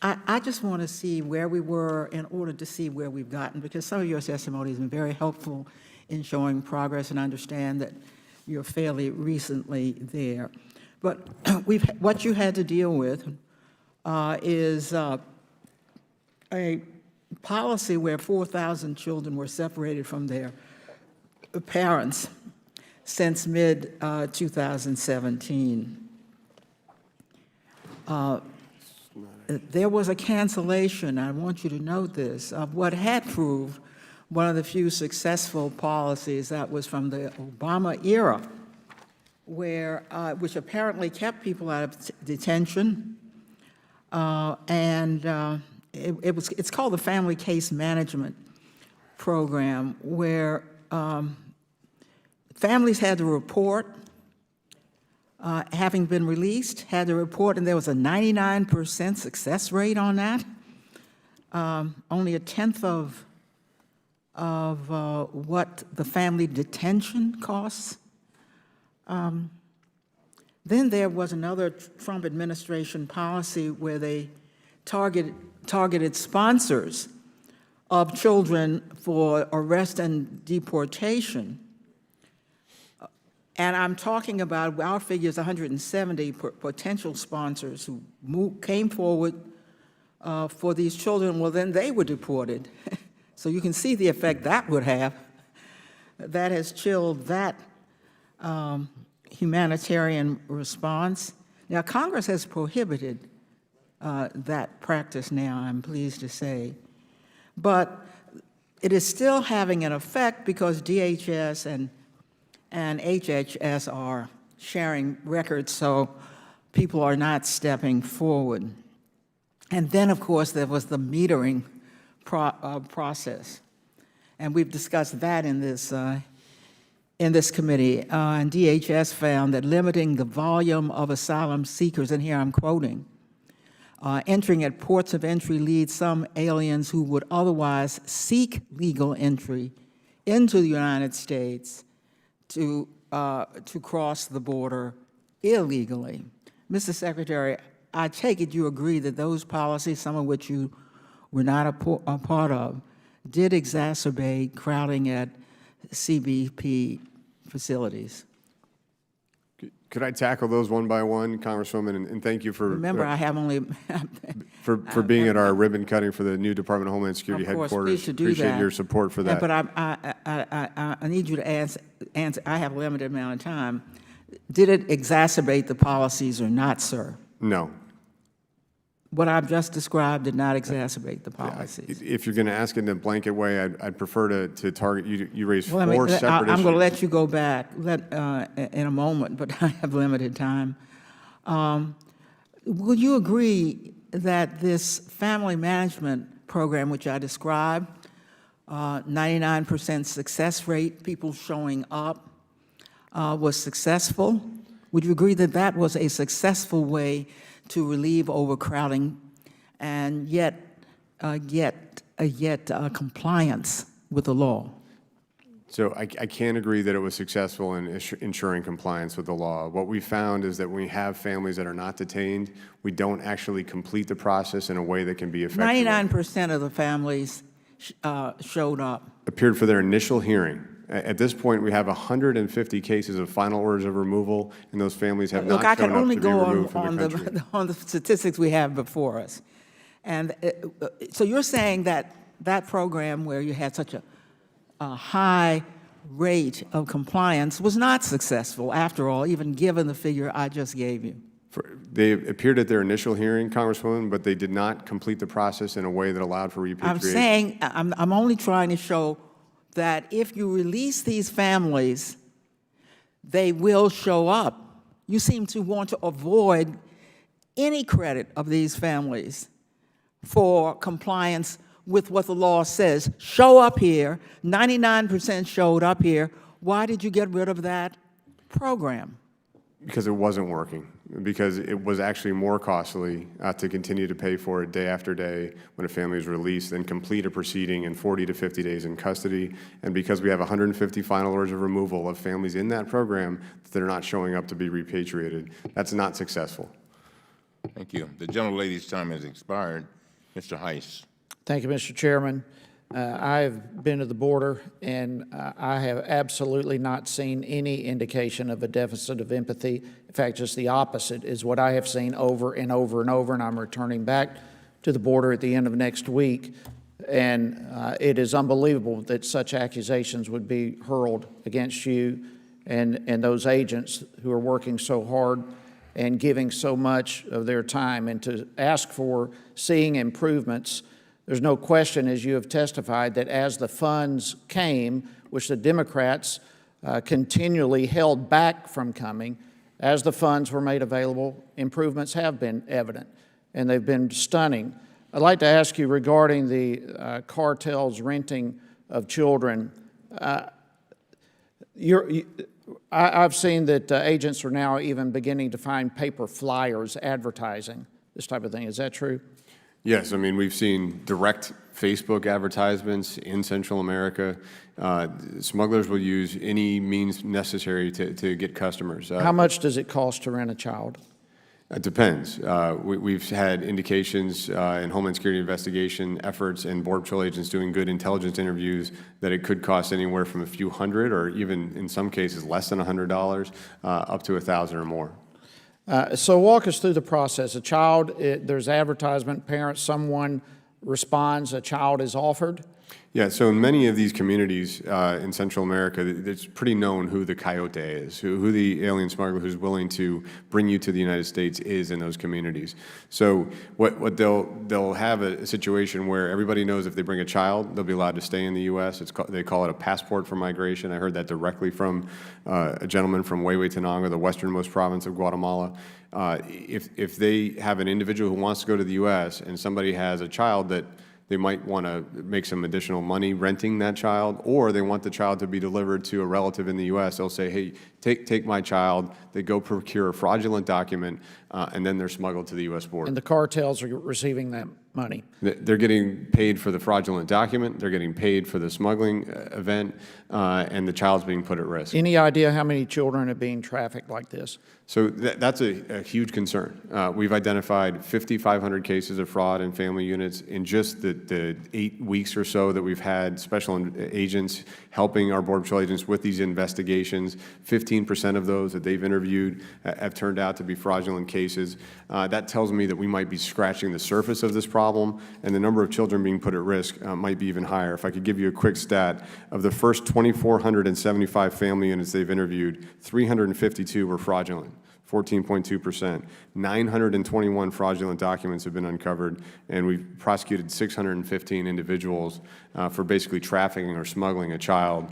I just want to see where we were in order to see where we've gotten, because some of your testimony has been very helpful in showing progress, and I understand that you're fairly recently there. But what you had to deal with is a policy where 4,000 children were separated from their parents since mid-2017. There was a cancellation, I want you to note this, of what had proved one of the few successful policies that was from the Obama era, where, which apparently kept people out of detention, it's called the Family Case Management Program, where families had to report, having been released, had to report, and there was a 99% success rate on that. Only a tenth of what the family detention costs. Then there was another Trump administration policy where they targeted sponsors of children for arrest and deportation. And I'm talking about, our figure is 170 potential sponsors who came forward for these children. Well, then they were deported. So you can see the effect that would have. That has chilled that humanitarian response. Now, Congress has prohibited that practice now, I'm pleased to say. But it is still having an effect because DHS and HHS are sharing records, so people are not stepping forward. And then, of course, there was the metering process, and we've discussed that in this committee. And DHS found that limiting the volume of asylum seekers, and here I'm quoting, entering at ports of entry leads some aliens who would otherwise seek legal entry into the United States to cross the border illegally. Mr. Secretary, I take it you agree that those policies, some of which you were not a part of, did exacerbate crowding at CBP facilities. Could I tackle those one by one, Congresswoman? And thank you for remember I have only for being at our ribbon cutting for the new Department of Homeland Security of course, headquarters. pleased to do Appreciate that. your support for that. But I need you to answer. I have a limited amount of time. Did it exacerbate the policies or not, sir? No. What I've just described did not exacerbate the policies. If you're going to ask it in a blanket way, I'd prefer to target you. You raised Well, four separate issues. I'm going to let you go back in a moment, but I have limited time. Would you agree that this family management program, which I described, 99% success rate, people showing up, was successful? Would you agree that that was a successful way to relieve overcrowding and yet compliance with the law? So I can't agree that it was successful in ensuring compliance with the law. What we found is that when we have families that are not detained, we don't actually complete the process in a way that can be effective. 99% of the families showed up. Appeared for their initial hearing, At this point, we have 150 cases of final orders of removal, and those families have Look, not I can shown up only to be go removed from the country. on the statistics we have before us. And so you're saying that that program where you had such a high rate of compliance was not successful after all, even given the figure I just gave you? They appeared at their initial hearing, Congresswoman, but they did not complete the process in a way that allowed for repatriation. I'm saying, I'm only trying to show that if you release these families, they will show up. You seem to want to avoid any credit of these families for compliance with what the law says. Show up here. 99% showed up here. Why did you get rid of that program? Because it wasn't working, because it was actually more costly to continue to pay for it day after day when a family is released than complete a proceeding in 40 to 50 days in custody, and because we have 150 final orders of removal of families in that program that are not showing up to be repatriated. That's not successful. Thank you. The gentlelady's time has expired. Mr. Heiss. Thank you, Mr. Chairman. I've been to the border, and I have absolutely not seen any indication of a deficit of empathy. In fact, just the opposite is what I have seen over and over and over, and I'm returning back to the border at the end of next week. And it is unbelievable that such accusations would be hurled against you and those agents who are working so hard and giving so much of their time, and to ask for seeing improvements. There's no question, as you have testified, that as the funds came, which the Democrats continually held back from coming, as the funds were made available, improvements have been evident, and they've been stunning. I'd like to ask you regarding the cartels renting of children. I've seen that agents are now even beginning to find paper flyers advertising this type of thing. Is that true? Yes, I mean, we've seen direct Facebook advertisements in Central America. Smugglers will use any means necessary to get customers. How much does it cost to rent a child? It depends. We've had indications in Homeland Security investigation efforts and Border Patrol agents doing good intelligence interviews that it could cost anywhere from a few hundred, or even in some cases less than $100, up to $1,000 or more. So walk us through the process. A child, there's advertisement, parents, someone responds, a child is offered? Yeah, so in many of these communities in Central America, it's pretty known who the coyote is, who the alien smuggler who's willing to bring you to the United States is in those communities. So what they'll have a situation where everybody knows if they bring a child, they'll be allowed to stay in the U.S. They call it a passport for migration. I heard that directly from a gentleman from Huehuetenango, the westernmost province of Guatemala. If they have an individual who wants to go to the U.S. and somebody has a child that they might want to make some additional money renting that child, or they want the child to be delivered to a relative in the U.S., they'll say, hey, take my child. They go procure a fraudulent document, and then they're smuggled to the U.S. border. And the cartels are receiving that money? They're getting paid for the fraudulent document, they're getting paid for the smuggling event, and the child's being put at risk. Any idea how many children are being trafficked like this? So that's a huge concern. We've identified 5,500 cases of fraud in family units in just the 8 weeks or so that we've had special agents helping our Border Patrol agents with these investigations. 15% of those that they've interviewed have turned out to be fraudulent cases. That tells me that we might be scratching the surface of this problem, and the number of children being put at risk might be even higher. If I could give you a quick stat, of the first 2,475 family units they've interviewed, 352 were fraudulent. 14.2%. 921 fraudulent documents have been uncovered, and we've prosecuted 615 individuals for basically trafficking or smuggling a child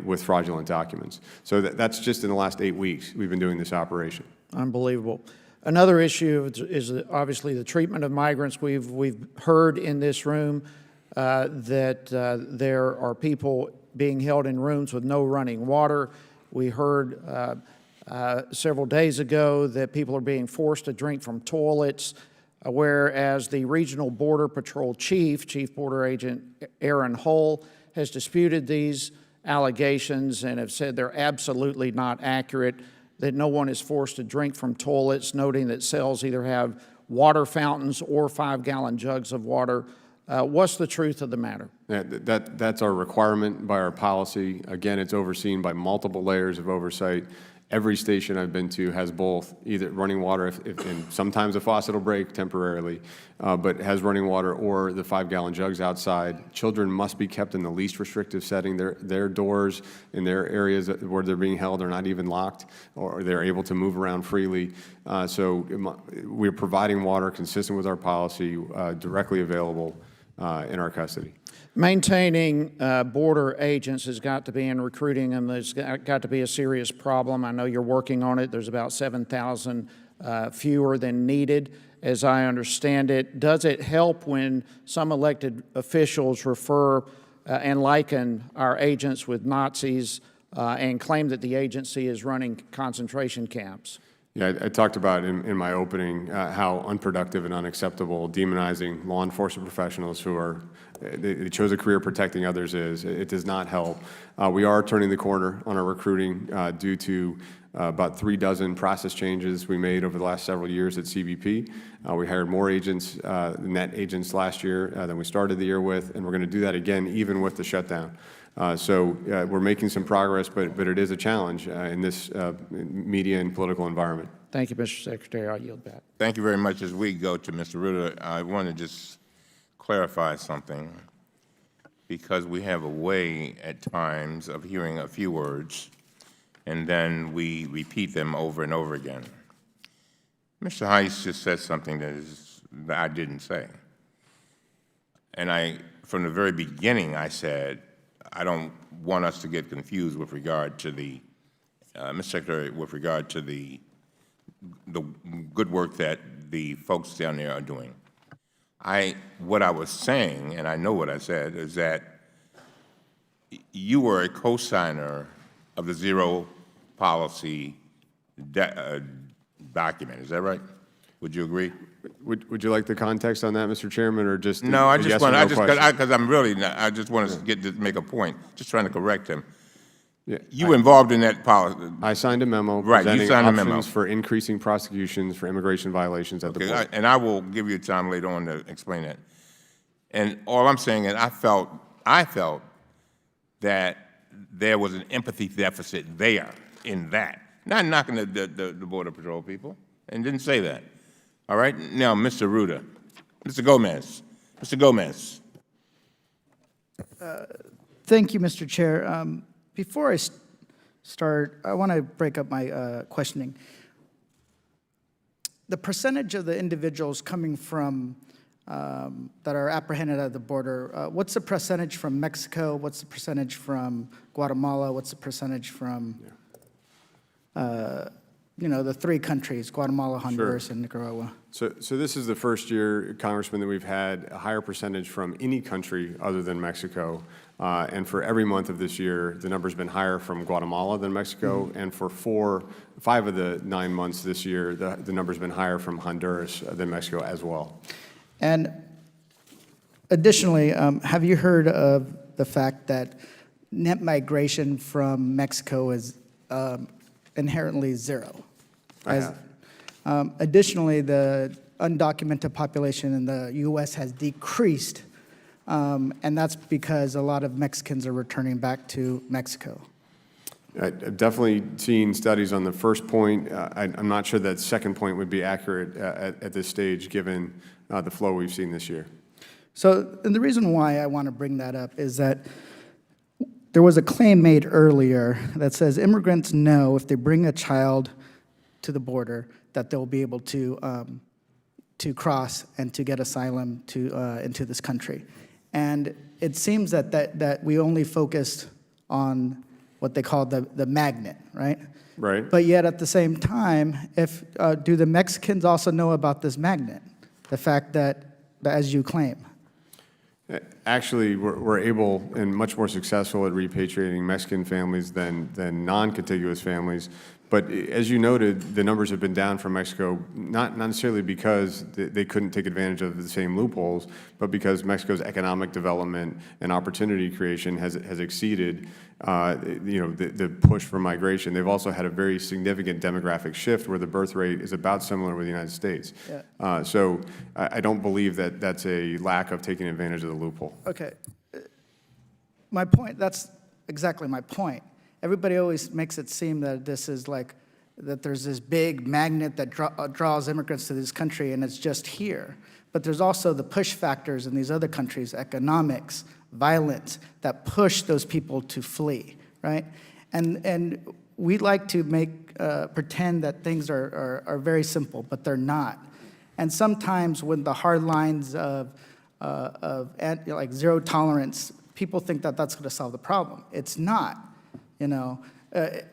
with fraudulent documents. So that's just in the last 8 weeks we've been doing this operation. Unbelievable. Another issue is obviously the treatment of migrants. We've heard in this room that there are people being held in rooms with no running water. We heard several days ago that people are being forced to drink from toilets, whereas the regional Border Patrol Chief Border Agent Aaron Hull, has disputed these allegations and have said they're absolutely not accurate, that no one is forced to drink from toilets, noting that cells either have water fountains or 5-gallon jugs of water What's the truth of the matter? That's our requirement by our policy. Again, it's overseen by multiple layers of oversight. Every station I've been to has both either running water, and sometimes a faucet will break temporarily, but has running water or the 5-gallon jugs outside. Children must be kept in the least restrictive setting. Their doors in their areas where they're being held are not even locked, or they're able to move around freely. So we're providing water consistent with our policy, directly available in our custody. Maintaining border agents has got to be in recruiting, and there's got to be a serious problem. I know you're working on it. There's about 7,000 fewer than needed, as I understand it. Does it help when some elected officials refer and liken our agents with Nazis and claim that the agency is running concentration camps? Yeah, I talked about in my opening how unproductive and unacceptable demonizing law enforcement professionals who are, they chose a career protecting others is. It does not help. We are turning the corner on our recruiting due to about 36 process changes we made over the last several years at CBP. We hired more agents, net agents last year than we started the year with, and we're going to do that again even with the shutdown. So we're making some progress, but it is a challenge in this media and political environment. Thank you, Mr. Secretary. I'll yield back. Thank you very much. As we go to Mr. Rutter, I want to just clarify something, because we have a way at times of hearing a few words and then we repeat them over and over again. Mr. Heiss just said something that I didn't say. And from the very beginning, I said, I don't want us to get confused with regard to the, Mr. Secretary, with regard to the good work that the folks down there are doing. What I was saying, and I know what I said, is that you were a co-signer of the zero policy document. Is that right? Would you agree? Would you like the context on that, Mr. Chairman, or just no? I just want because I'm really not, I just want to make a point. Just trying to correct him. Yeah, you were involved in that policy. I signed a memo Right, you signed a memo for increasing prosecutions for immigration violations at the border. And I will give you time later on to explain that. And all I'm saying is I felt that there was an empathy deficit there in that. Not knocking the Border Patrol people, and didn't say that. All right? Now, Mr. Rutter. Mr. Gomez. Mr. Gomez. Thank you, Mr. Chair. Before I start, I want to break up my questioning. The percentage of the individuals coming from, that are apprehended at the border, what's the percentage from Mexico? What's the percentage from Guatemala? What's the percentage from, the three countries, Guatemala, Honduras, and Nicaragua? So this is the first year, Congressman, that we've had a higher percentage from any country other than Mexico. And for every month of this year, the number's been higher from Guatemala than Mexico. And for 5 of the 9 months this year, the number's been higher from Honduras than Mexico as well. And additionally, have you heard of the fact that net migration from Mexico is inherently zero? I have. Additionally, the undocumented population in the U.S. has decreased, and that's because a lot of Mexicans are returning back to Mexico. I've definitely seen studies on the first point. I'm not sure that second point would be accurate at this stage, given the flow we've seen this year. So, and the reason why I want to bring that up is that there was a claim made earlier that says immigrants know if they bring a child to the border that they'll be able to cross and to get asylum into this country. And it seems that we only focused on what they call the magnet, right? Right. But yet at the same time, do the Mexicans also know about this magnet, the fact that as you claim? Actually, we're able and much more successful at repatriating Mexican families than non-contiguous families. But as you noted, the numbers have been down from Mexico, not necessarily because they couldn't take advantage of the same loopholes, but because Mexico's economic development and opportunity creation has exceeded the push for migration. They've also had a very significant demographic shift where the birth rate is about similar with the United States. Yeah. So I don't believe that that's a lack of taking advantage of the loophole. Okay. My point, that's exactly my point. Everybody always makes it seem that this is like, that there's this big magnet that draws immigrants to this country and it's just here. But there's also the push factors in these other countries, economics, violence, that push those people to flee, right? And we like to pretend that things are very simple, but they're not. And sometimes when the hard lines of like zero tolerance, people think that that's going to solve the problem. It's not. It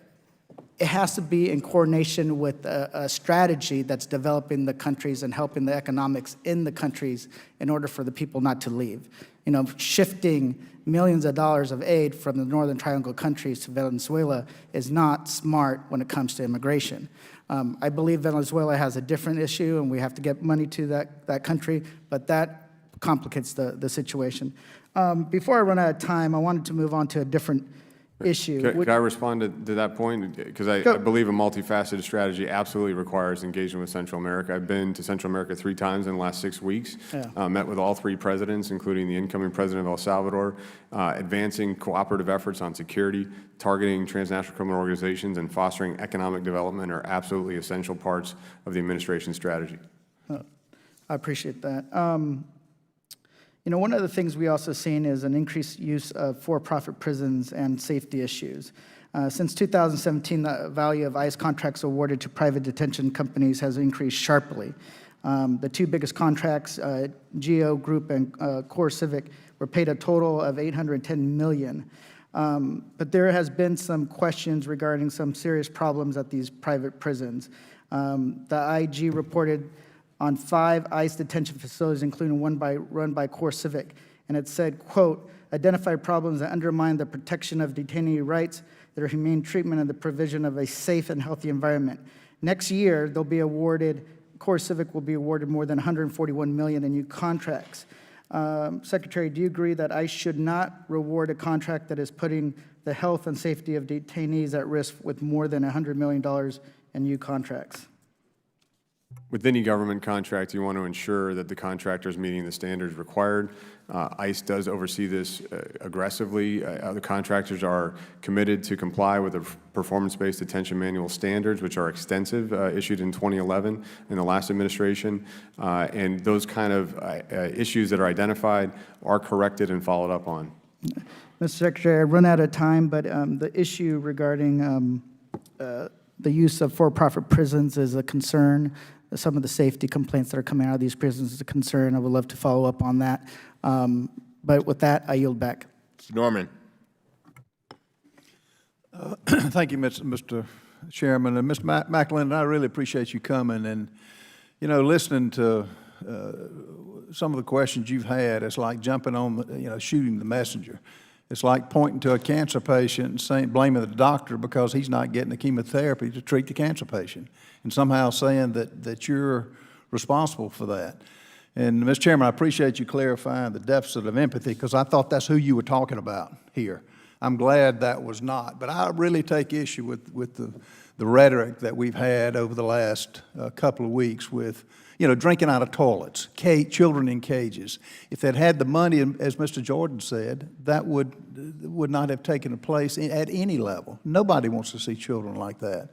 has to be in coordination with a strategy that's developing the countries and helping the economics in the countries in order for the people not to leave. Shifting millions of dollars of aid from the Northern Triangle countries to Venezuela is not smart when it comes to immigration. I believe Venezuela has a different issue and we have to get money to that country, but that complicates the situation. Before I run out of time, I wanted to move on to a different issue. Could I respond to that point? Because I believe a multifaceted strategy absolutely requires engagement with Central America. I've been to Central America 3 times in the last 6 weeks, met with all 3 presidents, including the incoming president of El Salvador, advancing cooperative efforts on security, targeting transnational criminal organizations, and fostering economic development are absolutely essential parts of the administration's strategy. I appreciate that. One of the things we also seen is an increased use of for-profit prisons and safety issues. Since 2017, the value of ICE contracts awarded to private detention companies has increased sharply. The 2 biggest contracts, GEO Group and Core Civic, were paid a total of $810 million. But there has been some questions regarding some serious problems at these private prisons. The IG reported on 5 ICE detention facilities, including one run by Core Civic. And it said, quote, identify problems that undermine the protection of detainee rights, their humane treatment, and the provision of a safe and healthy environment. Next year, Core Civic will be awarded more than $141 million in new contracts. Secretary, do you agree that ICE should not reward a contract that is putting the health and safety of detainees at risk with more than $100 million in new contracts? With any government contract, you want to ensure that the contractor is meeting the standards required. ICE does oversee this aggressively. The contractors are committed to comply with the performance-based detention manual standards, which are extensive, issued in 2011 in the last administration. And those kind of issues that are identified are corrected and followed up on. Mr. Secretary, I've run out of time, but the issue regarding the use of for-profit prisons is a concern. Some of the safety complaints that are coming out of these prisons is a concern. I would love to follow up on that. But with that, I yield back. Mr. Norman. Thank you, Mr. Chairman. And Mr. McAleenan, I really appreciate you coming. And, listening to some of the questions you've had, it's like jumping on, shooting the messenger. It's like pointing to a cancer patient and saying, blaming the doctor because he's not getting the chemotherapy to treat the cancer patient, and somehow saying that you're responsible for that. And, Mr. Chairman, I appreciate you clarifying the deficit of empathy because I thought that's who you were talking about here. I'm glad that was not. But I really take issue with the rhetoric that we've had over the last couple of weeks with, drinking out of toilets, children in cages. If they'd had the money, as Mr. Jordan said, that would not have taken place at any level. Nobody wants to see children like that.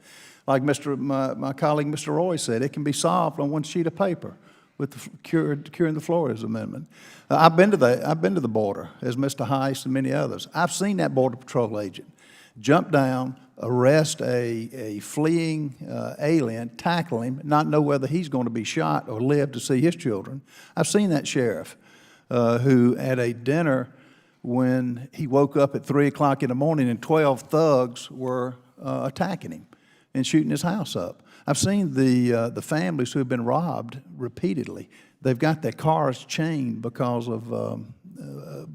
Like my colleague, Mr. Roy, said, it can be solved on one sheet of paper with the curing the Flores Amendment. I've been to the border, as Mr. Heist and many others. I've seen that Border Patrol agent jump down, arrest a fleeing alien, tackle him, not know whether he's going to be shot or live to see his children. I've seen that sheriff who at a dinner when he woke up at 3 o'clock in the morning and 12 thugs were attacking him and shooting his house up. I've seen the families who have been robbed repeatedly. They've got their cars chained because of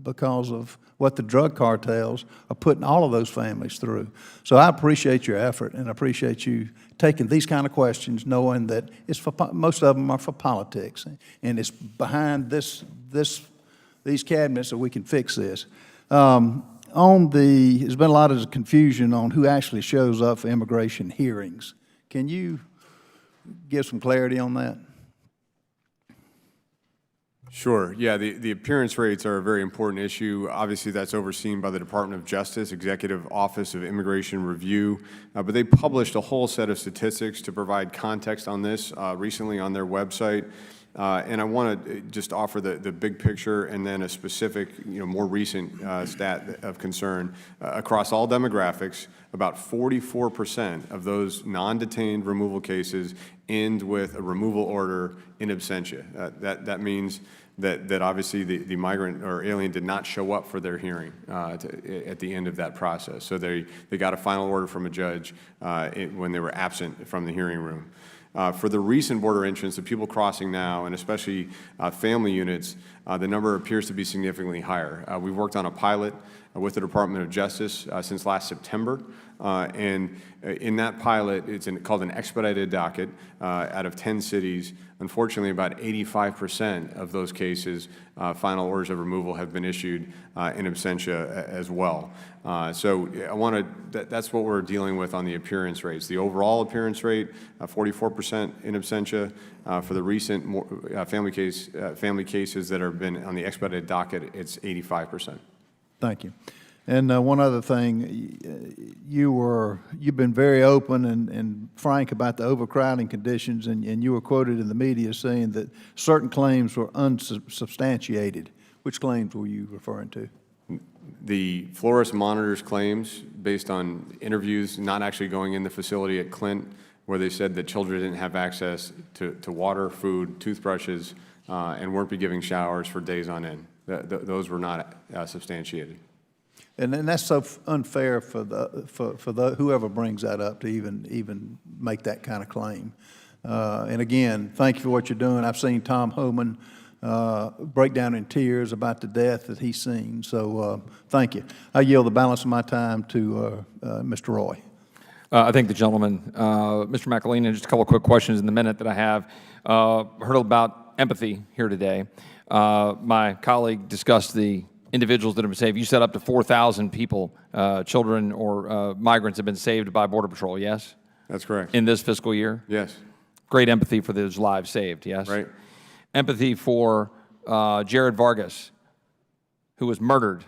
because of what the drug cartels are putting all of those families through. So I appreciate your effort, and I appreciate you taking these kind of questions, knowing that it's for, most of them are for politics, and it's behind these cabinets that we can fix this. There's been a lot of confusion on who actually shows up for immigration hearings. Can you give some clarity on that? Sure. Yeah, the appearance rates are a very important issue. Obviously, that's overseen by the Department of Justice, Executive Office of Immigration Review. But they published a whole set of statistics to provide context on this recently on their website. And I want to just offer the big picture and then a specific, more recent stat of concern. Across all demographics, about 44% of those non-detained removal cases end with a removal order in absentia. That means that obviously the migrant or alien did not show up for their hearing at the end of that process. So they got a final order from a judge when they were absent from the hearing room. For the recent border entrants, the people crossing now, and especially family units, the number appears to be significantly higher. We've worked on a pilot with the Department of Justice since last September, and in that pilot, it's called an expedited docket out of 10 cities. Unfortunately, about 85% of those cases, final orders of removal have been issued in absentia as well. So that's what we're dealing with on the appearance rates. The overall appearance rate, 44% in absentia. For the recent family cases that have been on the expedited docket, it's 85%. Thank you. And one other thing, you've been very open and frank about the overcrowding conditions, and you were quoted in the media saying that certain claims were unsubstantiated. Which claims were you referring to? The Flores monitors claims based on interviews not actually going in the facility at Clint, where they said that children didn't have access to water, food, toothbrushes, and weren't be giving showers for days on end. Those were not substantiated. And that's so unfair for whoever brings that up to even make that kind of claim. And again, thank you for what you're doing. I've seen Tom Homan break down in tears about the death that he's seen. So thank you. I yield the balance of my time to Mr. Roy. I thank the gentleman. Mr. McAleenan, just a couple of quick questions in the minute that I have. Heard about empathy here today. My colleague discussed the individuals that have been saved. You said up to 4,000 people, children or migrants, have been saved by Border Patrol, yes? That's correct. In this fiscal year? Yes. Great empathy for those lives saved, yes? Right. Empathy for Jared Vargas, who was murdered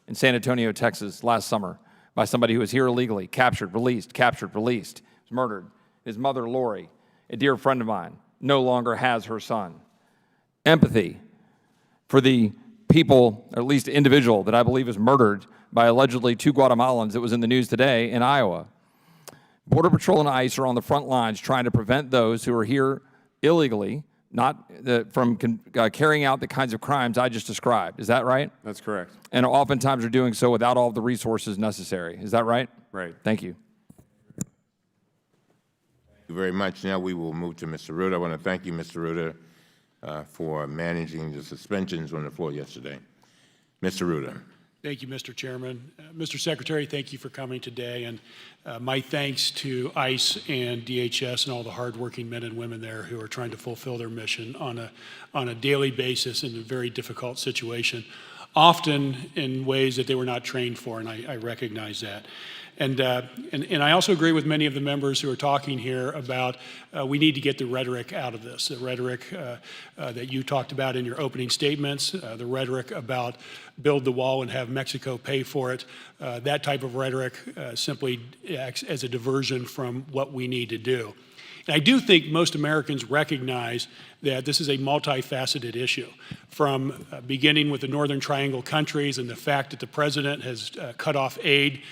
in San Antonio, Texas last summer by somebody who was here illegally, captured, released, was murdered. His mother, Lori, a dear friend of mine, no longer has her son. Empathy for the people, or at least individual, that I believe was murdered by allegedly 2 Guatemalans that was in the news today in Iowa. Border Patrol and ICE are on the front lines trying to prevent those who are here illegally from carrying out the kinds of crimes I just described. Is that right? That's correct. And oftentimes are doing so without all of the resources necessary. Is that right? Right. Thank you. Thank you very much. Now we will move to Mr. Rutter. I want to thank you, Mr. Rutter, for managing the suspensions on the floor yesterday. Mr. Rutter. Thank you, Mr. Chairman. Mr. Secretary, thank you for coming today, and my thanks to ICE and DHS and all the hardworking men and women there who are trying to fulfill their mission on a daily basis in a very difficult situation, often in ways that they were not trained for, and I recognize that. And I also agree with many of the members who are talking here about we need to get the rhetoric out of this, the rhetoric that you talked about in your opening statements, the rhetoric about build the wall and have Mexico pay for it. That type of rhetoric simply acts as a diversion from what we need to do. And I do think most Americans recognize that this is a multifaceted issue, from beginning with the Northern Triangle countries and the fact that the president has cut off aid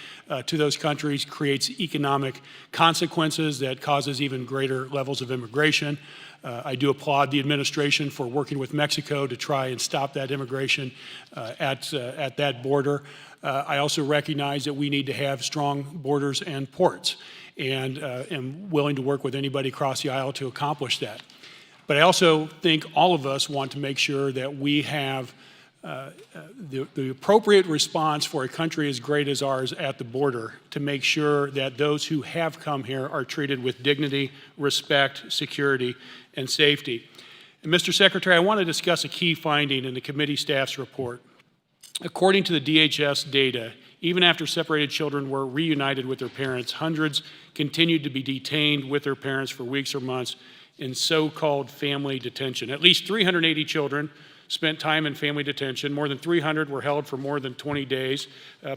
to those countries creates economic consequences that causes even greater levels of immigration. I do applaud the administration for working with Mexico to try and stop that immigration at that border. I also recognize that we need to have strong borders and ports, and am willing to work with anybody across the aisle to accomplish that. But I also think all of us want to make sure that we have the appropriate response for a country as great as ours at the border to make sure that those who have come here are treated with dignity, respect, security, and safety. And Mr. Secretary, I want to discuss a key finding in the committee staff's report. According to the DHS data, even after separated children were reunited with their parents, hundreds continued to be detained with their parents for weeks or months in so-called family detention. At least 380 children spent time in family detention. More than 300 were held for more than 20 days,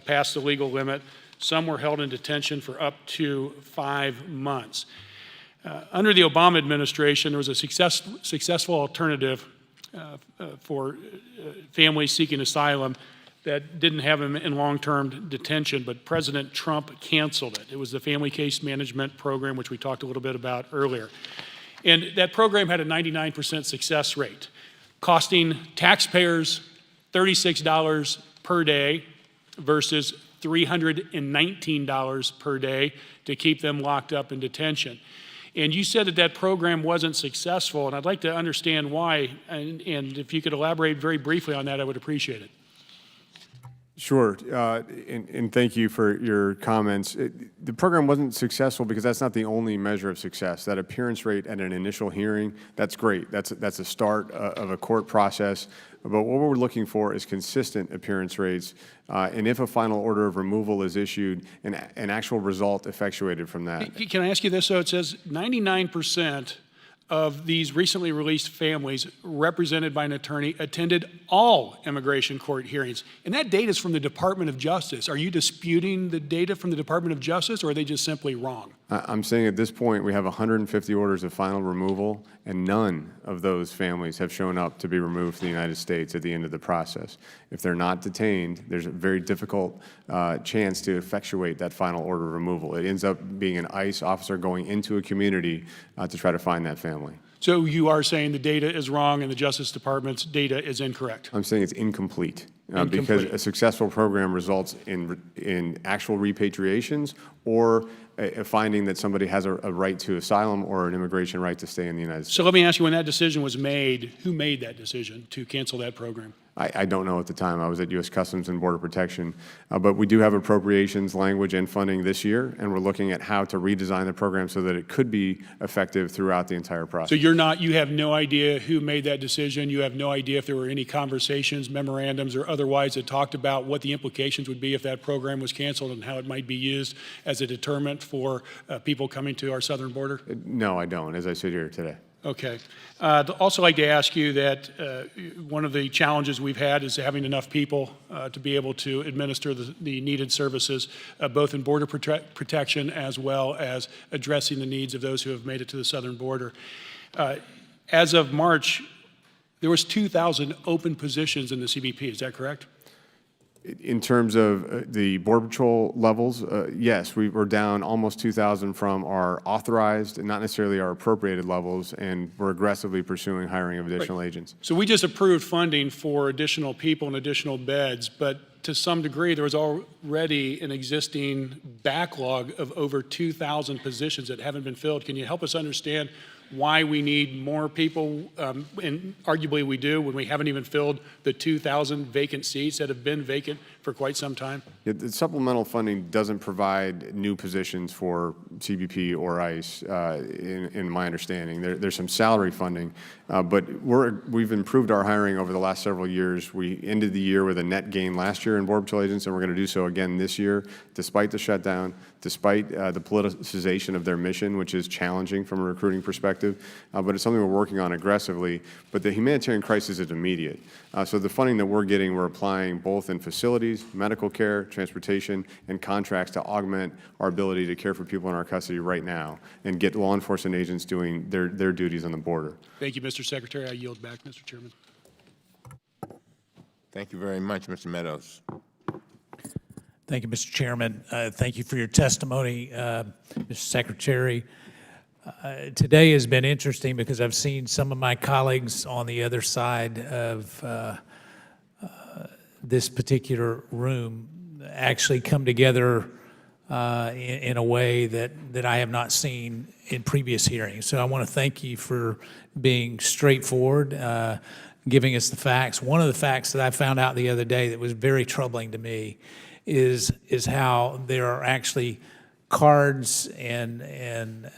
past the legal limit. Some were held in detention for up to 5 months. Under the Obama administration, there was a successful alternative for families seeking asylum that didn't have them in long-term detention, but President Trump canceled it. It was the Family Case Management Program, which we talked a little bit about earlier. And that program had a 99% success rate, costing taxpayers $36 per day versus $319 per day to keep them locked up in detention. And you said that that program wasn't successful, and I'd like to understand why, and if you could elaborate very briefly on that, I would appreciate it. Sure, and thank you for your comments. The program wasn't successful because that's not the only measure of success. That appearance rate at an initial hearing, that's great. That's a start of a court process. But what we're looking for is consistent appearance rates, and if a final order of removal is issued, an actual result effectuated from that. Can I ask you this? So it says 99% of these recently released families represented by an attorney attended all immigration court hearings. And that data is from the Department of Justice. Are you disputing the data from the Department of Justice, or are they just simply wrong? I'm saying at this point we have 150 orders of final removal, and none of those families have shown up to be removed from the United States at the end of the process. If they're not detained, there's a very difficult chance to effectuate that final order of removal. It ends up being an ICE officer going into a community to try to find that family. So you are saying the data is wrong and the Justice Department's data is incorrect? I'm saying it's incomplete. Because a successful program results in actual repatriations or a finding that somebody has a right to asylum or an immigration right to stay in the United States. So let me ask you, when that decision was made, who made that decision to cancel that program? I don't know at the time. I was at U.S. Customs and Border Protection. But we do have appropriations, language, and funding this year, and we're looking at how to redesign the program so that it could be effective throughout the entire process. So you have no idea who made that decision? You have no idea if there were any conversations, memorandums, or otherwise that talked about what the implications would be if that program was canceled and how it might be used as a deterrent for people coming to our southern border? No, I don't, as I sit here today. Okay. I'd also like to ask you that one of the challenges we've had is having enough people to be able to administer the needed services, both in border protection as well as addressing the needs of those who have made it to the southern border. As of March, there was 2,000 open positions in the CBP. Is that correct? In terms of the Border Patrol levels, yes, we were down almost 2,000 from our authorized and not necessarily our appropriated levels, and we're aggressively pursuing hiring of additional agents. So we just approved funding for additional people and additional beds, but to some degree, there was already an existing backlog of over 2,000 positions that haven't been filled. Can you help us understand why we need more people, and arguably we do, when we haven't even filled the 2,000 vacant seats that have been vacant for quite some time? Yeah, the supplemental funding doesn't provide new positions for CBP or ICE, in my understanding. There's some salary funding, but we've improved our hiring over the last several years. We ended the year with a net gain last year in Border Patrol agents, and we're going to do so again this year, despite the shutdown, despite the politicization of their mission, which is challenging from a recruiting perspective, but it's something we're working on aggressively. But the humanitarian crisis is immediate. So the funding that we're getting, we're applying both in facilities, medical care, transportation, and contracts to augment our ability to care for people in our custody right now and get law enforcement agents doing their duties on the border. Thank you, Mr. Secretary. I yield back, Mr. Chairman. Thank you very much, Mr. Meadows. Thank you, Mr. Chairman. Thank you for your testimony, Mr. Secretary. Today has been interesting because I've seen some of my colleagues on the other side of this particular room actually come together in a way that I have not seen in previous hearings. So I want to thank you for being straightforward. giving us the facts. One of the facts that I found out the other day that was very troubling to me is how there are actually cards and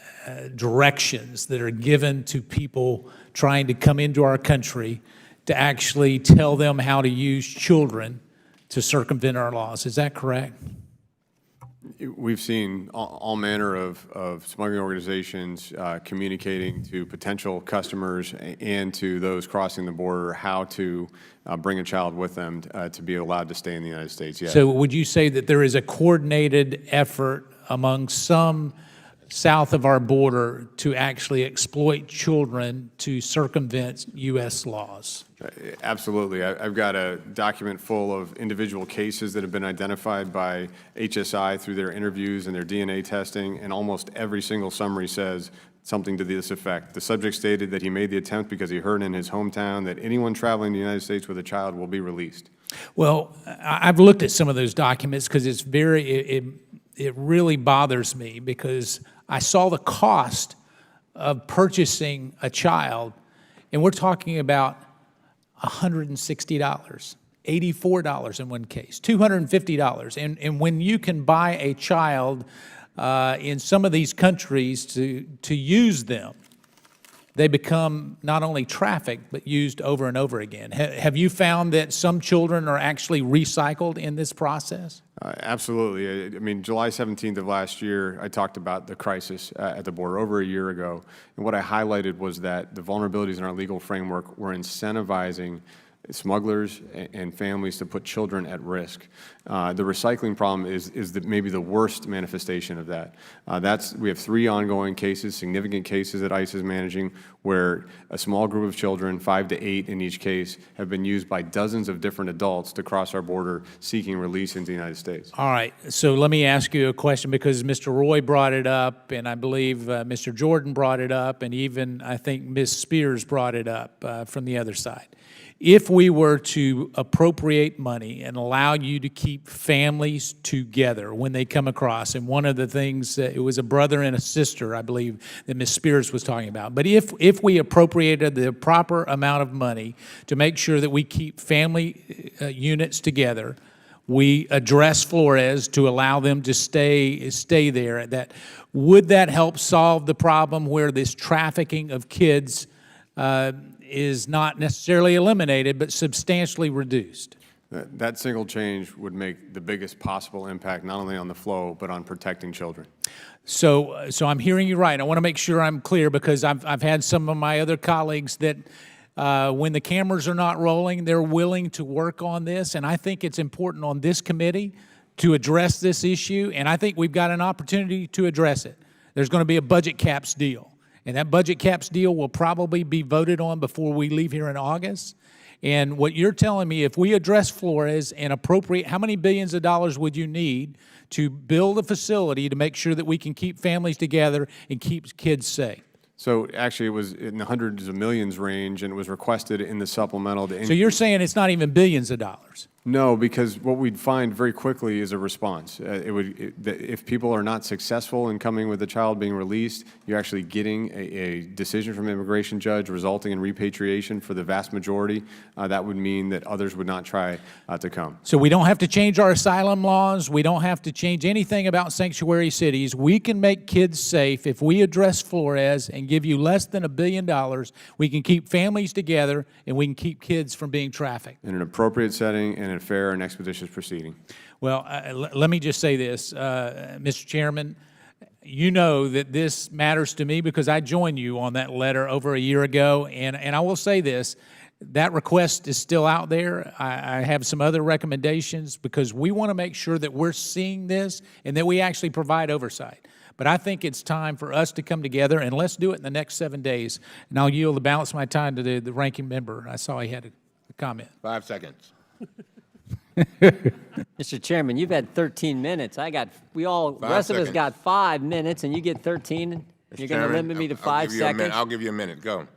directions that are given to people trying to come into our country to actually tell them how to use children to circumvent our laws. Is that correct? We've seen all manner of smuggling organizations communicating to potential customers and to those crossing the border how to bring a child with them to be allowed to stay in the United States. Yes. So would you say that there is a coordinated effort among some south of our border to actually exploit children to circumvent U.S. laws? Absolutely. I've got a document full of individual cases that have been identified by HSI through their interviews and their DNA testing, and almost every single summary says something to this effect. The subject stated that he made the attempt because he heard in his hometown that anyone traveling to the United States with a child will be released. Well, I've looked at some of those documents because it's it really bothers me because I saw the cost of purchasing a child, and we're talking about $160, $84 in one case, $250. And when you can buy a child in some of these countries to use them, they become not only trafficked, but used over and over again. Have you found that some children are actually recycled in this process? Absolutely. I mean, July 17th of last year, I talked about the crisis at the border over a year ago. And what I highlighted was that the vulnerabilities in our legal framework were incentivizing smugglers and families to put children at risk. The recycling problem is maybe the worst manifestation of that. We have 3 ongoing cases, significant cases that ICE is managing, where a small group of children, 5 to 8 in each case, have been used by dozens of different adults to cross our border seeking release into the United States. All right, so let me ask you a question because Mr. Roy brought it up, and I believe Mr. Jordan brought it up, and even I think Ms. Spears brought it up from the other side. If we were to appropriate money and allow you to keep families together when they come across, and one of the things, it was a brother and a sister, I believe, that Ms. Spears was talking about. But if we appropriated the proper amount of money to make sure that we keep family units together, we address Flores to allow them to stay there, would that help solve the problem where this trafficking of kids is not necessarily eliminated, but substantially reduced? That single change would make the biggest possible impact, not only on the flow, but on protecting children. So I'm hearing you right. I want to make sure I'm clear because I've had some of my other colleagues that when the cameras are not rolling, they're willing to work on this, and I think it's important on this committee to address this issue, and I think we've got an opportunity to address it. There's going to be a budget caps deal. And that budget caps deal will probably be voted on before we leave here in August. And what you're telling me, if we address Flores and appropriate, how many billions of dollars would you need to build a facility to make sure that we can keep families together and keep kids safe? So actually, it was in the hundreds of millions range, and it was requested in the supplemental. So you're saying it's not even billions of dollars? No, because what we'd find very quickly is a response. If people are not successful in coming with a child being released, you're actually getting a decision from an immigration judge resulting in repatriation for the vast majority. That would mean that others would not try to come. So we don't have to change our asylum laws. We don't have to change anything about sanctuary cities. We can make kids safe if we address Flores and give you less than $1 billion. We can keep families together, and we can keep kids from being trafficked. In an appropriate setting and a fair and expeditious proceeding. Well, let me just say this, Mr. Chairman. You know that this matters to me because I joined you on that letter over a year ago, and I will say this, that request is still out there. I have some other recommendations because we want to make sure that we're seeing this and that we actually provide oversight. But I think it's time for us to come together, and let's do it in the next 7 days. And I'll yield the balance of my time to the ranking member. I saw he had a comment. 5 seconds. Mr. Chairman, you've had 13 minutes. The rest of us got 5 minutes, and you get 13. You're going to limit me to 5 seconds? I'll give you a minute. Go.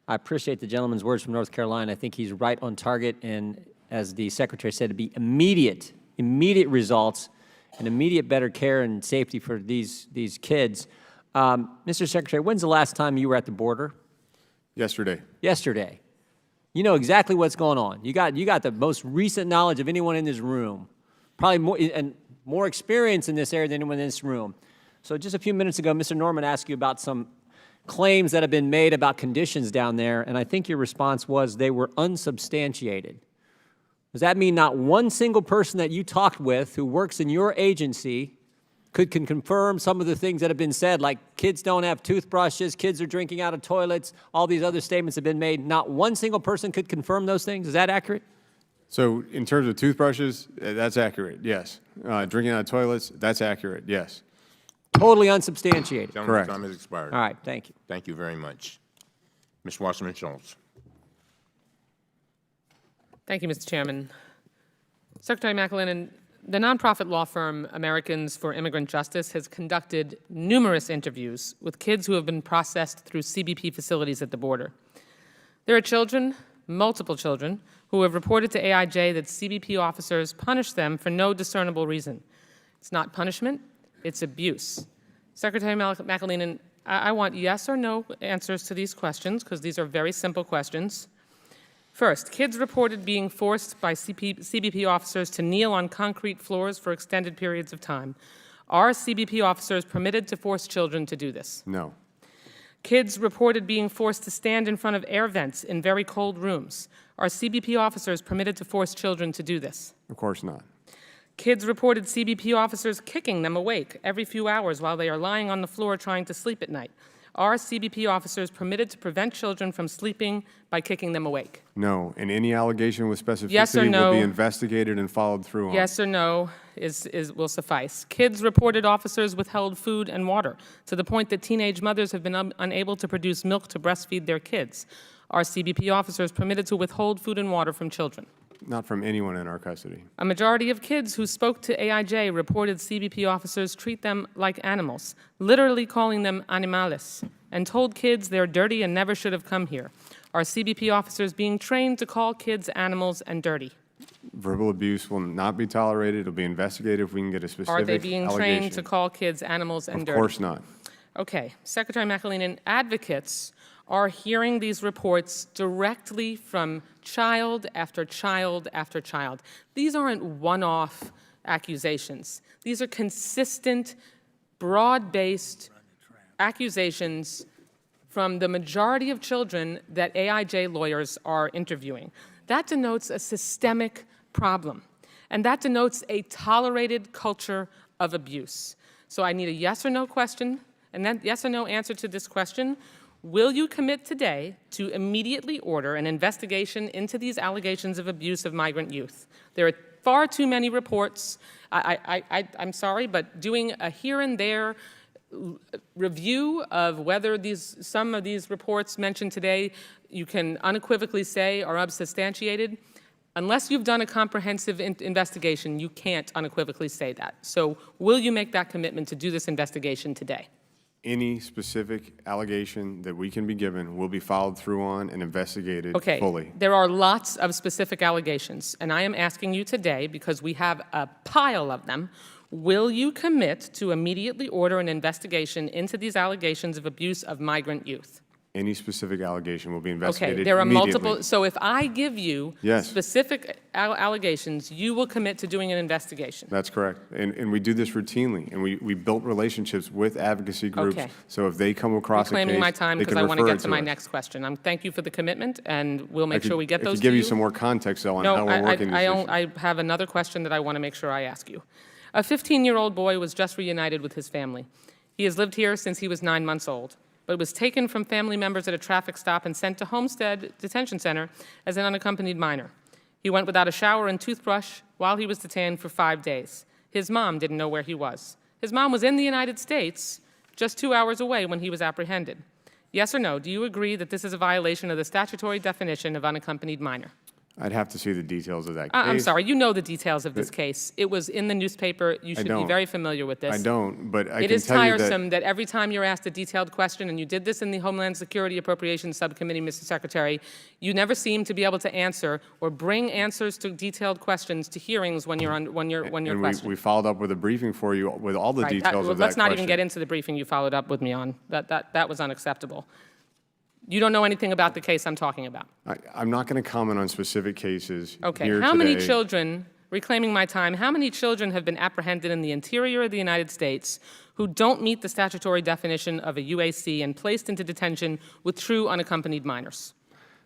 I appreciate the gentleman's words from North Carolina. I think he's right on target, and as the Secretary said, to be immediate results and immediate better care and safety for these kids. Mr. Secretary, when's the last time you were at the border? Yesterday. Yesterday. You know exactly what's going on. You got the most recent knowledge of anyone in this room, probably more experience in this area than anyone in this room. So just a few minutes ago, Mr. Norman asked you about some claims that have been made about conditions down there, and I think your response was they were unsubstantiated. Does that mean not one single person that you talked with who works in your agency can confirm some of the things that have been said, like kids don't have toothbrushes, kids are drinking out of toilets, all these other statements have been made? Not one single person could confirm those things? Is that accurate? So in terms of toothbrushes, that's accurate, yes. Drinking out of toilets, that's accurate, yes. Totally unsubstantiated. Correct. Gentleman's time has expired. All right, thank you. Thank you very much. Ms. Wasserman Schultz. Thank you, Mr. Chairman. Secretary McAleenan, the nonprofit law firm Americans for Immigrant Justice has conducted numerous interviews with kids who have been processed through CBP facilities at the border. There are children, multiple children, who have reported to AIJ that CBP officers punish them for no discernible reason. It's not punishment, it's abuse. Secretary McAleenan, I want yes or no answers to these questions, because these are very simple questions. First, kids reported being forced by CBP officers to kneel on concrete floors for extended periods of time. Are CBP officers permitted to force children to do this? No. Kids reported being forced to stand in front of air vents in very cold rooms. Are CBP officers permitted to force children to do this? Of course not. Kids reported CBP officers kicking them awake every few hours while they are lying on the floor trying to sleep at night. Are CBP officers permitted to prevent children from sleeping by kicking them awake? No. And any allegation with specificity Yes or no? will be investigated and followed through on. Yes or no will suffice. Kids reported officers withheld food and water to the point that teenage mothers have been unable to produce milk to breastfeed their kids. Are CBP officers permitted to withhold food and water from children? Not from anyone in our custody. A majority of kids who spoke to AIJ reported CBP officers treat them like animals, literally calling them animales, and told kids they're dirty and never should have come here. Are CBP officers being trained to call kids animals and dirty? Verbal abuse will not be tolerated. It'll be investigated if we can get a specific Are they being allegation. trained to call kids animals and dirty? Of course not. Okay. Secretary McAleenan, advocates are hearing these reports directly from child after child after child. These aren't one-off accusations. These are consistent, broad-based accusations from the majority of children that AIJ lawyers are interviewing. That denotes a systemic problem, and that denotes a tolerated culture of abuse. So I need a yes or no question, and then yes or no answer to this question. Will you commit today to immediately order an investigation into these allegations of abuse of migrant youth? There are far too many reports. I'm sorry, but doing a here and there review of whether some of these reports mentioned today you can unequivocally say are unsubstantiated, unless you've done a comprehensive investigation, you can't unequivocally say that. So will you make that commitment to do this investigation today? Any specific allegation that we can be given will be followed through on and investigated fully. There are lots of specific allegations, and I am asking you today, because we have a pile of them, will you commit to immediately order an investigation into these allegations of abuse of migrant youth? Any specific allegation will be investigated Okay, there are immediately. multiple. So if I give you specific allegations, you will commit to doing an investigation. That's correct. And we do this routinely. And we built relationships with advocacy groups. Okay. So if they come across a case, Reclaiming my time they because can I want to refer get it to my us. next question. Thank you for the commitment, and we'll make sure we get those I could to give you some more context, though, on how we're working this issue. I have another question that I want to make sure I ask you. A 15-year-old boy was just reunited with his family. He has lived here since he was 9 months old, but was taken from family members at a traffic stop and sent to Homestead Detention Center as an unaccompanied minor. He went without a shower and toothbrush while he was detained for 5 days. His mom didn't know where he was. His mom was in the United States just 2 hours away when he was apprehended. Yes or no, do you agree that this is a violation of the statutory definition of unaccompanied minor? I'd have to see the details of that case. I'm sorry, you know the details of this case. It was in the newspaper. You should be very familiar with this. I don't, but I can tell you that— It is tiresome that every time you're asked a detailed question, and you did this in the Homeland Security Appropriations Subcommittee, Mr. Secretary, you never seem to be able to answer or bring answers to detailed questions to hearings when you're questioned. We followed up with a briefing for you with all the details of that Let's not even question. get into the briefing you followed up with me on. That was unacceptable. You don't know anything about the case I'm talking about. I'm not going to comment on specific cases Okay, here how many today. children, reclaiming my time, how many children have been apprehended in the interior of the United States who don't meet the statutory definition of a UAC and placed into detention with true unaccompanied minors?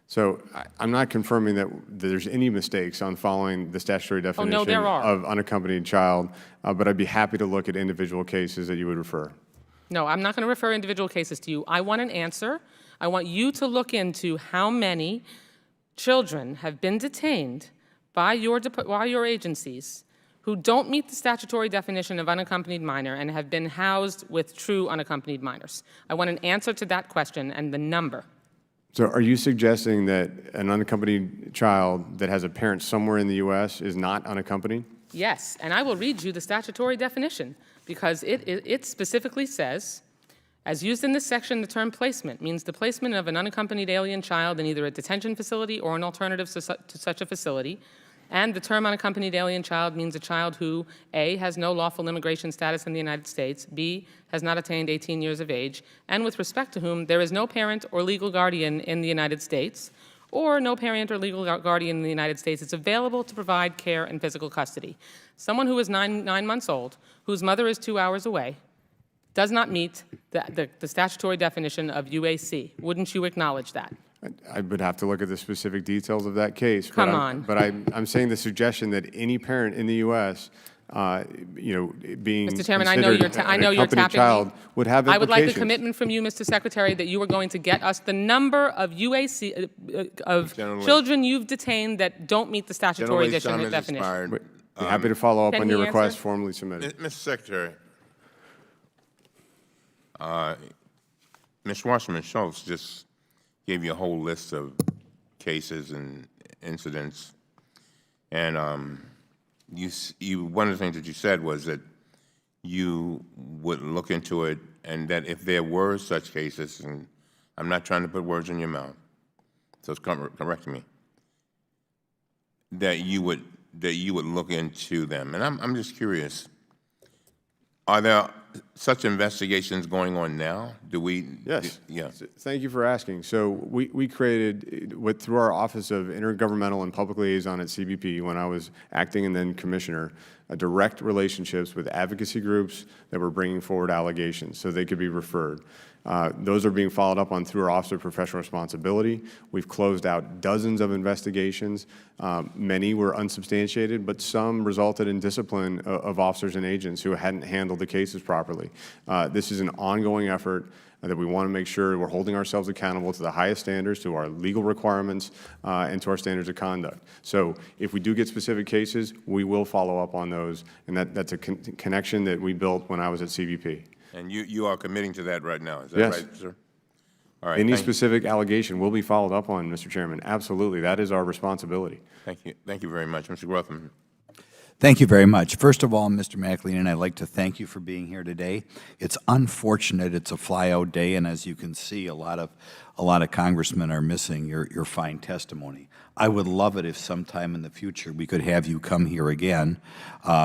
So I'm not confirming that there's any mistakes on following the statutory definition there are. of unaccompanied child, but I'd be happy to look at individual cases that you would refer. No, I'm not going to refer individual cases to you. I want an answer. I want you to look into how many children have been detained by your agencies who don't meet the statutory definition of unaccompanied minor and have been housed with true unaccompanied minors. I want an answer to that question and the number. So are you suggesting that an unaccompanied child that has a parent somewhere in the U.S. is not unaccompanied? Yes, and I will read you the statutory definition because it specifically says, as used in this section, the term placement means the placement of an unaccompanied alien child in either a detention facility or an alternative to such a facility. And the term unaccompanied alien child means a child who, A, has no lawful immigration status in the United States, B, has not attained 18 years of age, and with respect to whom there is no parent or legal guardian in the United States, or no parent or legal guardian in the United States is available to provide care and physical custody. Someone who is 9 months old, whose mother is 2 hours away, does not meet the statutory definition of UAC. Wouldn't you acknowledge that? I would have to look at the specific details of that case. Come on. But I'm saying the suggestion that any parent in the U.S., being Mr. Chairman, I know you're tapping child me. would have implications. I would like a commitment from you, Mr. Secretary, that you are going to get us the number of UAC of children you've detained that don't meet the statutory definition. We're happy to follow up Can on your he request answer? formally submitted. Mr. Secretary, Ms. Wasserman Schultz just gave you a whole list of cases and incidents, and one of the things that you said was that you would look into it, and that if there were such cases, and I'm not trying to put words in your mouth, so correct me, that you would look into them. And I'm just curious, are there such investigations going on now? Do we? Yes. Yeah. Thank you for asking. So we created, through our Office of Intergovernmental and Public Liaison at CBP, when I was acting and then commissioner, direct relationships with advocacy groups that were bringing forward allegations so they could be referred. Those are being followed up on through our Office of Professional Responsibility. We've closed out dozens of investigations. Many were unsubstantiated, but some resulted in discipline of officers and agents who hadn't handled the cases properly. This is an ongoing effort that we want to make sure we're holding ourselves accountable to the highest standards, to our legal requirements, and to our standards of conduct. So if we do get specific cases, we will follow up on those, and that's a connection that we built when I was at CBP. And you are committing to that right now, is that Yes. right, sir? All right. Any thank you. specific allegation will be followed up on, Mr. Chairman. Absolutely. That is our responsibility. Thank you. Thank you very much, Mr. Grothman. Thank you very much. First of all, Mr. McAleenan, I'd like to thank you for being here today. It's unfortunate it's a flyout day, and as you can see, a lot of congressmen are missing your fine testimony. I would love it if sometime in the future we could have you come here again,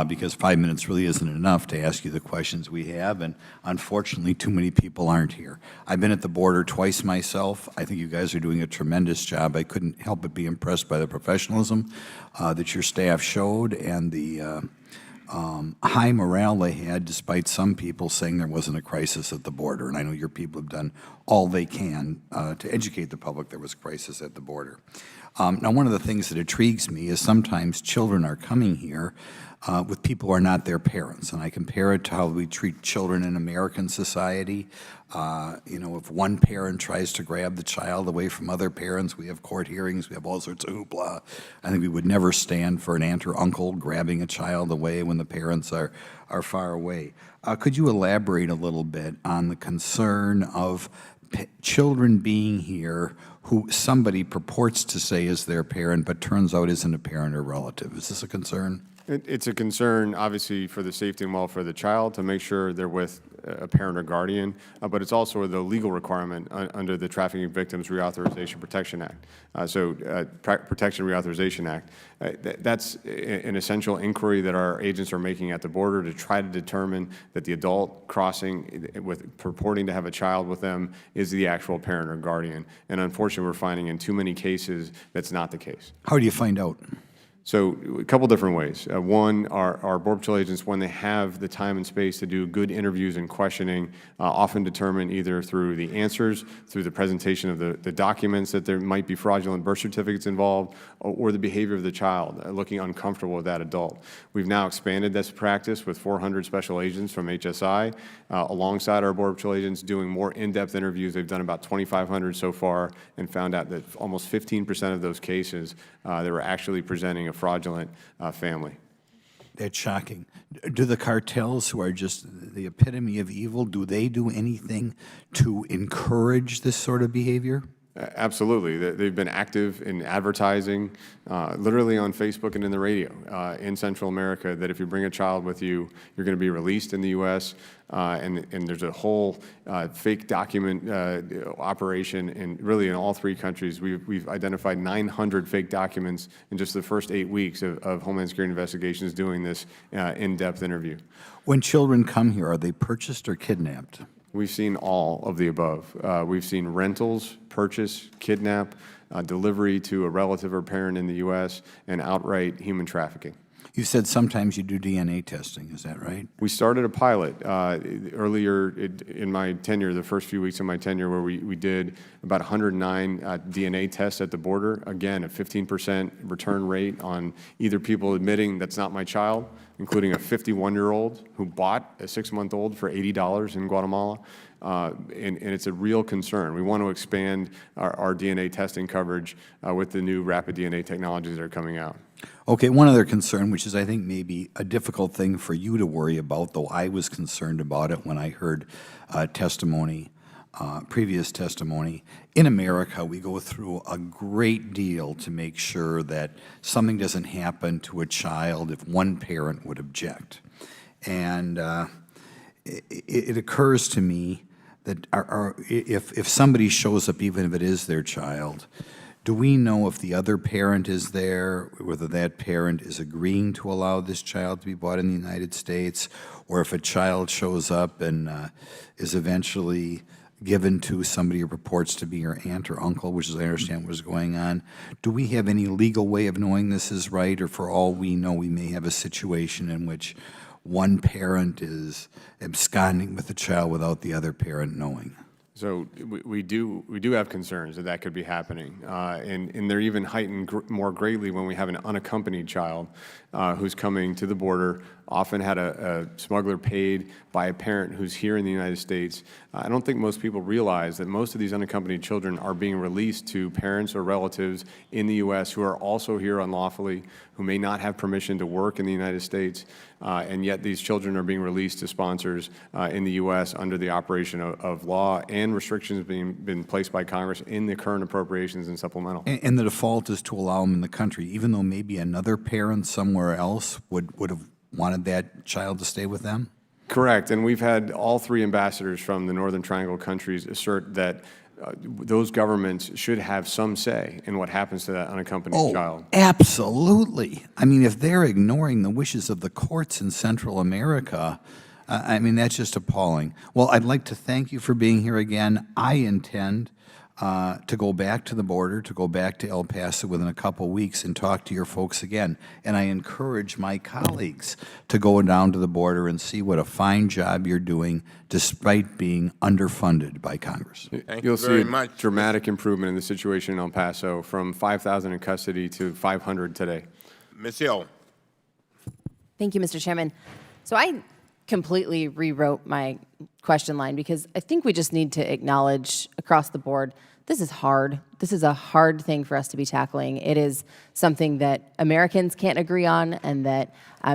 because 5 minutes really isn't enough to ask you the questions we have, and unfortunately, too many people aren't here. I've been at the border twice myself. I think you guys are doing a tremendous job. I couldn't help but be impressed by the professionalism that your staff showed and the high morale they had, despite some people saying there wasn't a crisis at the border. And I know your people have done all they can to educate the public there was a crisis at the border. Now, one of the things that intrigues me is sometimes children are coming here with people who are not their parents. And I compare it to how we treat children in American society. If one parent tries to grab the child away from other parents, we have court hearings, we have all sorts of hoopla. I think we would never stand for an aunt or uncle grabbing a child away when the parents are far away. Could you elaborate a little bit on the concern of children being here who somebody purports to say is their parent but turns out isn't a parent or relative? Is this a concern? It's a concern, obviously, for the safety and welfare of the child, to make sure they're with a parent or guardian, but it's also the legal requirement under the Trafficking Victims Reauthorization Protection Act. Protection Reauthorization Act. That's an essential inquiry that our agents are making at the border to try to determine that the adult crossing with purporting to have a child with them is the actual parent or guardian. And unfortunately, we're finding in too many cases that's not the case. How do you find out? So a couple different ways. One, our Border Patrol agents, when they have the time and space to do good interviews and questioning, often determine either through the answers, through the presentation of the documents that there might be fraudulent birth certificates involved, or the behavior of the child, looking uncomfortable with that adult. We've now expanded this practice with 400 special agents from HSI, alongside our Border Patrol agents doing more in-depth interviews. They've done about 2,500 so far and found out that almost 15% of those cases, they were actually presenting a fraudulent family. That's shocking. Do the cartels, who are just the epitome of evil, do they do anything to encourage this sort of behavior? Absolutely. They've been active in advertising, literally on Facebook and in the radio in Central America, that if you bring a child with you, you're going to be released in the U.S. And there's a whole fake document operation, and really in all three countries. We've identified 900 fake documents in just the first 8 weeks of Homeland Security investigations doing this in-depth interview. When children come here, are they purchased or kidnapped? We've seen all of the above. We've seen rentals, purchase, kidnap, delivery to a relative or parent in the U.S., and outright human trafficking. You said sometimes you do DNA testing, is that right? We started a pilot earlier in my tenure, the first few weeks of my tenure, where we did about 109 DNA tests at the border. Again, a 15% return rate on either people admitting that's not my child, including a 51-year-old who bought a 6-month-old for $80 in Guatemala. And it's a real concern. We want to expand our DNA testing coverage with the new rapid DNA technologies that are coming out. Okay, one other concern, which is I think maybe a difficult thing for you to worry about, though I was concerned about it when I heard previous testimony. In America, we go through a great deal to make sure that something doesn't happen to a child if one parent would object. And it occurs to me that if somebody shows up, even if it is their child, do we know if the other parent is there, whether that parent is agreeing to allow this child to be brought in the United States, or if a child shows up and is eventually given to somebody who purports to be your aunt or uncle, which is, I understand, what's going on? Do we have any legal way of knowing this is right, or for all we know, we may have a situation in which one parent is absconding with the child without the other parent knowing? So we do have concerns that could be happening, and they're even heightened more greatly when we have an unaccompanied child who's coming to the border, often had a smuggler paid by a parent who's here in the United States. I don't think most people realize that most of these unaccompanied children are being released to parents or relatives in the U.S. who are also here unlawfully, who may not have permission to work in the United States, and yet these children are being released to sponsors in the U.S. under the operation of law and restrictions been placed by Congress in the current appropriations and supplemental. And the default is to allow them in the country, even though maybe another parent somewhere else would have wanted that child to stay with them? Correct, and we've had all three ambassadors from the Northern Triangle countries assert that those governments should have some say in what happens to that unaccompanied child. Absolutely. I mean, if they're ignoring the wishes of the courts in Central America, I mean, that's just appalling. Well, I'd like to thank you for being here again. I intend to go back to the border, to go back to El Paso within a couple weeks and talk to your folks again. And I encourage my colleagues to go down to the border and see what a fine job you're doing despite being underfunded by Congress. You'll see a dramatic improvement in the situation in El Paso from 5,000 in custody to 500 today. Ms. Hill. Thank you, Mr. Chairman. So I completely rewrote my question line because I think we just need to acknowledge across the board, this is hard. This is a hard thing for us to be tackling. It is something that Americans can't agree on and that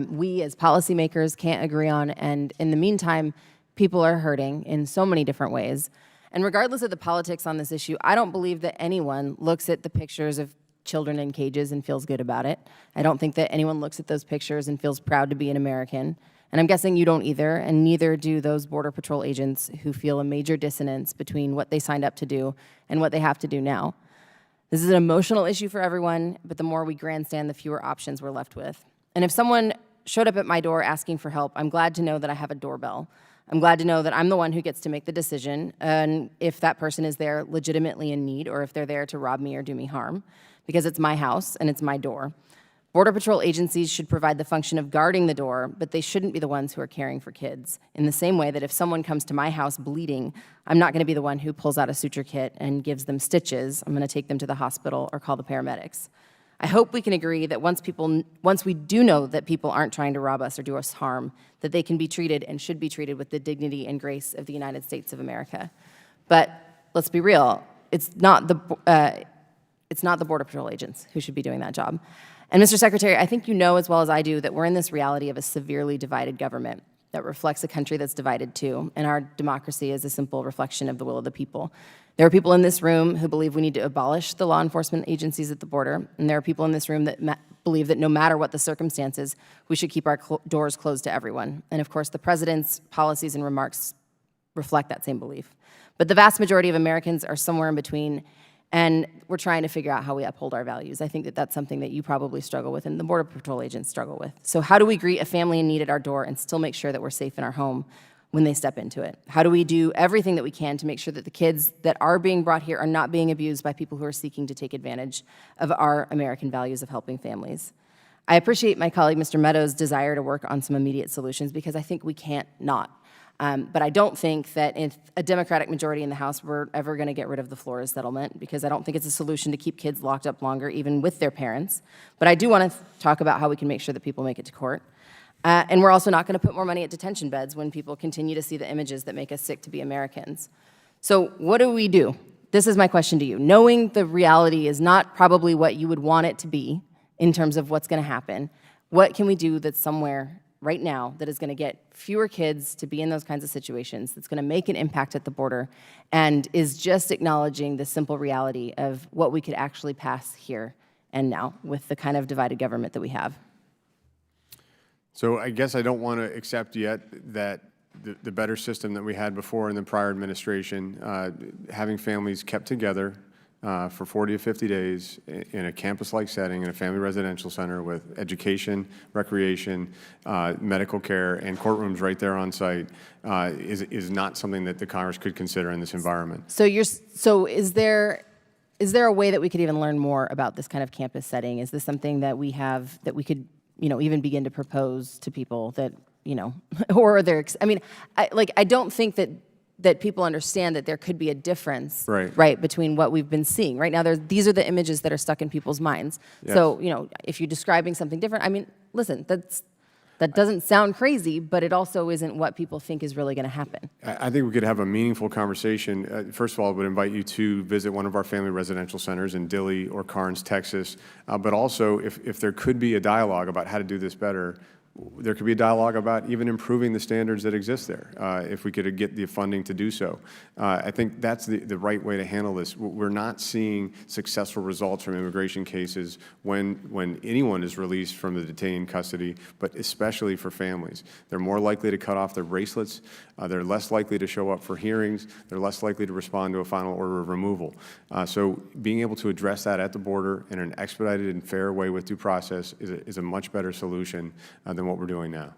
we as policymakers can't agree on. And in the meantime, people are hurting in so many different ways. And regardless of the politics on this issue, I don't believe that anyone looks at the pictures of children in cages and feels good about it. I don't think that anyone looks at those pictures and feels proud to be an American. And I'm guessing you don't either, and neither do those Border Patrol agents who feel a major dissonance between what they signed up to do and what they have to do now. This is an emotional issue for everyone, but the more we grandstand, the fewer options we're left with. And if someone showed up at my door asking for help, I'm glad to know that I have a doorbell. I'm glad to know that I'm the one who gets to make the decision, and if that person is there legitimately in need or if they're there to rob me or do me harm, because it's my house and it's my door. Border Patrol agencies should provide the function of guarding the door, but they shouldn't be the ones who are caring for kids. In the same way that if someone comes to my house bleeding, I'm not going to be the one who pulls out a suture kit and gives them stitches. I'm going to take them to the hospital or call the paramedics. I hope we can agree that once we do know that people aren't trying to rob us or do us harm, that they can be treated and should be treated with the dignity and grace of the United States of America. But let's be real, it's not the Border Patrol agents who should be doing that job. And Mr. Secretary, I think you know as well as I do that we're in this reality of a severely divided government that reflects a country that's divided too, and our democracy is a simple reflection of the will of the people. There are people in this room who believe we need to abolish the law enforcement agencies at the border, and there are people in this room that believe that no matter what the circumstances, we should keep our doors closed to everyone. And of course, the president's policies and remarks reflect that same belief. But the vast majority of Americans are somewhere in between, and we're trying to figure out how we uphold our values. I think that that's something that you probably struggle with and the Border Patrol agents struggle with. So how do we greet a family in need at our door and still make sure that we're safe in our home when they step into it? How do we do everything that we can to make sure that the kids that are being brought here are not being abused by people who are seeking to take advantage of our American values of helping families? I appreciate my colleague Mr. Meadows' desire to work on some immediate solutions because I think we can't not. But I don't think that if a Democratic majority in the House we're ever going to get rid of the Flores settlement, because I don't think it's a solution to keep kids locked up longer, even with their parents. But I do want to talk about how we can make sure that people make it to court. And we're also not going to put more money at detention beds when people continue to see the images that make us sick to be Americans. So what do we do? This is my question to you. Knowing the reality is not probably what you would want it to be in terms of what's going to happen, what can we do that's somewhere right now that is going to get fewer kids to be in those kinds of situations, that's going to make an impact at the border, and is just acknowledging the simple reality of what we could actually pass here and now with the kind of divided government that we have? So I guess I don't want to accept yet that the better system that we had before in the prior administration, having families kept together for 40 to 50 days in a campus-like setting in a family residential center with education, recreation, medical care, and courtrooms right there on site is not something that the Congress could consider in this environment. So is there a way that we could even learn more about this kind of campus setting? Is this something that we have that we could, even begin to propose to people that, or they're, I don't think that people understand that there could be a difference, right, between what we've been seeing. Right now, these are the images that are stuck in people's minds. Yes. So, if you're describing something different, listen, that doesn't sound crazy, but it also isn't what people think is really going to happen. I think we could have a meaningful conversation. First of all, I would invite you to visit one of our family residential centers in Dilley or Karnes, Texas. But also, if there could be a dialogue about how to do this better, there could be a dialogue about even improving the standards that exist there, if we could get the funding to do so. I think that's the right way to handle this. We're not seeing successful results from immigration cases when anyone is released from the detained custody, but especially for families. They're more likely to cut off their bracelets. They're less likely to show up for hearings. They're less likely to respond to a final order of removal. So being able to address that at the border in an expedited and fair way with due process is a much better solution than what we're doing now.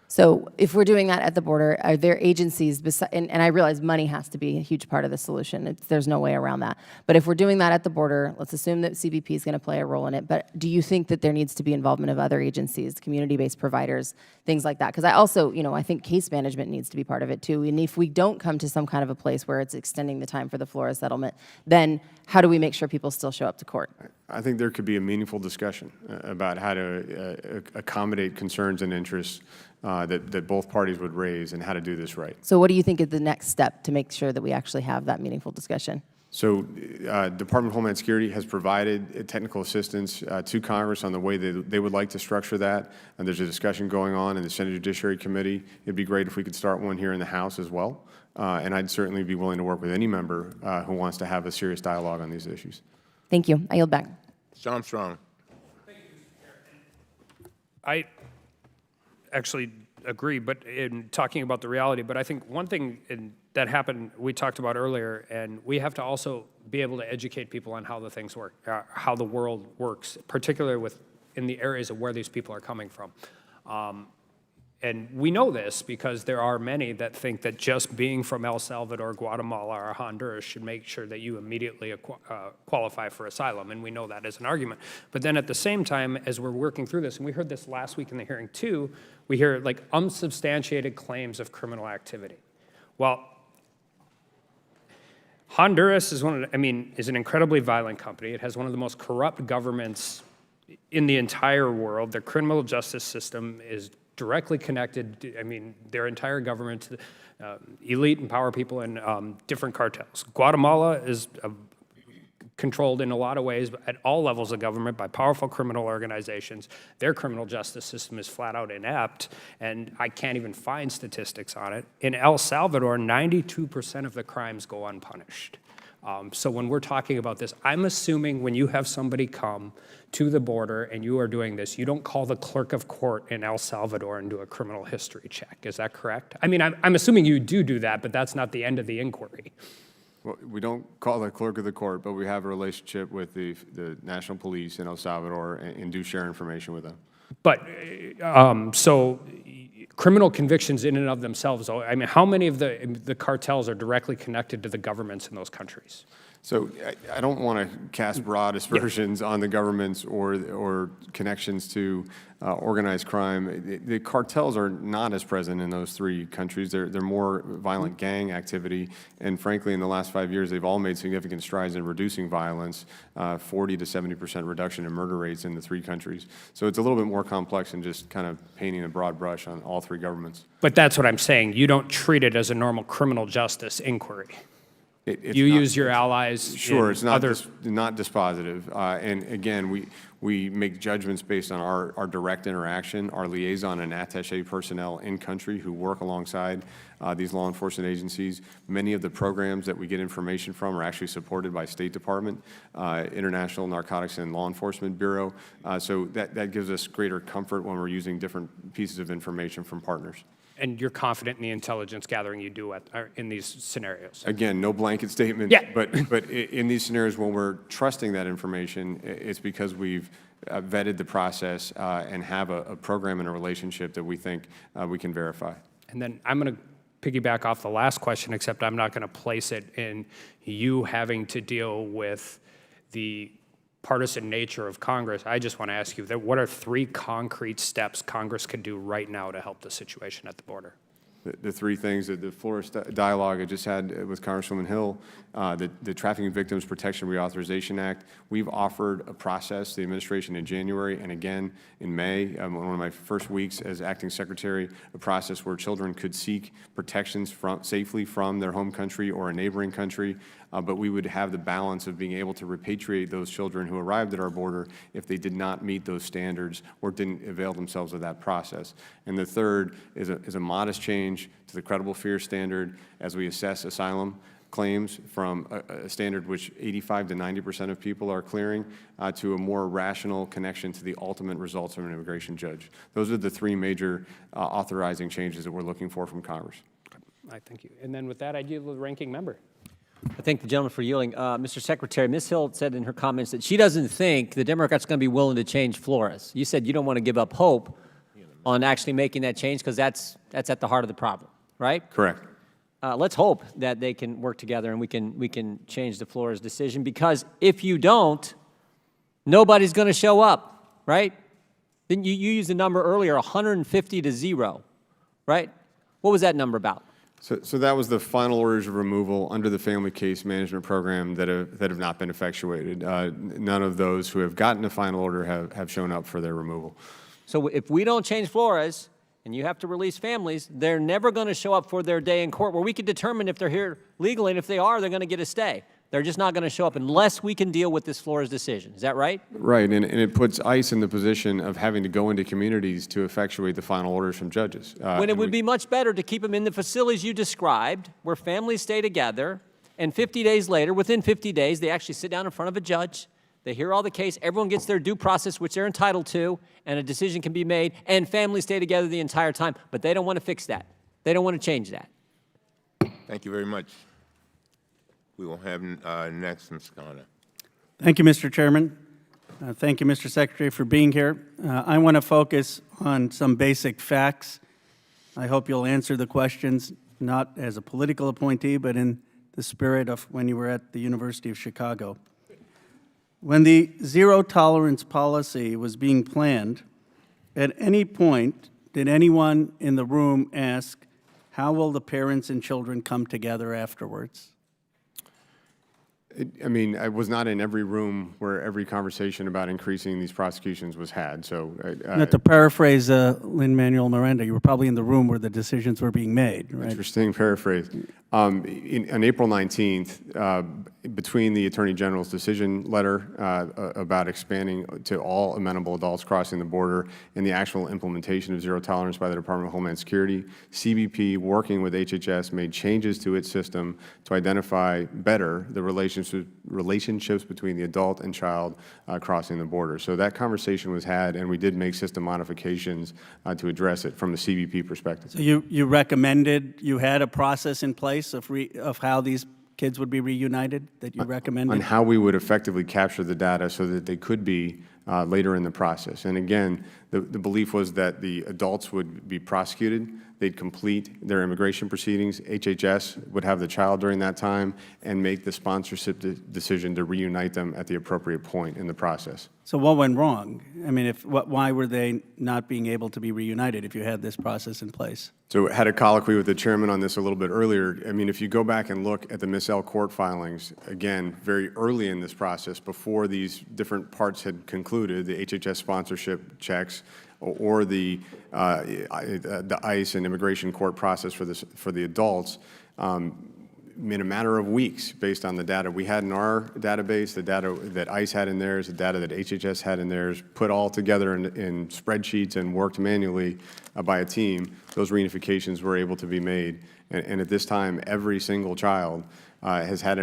So if we're doing that at the border, are there agencies, and I realize money has to be a huge part of the solution. There's no way around that. But if we're doing that at the border, let's assume that CBP is going to play a role in it. But do you think that there needs to be involvement of other agencies, community-based providers, things like that? Because I also, I think case management needs to be part of it too. And if we don't come to some kind of a place where it's extending the time for the Flores settlement, then how do we make sure people still show up to court? I think there could be a meaningful discussion about how to accommodate concerns and interests that both parties would raise and how to do this right. So what do you think is the next step to make sure that we actually have that meaningful discussion? So Department of Homeland Security has provided technical assistance to Congress on the way they would like to structure that. And there's a discussion going on in the Senate Judiciary Committee. It'd be great if we could start one here in the House as well. And I'd certainly be willing to work with any member who wants to have a serious dialogue on these issues. Thank you. I yield back. Mr. Armstrong. I actually agree, but in talking about the reality, but I think one thing that happened, we talked about earlier, and we have to also be able to educate people on how the things work, how the world works, particularly in the areas of where these people are coming from. And we know this because there are many that think that just being from El Salvador, Guatemala, or Honduras should make sure that you immediately qualify for asylum, and we know that as an argument. But then at the same time, as we're working through this, and we heard this last week in the hearing too, we hear like unsubstantiated claims of criminal activity. Well, Honduras is is an incredibly violent country. It has one of the most corrupt governments in the entire world. Their criminal justice system is directly connected, their entire government to elite and power people in different cartels. Guatemala is controlled in a lot of ways at all levels of government by powerful criminal organizations. Their criminal justice system is flat out inept, and I can't even find statistics on it. In El Salvador, 92% of the crimes go unpunished. So when we're talking about this, I'm assuming when you have somebody come to the border and you are doing this, you don't call the clerk of court in El Salvador and do a criminal history check. Is that correct? I'm assuming you do that, but that's not the end of the inquiry. Well, we don't call the clerk of the court, but we have a relationship with the national police in El Salvador and do share information with them. But, so criminal convictions in and of themselves, how many of the cartels are directly connected to the governments in those countries? So I don't want to cast broad aspersions on the governments or connections to organized crime. The cartels are not as present in those three countries. They're more violent gang activity, and frankly, in the last 5 years, they've all made significant strides in reducing violence, 40 to 70% reduction in murder rates in the three countries. So it's a little bit more complex than just kind of painting a broad brush on all three governments. But that's what I'm saying. You don't treat it as a normal criminal justice inquiry. You use your allies. Sure, it's not dispositive. And again, we make judgments based on our direct interaction, our liaison and attaché personnel in country who work alongside these law enforcement agencies. Many of the programs that we get information from are actually supported by State Department, International Narcotics and Law Enforcement Bureau. So that gives us greater comfort when we're using different pieces of information from partners. And you're confident in the intelligence gathering you do in these scenarios? Again, no blanket statement. Yeah. But in these scenarios, when we're trusting that information, it's because we've vetted the process and have a program and a relationship that we think we can verify. And then I'm going to piggyback off the last question, except I'm not going to place it in you having to deal with the partisan nature of Congress. I just want to ask you, what are 3 concrete steps Congress could do right now to help the situation at the border? The 3 things that the floor dialogue I just had with Congresswoman Hill, the Trafficking Victims Protection Reauthorization Act, we've offered a process to the administration in January and again in May, one of my first weeks as acting secretary, a process where children could seek protections safely from their home country or a neighboring country, but we would have the balance of being able to repatriate those children who arrived at our border if they did not meet those standards or didn't avail themselves of that process. And the third is a modest change to the credible fear standard as we assess asylum claims from a standard which 85 to 90% of people are clearing to a more rational connection to the ultimate results of an immigration judge. Those are the 3 major authorizing changes that we're looking for from Congress. I thank you. And then with that, I yield to the ranking member. I thank the gentleman for yielding. Mr. Secretary, Ms. Hill said in her comments that she doesn't think the Democrats are going to be willing to change Flores. You said you don't want to give up hope on actually making that change because that's at the heart of the problem, right? Correct. Let's hope that they can work together and we can change the Flores decision, because if you don't, nobody's going to show up, right? Then you used the number earlier, 150 to 0, right? What was that number about? So that was the final orders of removal under the Family Case Management Program that have not been effectuated. None of those who have gotten a final order have shown up for their removal. So if we don't change Flores and you have to release families, they're never going to show up for their day in court where we can determine if they're here legally, and if they are, they're going to get a stay. They're just not going to show up unless we can deal with this Flores decision. Is that right? Right, and it puts ICE in the position of having to go into communities to effectuate the final orders from judges. When it would be much better to keep them in the facilities you described, where families stay together, and 50 days later, within 50 days, they actually sit down in front of a judge, They hear all the case, everyone gets their due process, which they're entitled to, and a decision can be made, and families stay together the entire time. But they don't want to fix that. They don't want to change that. Thank you very much. We will have next, Ms. Connor. Thank you, Mr. Chairman. Thank you, Mr. Secretary, for being here. I want to focus on some basic facts. I hope you'll answer the questions, not as a political appointee, but in the spirit of when you were at the University of Chicago. When the zero-tolerance policy was being planned, at any point did anyone in the room ask, how will the parents and children come together afterwards? I mean, I was not in every room where every conversation about increasing these prosecutions was had, so. Not to paraphrase Lin-Manuel Miranda, you were probably in the room where the decisions were being made, right? Interesting paraphrase. On April 19th, between the Attorney General's decision letter about expanding to all amenable adults crossing the border and the actual implementation of zero tolerance by the Department of Homeland Security, CBP, working with HHS, made changes to its system to identify better the relationships between the adult and child crossing the border. So that conversation was had, and we did make system modifications to address it from the CBP perspective. So you recommended, you had a process in place of how these kids would be reunited that you recommended? On how we would effectively capture the data so that they could be later in the process. And again, the belief was that the adults would be prosecuted, they'd complete their immigration proceedings, HHS would have the child during that time, and make the sponsorship decision to reunite them at the appropriate point in the process. So what went wrong? I mean, why were they not being able to be reunited if you had this process in place? So I had a colloquy with the chairman on this a little bit earlier. I mean, if you go back and look at the Miss L court filings, again, very early in this process, before these different parts had concluded, the HHS sponsorship checks or the ICE and immigration court process for the adults, in a matter of weeks, based on the data we had in our database, the data that ICE had in theirs, the data that HHS had in theirs, put all together in spreadsheets and worked manually by a team, those reunifications were able to be made. And at this time, every single child has had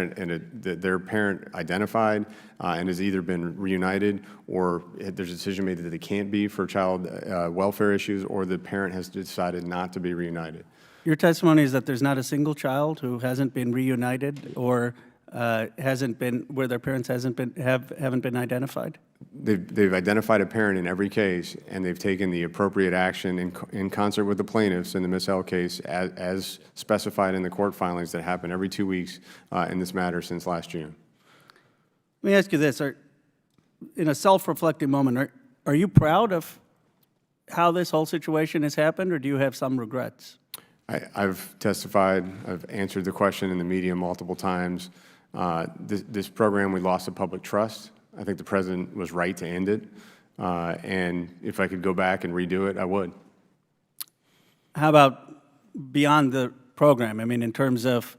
their parent identified and has either been reunited, or there's a decision made that they can't be for child welfare issues, or the parent has decided not to be reunited. Your testimony is that there's not a single child who hasn't been reunited or hasn't been, where their parents haven't been identified? They've identified a parent in every case, and they've taken the appropriate action in concert with the plaintiffs in the Miss L case as specified in the court filings that happen every 2 weeks in this matter since last June. Let me ask you this. In a self-reflective moment, are you proud of how this whole situation has happened, or do you have some regrets? I've testified, I've answered the question in the media multiple times. This program, we lost the public trust. I think the President was right to end it. And if I could go back and redo it, I would. How about beyond the program? I mean, in terms of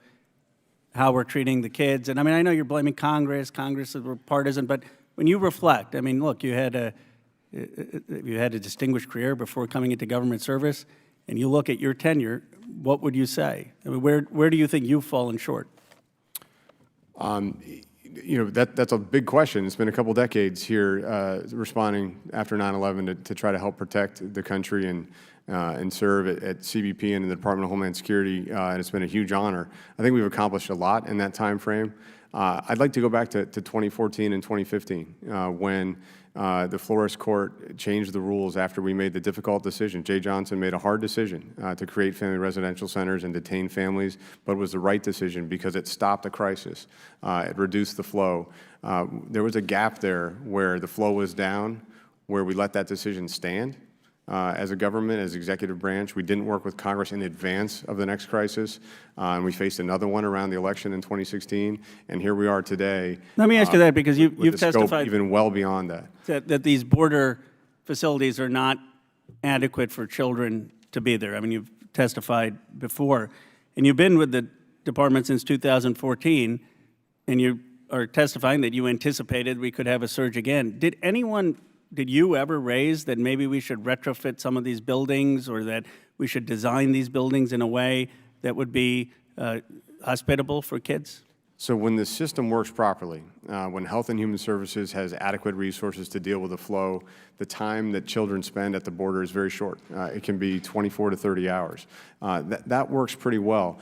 how we're treating the kids. And I mean, I know you're blaming Congress. Congress is partisan. But when you reflect, I mean, look, you had a distinguished career before coming into government service, and you look at your tenure, what would you say? I mean, where do you think you've fallen short? You know, that's a big question. It's been a couple decades here responding after 9/11 to try to help protect the country and serve at CBP and in the Department of Homeland Security, and it's been a huge honor. I think we've accomplished a lot in that time frame. I'd like to go back to 2014 and 2015 when the Flores Court changed the rules after we made the difficult decision. Jay Johnson made a hard decision to create family residential centers and detain families, but it was the right decision because it stopped the crisis. It reduced the flow. There was a gap there where the flow was down, where we let that decision stand. As a government, as executive branch, we didn't work with Congress in advance of the next crisis, and we faced another one around the election in 2016, and here we are today. Let me ask you that, because you've testified even well beyond that. That these border facilities are not adequate for children to be there. I mean, you've testified before, and you've been with the department since 2014, and you are testifying that you anticipated we could have a surge again. Did you ever raise that maybe we should retrofit some of these buildings, or that we should design these buildings in a way that would be hospitable for kids? So when the system works properly, when Health and Human Services has adequate resources to deal with the flow, the time that children spend at the border is very short. It can be 24 to 30 hours. That works pretty well.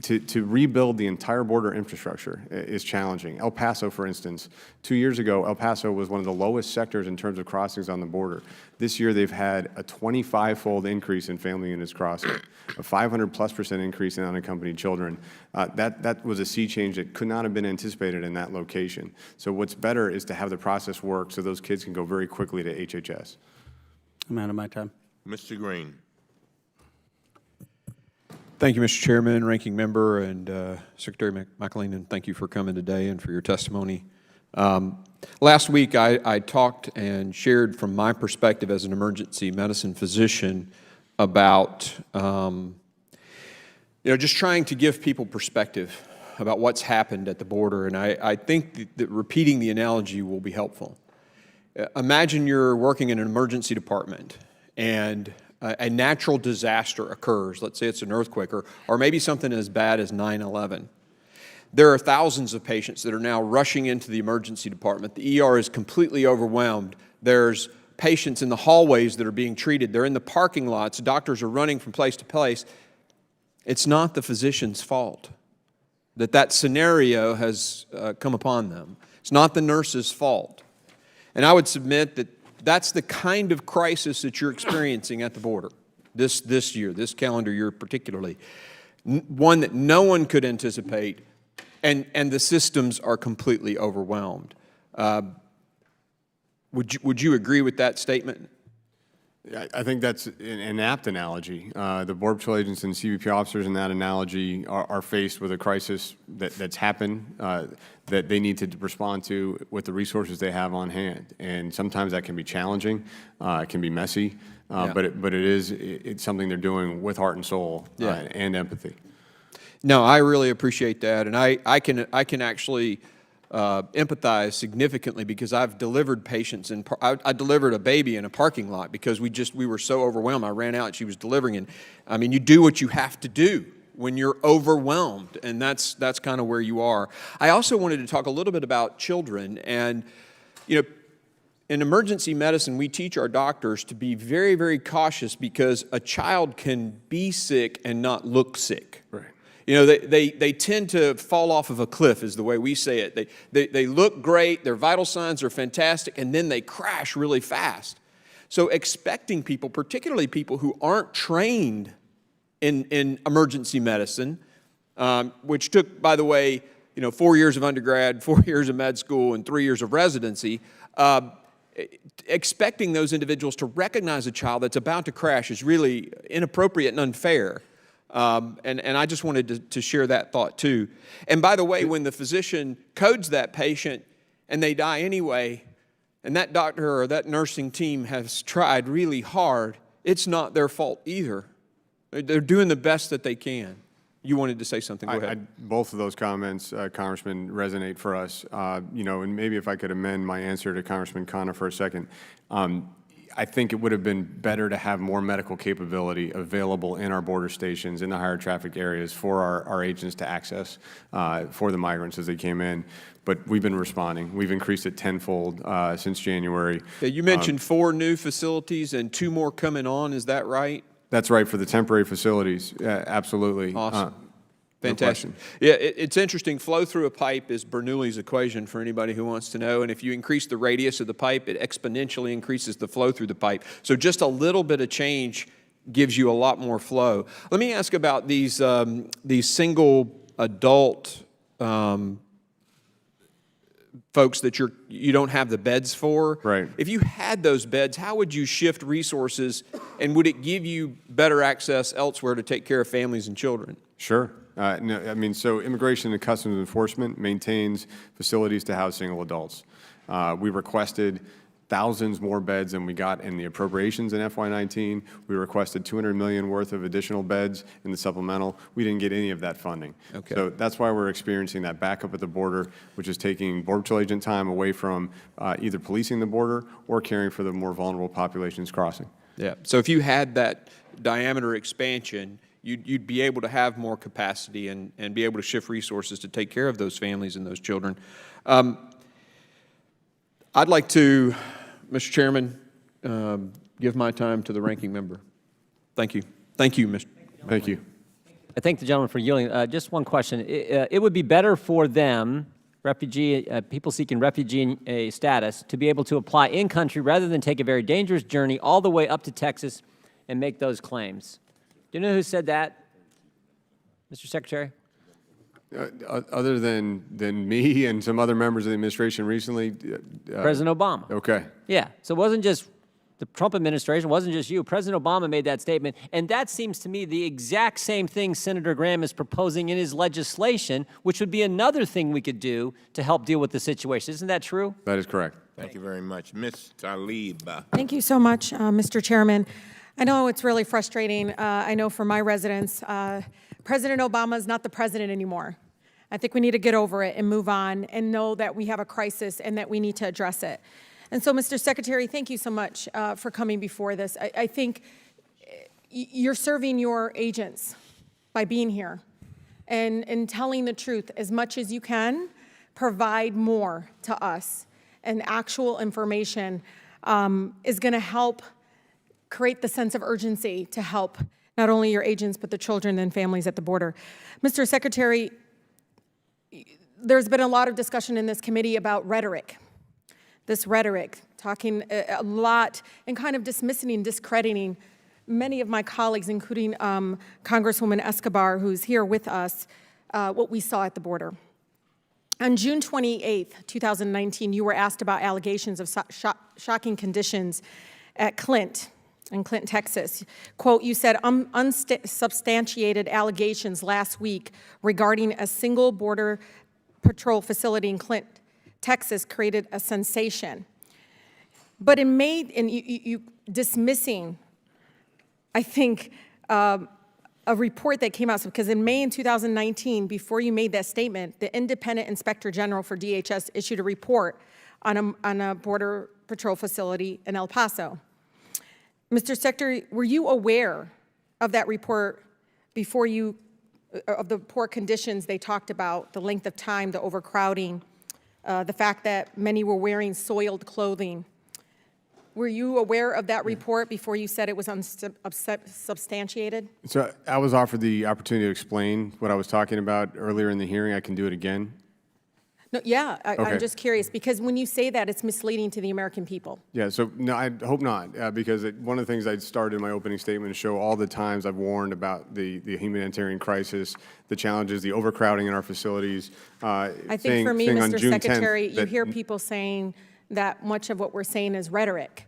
To rebuild the entire border infrastructure is challenging. El Paso, for instance, 2 years ago, El Paso was one of the lowest sectors in terms of crossings on the border. This year, they've had a 25-fold increase in family units crossing, a 500+% increase in unaccompanied children. That was a sea change that could not have been anticipated in that location. So what's better is to have the process work so those kids can go very quickly to HHS. I'm out of my time. Mr. Green. Thank you, Mr. Chairman, Ranking Member, and Secretary McAleenan. Thank you for coming today and for your testimony. Last week, I talked and shared from my perspective as an emergency medicine physician about just trying to give people perspective about what's happened at the border, and I think that repeating the analogy will be helpful. Imagine you're working in an emergency department and a natural disaster occurs. Let's say it's an earthquake or maybe something as bad as 9/11. There are thousands of patients that are now rushing into the emergency department. The ER is completely overwhelmed. There's patients in the hallways that are being treated. They're in the parking lots. Doctors are running from place to place. It's not the physician's fault that scenario has come upon them. It's not the nurse's fault. And I would submit that that's the kind of crisis that you're experiencing at the border this year, this calendar year particularly, one that no one could anticipate, and the systems are completely overwhelmed. Would you agree with that statement? I think that's an apt analogy. The Border Patrol agents and CBP officers in that analogy are faced with a crisis that's happened that they need to respond to with the resources they have on hand. And sometimes that can be challenging, it can be messy, but it's something they're doing with heart and soul and empathy. No, I really appreciate that, and I can actually empathize significantly because I've delivered patients and I delivered a baby in a parking lot because we were so overwhelmed. I ran out and she was delivering, and I mean, you do what you have to do when you're overwhelmed, and that's kind of where you are. I also wanted to talk a little bit about children, and in emergency medicine, we teach our doctors to be very, very cautious because a child can be sick and not look sick. Right. They tend to fall off of a cliff, is the way we say it. They look great, their vital signs are fantastic, and then they crash really fast. So expecting people, particularly people who aren't trained in emergency medicine, which took, by the way, 4 years of undergrad, 4 years of med school, and 3 years of residency, expecting those individuals to recognize a child that's about to crash is really inappropriate and unfair. And I just wanted to share that thought too. And by the way, when the physician codes that patient and they die anyway, and that doctor or that nursing team has tried really hard, it's not their fault either. They're doing the best that they can. You wanted to say something. Go ahead. Both of those comments, Congressman, resonate for us. And maybe if I could amend my answer to Congressman Connor for a second. I think it would have been better to have more medical capability available in our border stations, in the higher traffic areas for our agents to access for the migrants as they came in. But we've been responding. We've increased it tenfold since January. You mentioned 4 new facilities and 2 more coming on. Is that right? That's right, for the temporary facilities. Absolutely. Awesome. Fantastic. Yeah, it's interesting. Flow through a pipe is Bernoulli's equation for anybody who wants to know. And if you increase the radius of the pipe, it exponentially increases the flow through the pipe. So just a little bit of change gives you a lot more flow. Let me ask about these single adult folks that you don't have the beds for. Right. If you had those beds, how would you shift resources, and would it give you better access elsewhere to take care of families and children? Sure. No, so Immigration and Customs Enforcement maintains facilities to house single adults. We requested thousands more beds than we got in the appropriations in FY19. We requested $200 million worth of additional beds in the supplemental. We didn't get any of that funding. Okay. So that's why we're experiencing that backup at the border, which is taking Border Patrol agent time away from either policing the border or caring for the more vulnerable populations crossing. Yeah. So if you had that diameter expansion, you'd be able to have more capacity and be able to shift resources to take care of those families and those children. I'd like to, Mr. Chairman, give my time to the ranking member. Thank you. Thank you, Mr. Thank you. I thank the gentleman for yielding. Just one question. It would be better for them, people seeking refugee status, to be able to apply in country rather than take a very dangerous journey all the way up to Texas and make those claims. Do you know who said that, Mr. Secretary? Other than me and some other members of the administration recently? President Obama. Okay. Yeah, so it wasn't just the Trump administration, it wasn't just you. President Obama made that statement, and that seems to me the exact same thing Senator Graham is proposing in his legislation, which would be another thing we could do to help deal with the situation. Isn't that true? That is correct. Thank you very much. Ms. Tlaib. Thank you so much, Mr. Chairman. I know it's really frustrating. I know for my residents, President Obama is not the president anymore. I think we need to get over it and move on and know that we have a crisis and that we need to address it. And so, Mr. Secretary, thank you so much for coming before this. I think you're serving your agents by being here and telling the truth as much as you can. Provide more to us, and actual information is going to help create the sense of urgency to help not only your agents, but the children and families at the border. Mr. Secretary, there's been a lot of discussion in this committee about rhetoric. This rhetoric, talking a lot and kind of dismissing and discrediting many of my colleagues, including Congresswoman Escobar, who's here with us, what we saw at the border. On June 28th, 2019, you were asked about allegations of shocking conditions at Clint, in Clint, Texas. Quote, you said, unsubstantiated allegations last week regarding a single border patrol facility in Clint, Texas created a sensation. But in May, and you dismissing, I think, a report that came out, because in May in 2019, before you made that statement, the Independent Inspector General for DHS issued a report on a border patrol facility in El Paso. Mr. Secretary, were you aware of that report before you, of the poor conditions they talked about, the length of time, the overcrowding, the fact that many were wearing soiled clothing? Were you aware of that report before you said it was unsubstantiated? So I was offered the opportunity to explain what I was talking about earlier in the hearing. I can do it again. No, yeah, Okay. I'm just curious, because when you say that, it's misleading to the American people. Yeah, so no, I hope not, because one of the things I started in my opening statement to show all the times I've warned about the humanitarian crisis, the challenges, the overcrowding in our facilities. I think for me, Mr. Secretary, you that hear people saying that much of what we're saying is rhetoric.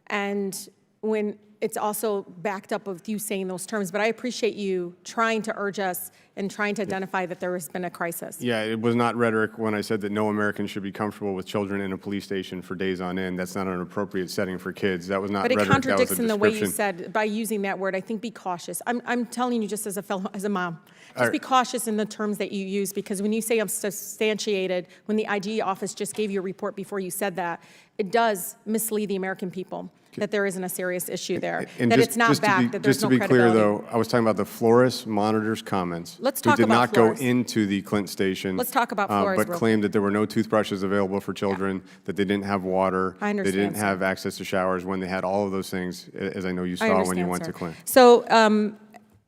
And when it's also backed up with you saying those terms, but I appreciate you trying to urge us and trying to identify that there has been a crisis. Yeah, it was not rhetoric when I said that no American should be comfortable with children in a police station for days on end. That's not an appropriate setting for kids. That was not rhetoric. But it contradicts in the way you description. said, by using that word. I think be cautious. I'm telling you just as a mom, just be cautious in the terms that you use, because when you say unsubstantiated, when the IG office just gave you a report before you said that, it does mislead the American people that there isn't a serious issue there, And that just- it's not just to back, be- that there's no Just to be clear, credibility. though, I was talking about the Flores monitor's comments. Let's talk who did about not Flores. go into the Clint station. Let's talk about Flores But real claimed that there were no toothbrushes available for children, that they didn't have water. I understand, They didn't sir. have access to showers when they had all of those things, as I know you I saw when you understand, went sir. to Clint. So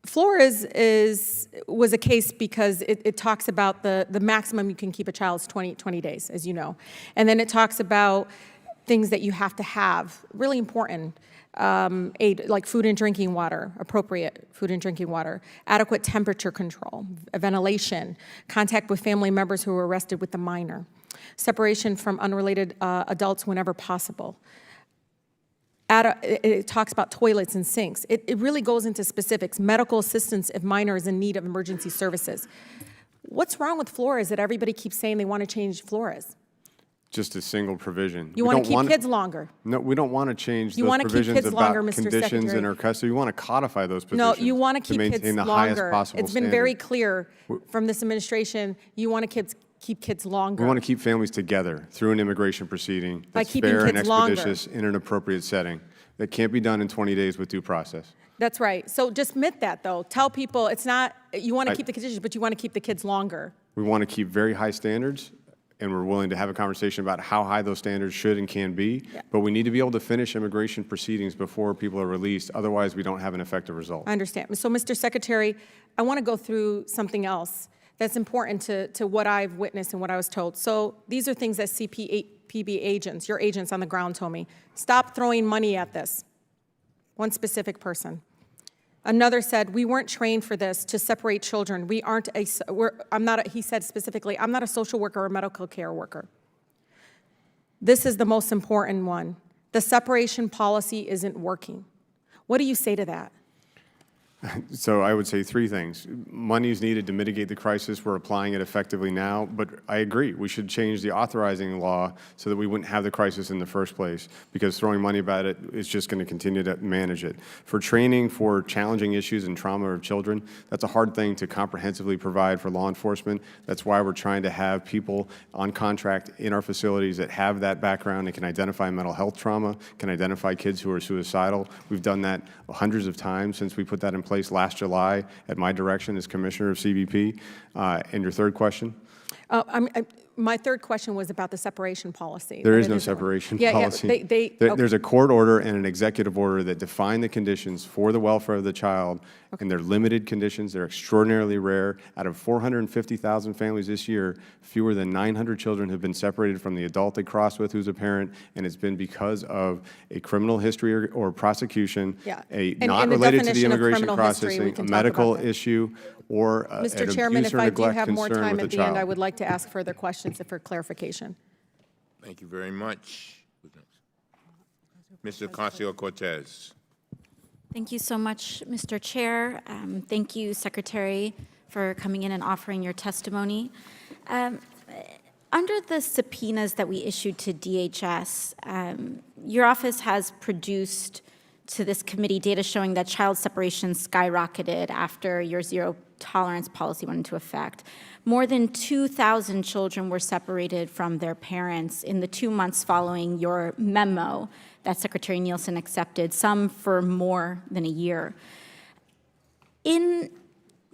Flores was a case because it talks about the maximum you can keep a child is 20 days, as you know. And then it talks about things that you have to have, really important, aid, like food and drinking water, appropriate food and drinking water, adequate temperature control, ventilation, contact with family members who were arrested with the minor, separation from unrelated adults whenever possible. It talks about toilets and sinks. It really goes into specifics. Medical assistance if minor is in need of emergency services. What's wrong with Flores that everybody keeps saying they want to change Flores? Just a single provision. You want to keep kids longer. No, we don't want to change You those wanna keep provisions kids about longer, Mr. conditions Secretary. in our custody. We want to codify those No, positions. you want to keep maintain kids the highest longer. possible It's been very standard. clear from this administration, you want to keep kids longer. We want to keep families together through an immigration proceeding By that's keeping fair and kids longer. expeditious in an appropriate setting. That can't be done in 20 days with due process. That's right. So just admit that, though. Tell people it's not, you want to keep the conditions, but you want to keep the kids longer. We want to keep very high standards, and we're willing to have a conversation about how high those standards should and can be. Yeah. But we need to be able to finish immigration proceedings before people are released. Otherwise, we don't have an effective result. I understand. So, Mr. Secretary, I want to go through something else that's important to what I've witnessed and what I was told. So these are things that CPB agents, your agents on the ground told me. Stop throwing money at this. One specific person. Another said, we weren't trained for this, to separate children. We aren't he said specifically, I'm not a social worker or a medical care worker. This is the most important one. The separation policy isn't working. What do you say to that? So I would say three things. Money is needed to mitigate the crisis. We're applying it effectively now, but I agree. We should change the authorizing law so that we wouldn't have the crisis in the first place, because throwing money at it is just going to continue to manage it. For training for challenging issues and trauma of children, that's a hard thing to comprehensively provide for law enforcement. That's why we're trying to have people on contract in our facilities that have that background and can identify mental health trauma, can identify kids who are suicidal. We've done that hundreds of times since we put that in place last July at my direction as Commissioner of CBP. And your third question? My third question was about the separation policy. There is no separation policy. There's a court order and an executive order that define the conditions for the welfare of the child, and they're limited conditions. They're extraordinarily rare. Out of 450,000 families this year, fewer than 900 children have been separated from the adult they crossed with who's a parent, and it's been because of a criminal history or prosecution, not related to the immigration processing, a medical issue, or an abuse or Mr. Chairman, if I do neglect have more concern time with at the the end, I child. would like to ask further questions for clarification. Thank you very much. Who's next? Mr. Ocasio-Cortez. Thank you so much, Mr. Chair. Thank you, Secretary, for coming in and offering your testimony. Under the subpoenas that we issued to DHS, your office has produced to this committee data showing that child separation skyrocketed after your zero tolerance policy went into effect. More than 2,000 children were separated from their parents in the 2 months following your memo that Secretary Nielsen accepted, some for more than a year. In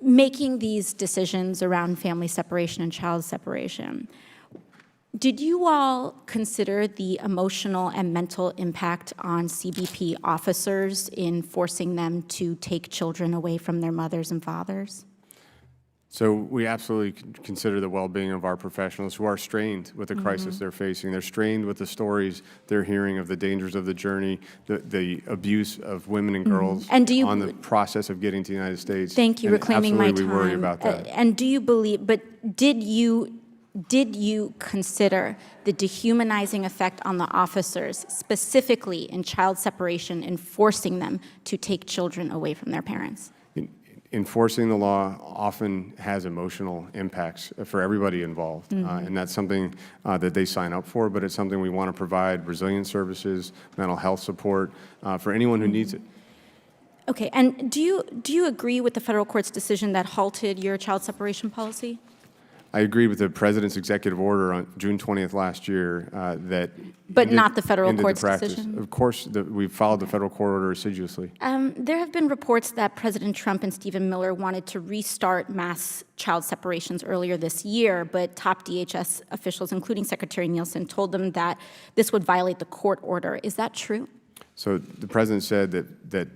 making these decisions around family separation and child separation, did you all consider the emotional and mental impact on CBP officers in forcing them to take children away from their mothers and fathers? So we absolutely consider the well-being of our professionals who are strained with the crisis they're facing. They're strained with the stories they're hearing of the dangers of the journey, the abuse of women and girls And do you, on the process of getting to the United States. Thank you, and reclaiming my time. absolutely we worry about that. And do you believe, but did you consider the dehumanizing effect on the officers, specifically in child separation, and forcing them to take children away from their parents? Enforcing the law often has emotional impacts for everybody involved, and that's something that they sign up for, but it's something we want to provide resilient services, mental health support for anyone who needs it. Okay, and do you agree with the federal court's decision that halted your child separation policy? I agreed with the President's executive order on June 20th last year that But not the federal ended court's practice. decision? Of course, we've followed the federal court order assiduously. There have been reports that President Trump and Stephen Miller wanted to restart mass child separations earlier this year, but top DHS officials, including Secretary Nielsen, told them that this would violate the court order. Is that true? So the President said that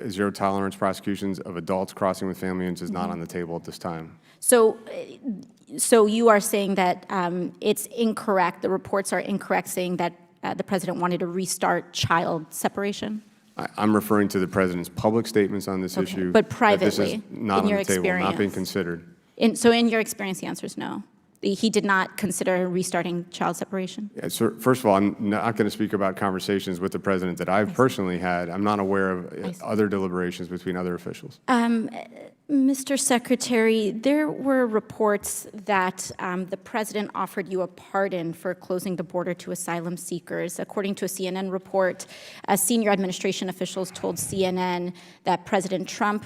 zero tolerance prosecutions of adults crossing with family units is not on the table at this time. So you are saying that it's incorrect, the reports are incorrect, saying that the President wanted to restart child separation? I'm referring to the President's public statements on this issue. But that this is privately, not in your on the table, not being experience? considered. So in your experience, the answer is no? He did not consider restarting child separation? Yeah, so first of all, I'm not going to speak about conversations with the President that I've personally had. I'm not aware of other deliberations between other officials. Mr. Secretary, there were reports that the president offered you a pardon for closing the border to asylum seekers. According to a CNN report, senior administration officials told CNN that President Trump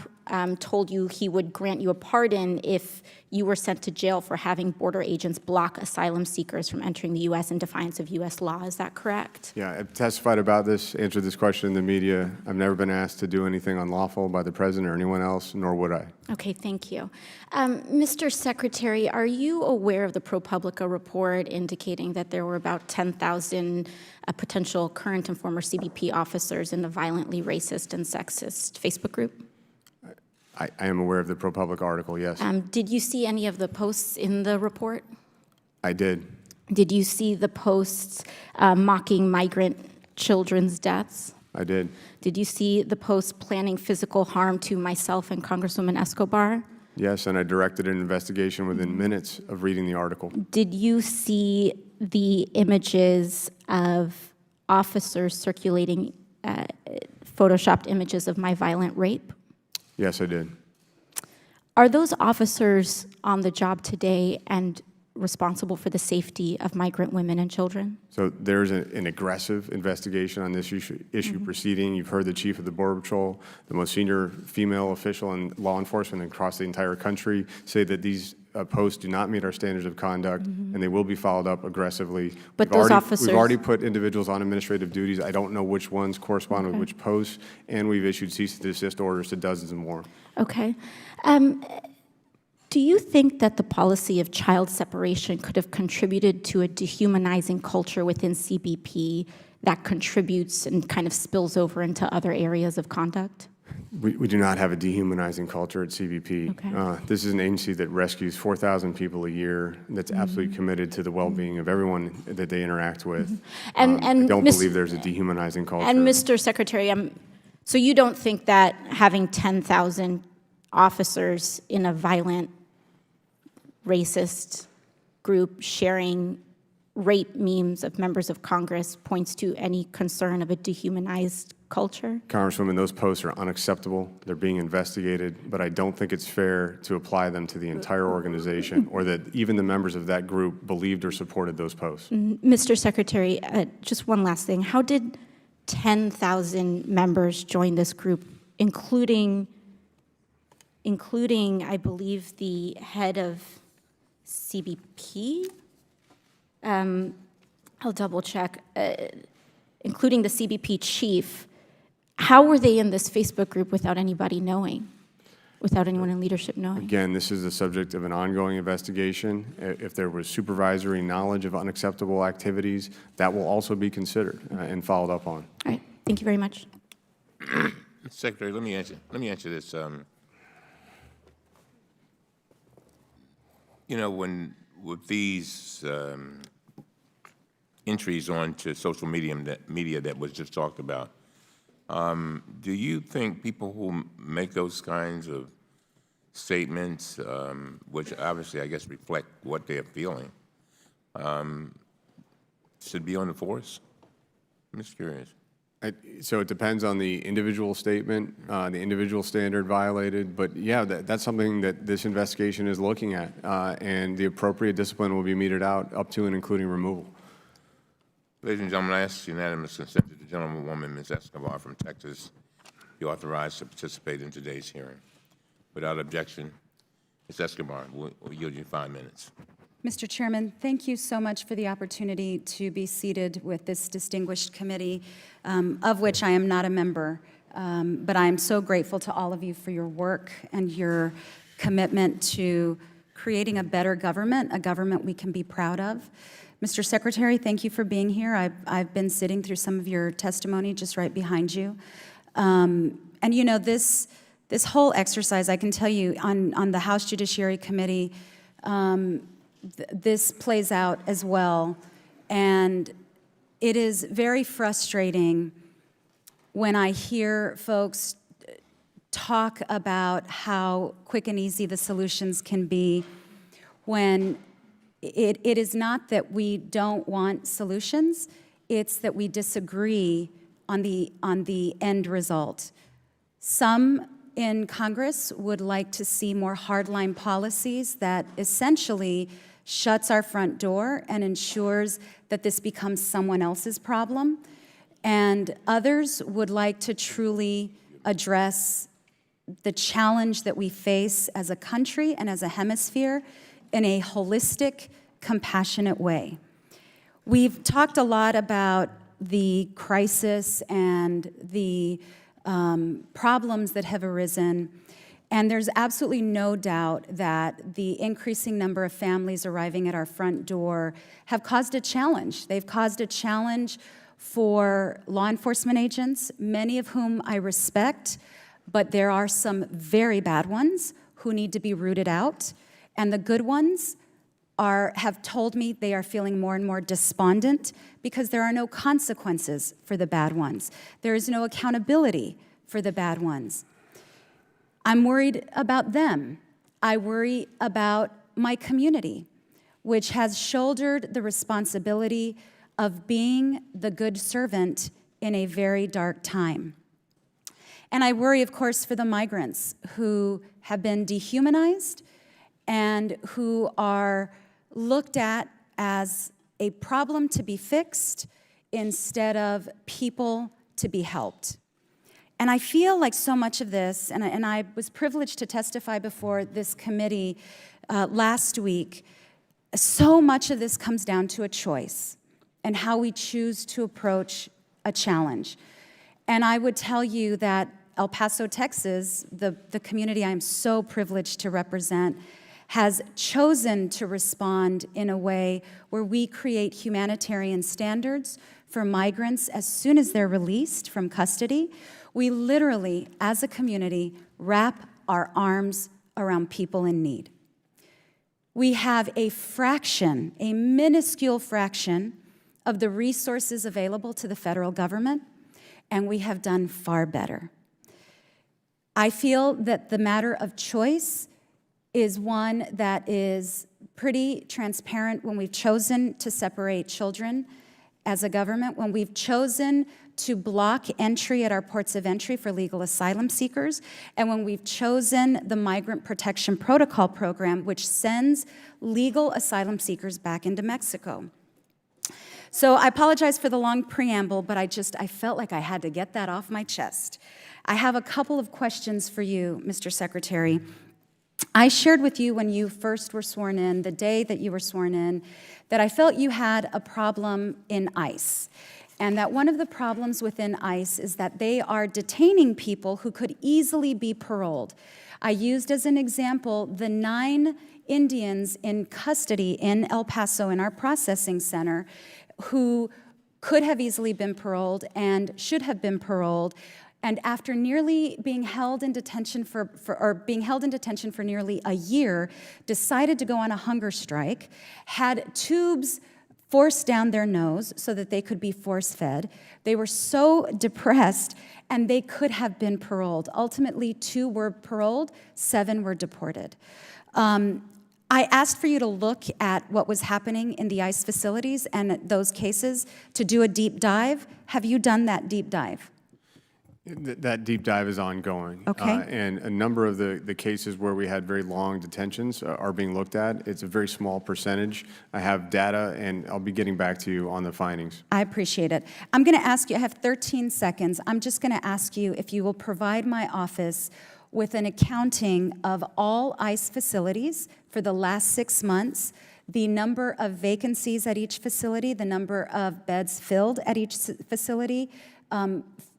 told you he would grant you a pardon if you were sent to jail for having border agents block asylum seekers from entering the U.S. in defiance of U.S. law. Is that correct? Yeah, I've testified about this, answered this question in the media. I've never been asked to do anything unlawful by the president or anyone else, nor would I. Okay, thank you. Mr. Secretary, are you aware of the ProPublica report indicating that there were about 10,000 potential current and former CBP officers in the violently racist and sexist Facebook group? I am aware of the ProPublica article, yes. Did you see any of the posts in the report? I did. Did you see the posts mocking migrant children's deaths? I did. Did you see the posts planning physical harm to myself and Congresswoman Escobar? Yes, and I directed an investigation within minutes of reading the article. Did you see the images of officers circulating photoshopped images of my violent rape? Yes, I did. Are those officers on the job today and responsible for the safety of migrant women and children? So there's an aggressive investigation on this issue proceeding. You've heard the chief of the Border Patrol, the most senior female official in law enforcement across the entire country, say that these posts do not meet our standards of conduct, and they will be followed up aggressively. But those officers... We've already put individuals on administrative duties. I don't know which ones correspond with which posts, and we've issued cease and desist orders to dozens and more. Okay. Do you think that the policy of child separation could have contributed to a dehumanizing culture within CBP that contributes and kind of spills over into other areas of conduct? We do not have a dehumanizing culture at CBP. Okay. This is an agency that rescues 4,000 people a year, that's absolutely committed to the well-being of everyone that they interact with. And I don't believe there's a dehumanizing culture. And Mr. Secretary, so you don't think that having 10,000 officers in a violent, racist group sharing rape memes of members of Congress points to any concern of a dehumanized culture? Congresswoman, those posts are unacceptable. They're being investigated, but I don't think it's fair to apply them to the entire organization or that even the members of that group believed or supported those posts. Mr. Secretary, just one last thing. How did 10,000 members join this group, including, I believe, the head of CBP? I'll double check. Including the CBP chief. How were they in this Facebook group without anybody knowing, without anyone in leadership knowing? Again, this is the subject of an ongoing investigation. If there was supervisory knowledge of unacceptable activities, that will also be considered and followed up on. All right. Thank you very much. Secretary, let me answer this. You know, with these entries onto social media that was just talked about, do you think people who make those kinds of statements, which obviously I guess reflect what they're feeling, should be on the force? I'm just curious. So it depends on the individual statement, the individual standard violated, but yeah, that's something that this investigation is looking at, and the appropriate discipline will be meted out up to and including removal. Ladies and gentlemen, I ask unanimous consent that the gentlewoman, Ms. Escobar from Texas, be authorized to participate in today's hearing. Without objection, Ms. Escobar, we'll yield you 5 minutes. Mr. Chairman, thank you so much for the opportunity to be seated with this distinguished committee, of which I am not a member, but I am so grateful to all of you for your work and your commitment to creating a better government, a government we can be proud of. Mr. Secretary, thank you for being here. I've been sitting through some of your testimony just right behind you. And you know, this whole exercise, I can tell you, on the House Judiciary Committee, this plays out as well. And it is very frustrating when I hear folks talk about how quick and easy the solutions can be, when it is not that we don't want solutions, it's that we disagree on the end result. Some in Congress would like to see more hardline policies that essentially shuts our front door and ensures that this becomes someone else's problem. And others would like to truly address the challenge that we face as a country and as a hemisphere in a holistic, compassionate way. We've talked a lot about the crisis and the problems that have arisen, and there's absolutely no doubt that the increasing number of families arriving at our front door have caused a challenge. They've caused a challenge for law enforcement agents, many of whom I respect, but there are some very bad ones who need to be rooted out, and the good ones have told me they are feeling more and more despondent because there are no consequences for the bad ones. There is no accountability for the bad ones. I'm worried about them. I worry about my community, which has shouldered the responsibility of being the good servant in a very dark time. And I worry, of course, for the migrants who have been dehumanized and who are looked at as a problem to be fixed instead of people to be helped. And I feel like so much of this, and I was privileged to testify before this committee last week, so much of this comes down to a choice and how we choose to approach a challenge. And I would tell you that El Paso, Texas, the community I am so privileged to represent, has chosen to respond in a way where we create humanitarian standards for migrants as soon as they're released from custody. We literally, as a community, wrap our arms around people in need. We have a fraction, a minuscule fraction, of the resources available to the federal government, and we have done far better. I feel that the matter of choice is one that is pretty transparent when we've chosen to separate children as a government, when we've chosen to block entry at our ports of entry for legal asylum seekers, and when we've chosen the Migrant Protection Protocol program, which sends legal asylum seekers back into Mexico. So I apologize for the long preamble, but I felt like I had to get that off my chest. I have a couple of questions for you, Mr. Secretary. I shared with you when you first were sworn in, the day that you were sworn in, that I felt you had a problem in ICE, and that one of the problems within ICE is that they are detaining people who could easily be paroled. I used as an example the 9 Indians in custody in El Paso in our processing center who could have easily been paroled and should have been paroled, and after nearly being held in detention for nearly a year, decided to go on a hunger strike, had tubes forced down their nose so that they could be force-fed. They were so depressed, and they could have been paroled. Ultimately, 2 were paroled, 7 were deported. I asked for you to look at what was happening in the ICE facilities and those cases to do a deep dive. Have you done that deep dive? That deep dive is ongoing. Okay. And a number of the cases where we had very long detentions are being looked at. It's a very small percentage. I have data, and I'll be getting back to you on the findings. I appreciate it. I'm going to ask you, I have 13 seconds. I'm just going to ask you if you will provide my office with an accounting of all ICE facilities for the last 6 months, the number of vacancies at each facility, the number of beds filled at each facility,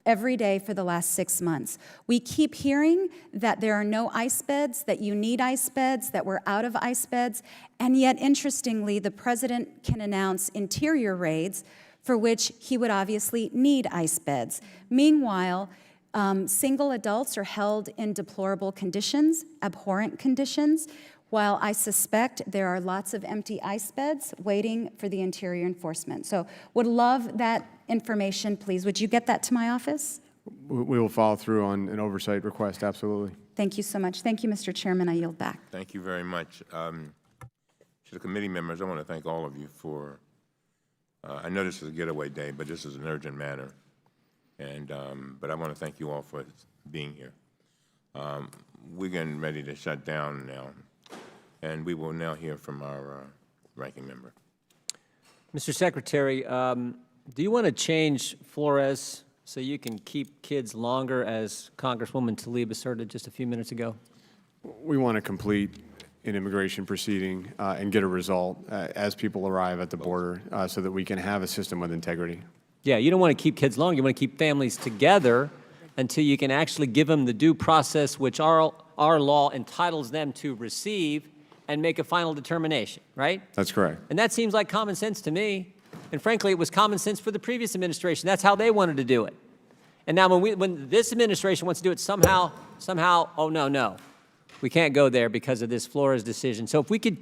every day for the last 6 months. We keep hearing that there are no ICE beds, that you need ICE beds, that we're out of ICE beds, and yet, interestingly, the president can announce interior raids for which he would obviously need ICE beds. Meanwhile, single adults are held in deplorable conditions, abhorrent conditions, while I suspect there are lots of empty ICE beds waiting for the interior enforcement. So would love that information, please. Would you get that to my office? We will follow through on an oversight request, absolutely. Thank you so much. Thank you, Mr. Chairman. I yield back. Thank you very much. To the committee members, I want to thank all of you for, I know this is a getaway day, but this is an urgent matter. And, but I want to thank you all for being here. We're getting ready to shut down now, and we will now hear from our ranking member. Mr. Secretary, do you want to change Flores so you can keep kids longer, as Congresswoman Tlaib asserted just a few minutes ago? We want to complete an immigration proceeding and get a result as people arrive at the border so that we can have a system with integrity. Yeah, you don't want to keep kids long. You want to keep families together until you can actually give them the due process which our law entitles them to receive and make a final determination, right? That's correct. And that seems like common sense to me. And frankly, it was common sense for the previous administration. That's how they wanted to do it. And now when this administration wants to do it somehow, oh, no, we can't go there because of this Flores decision. So if we could,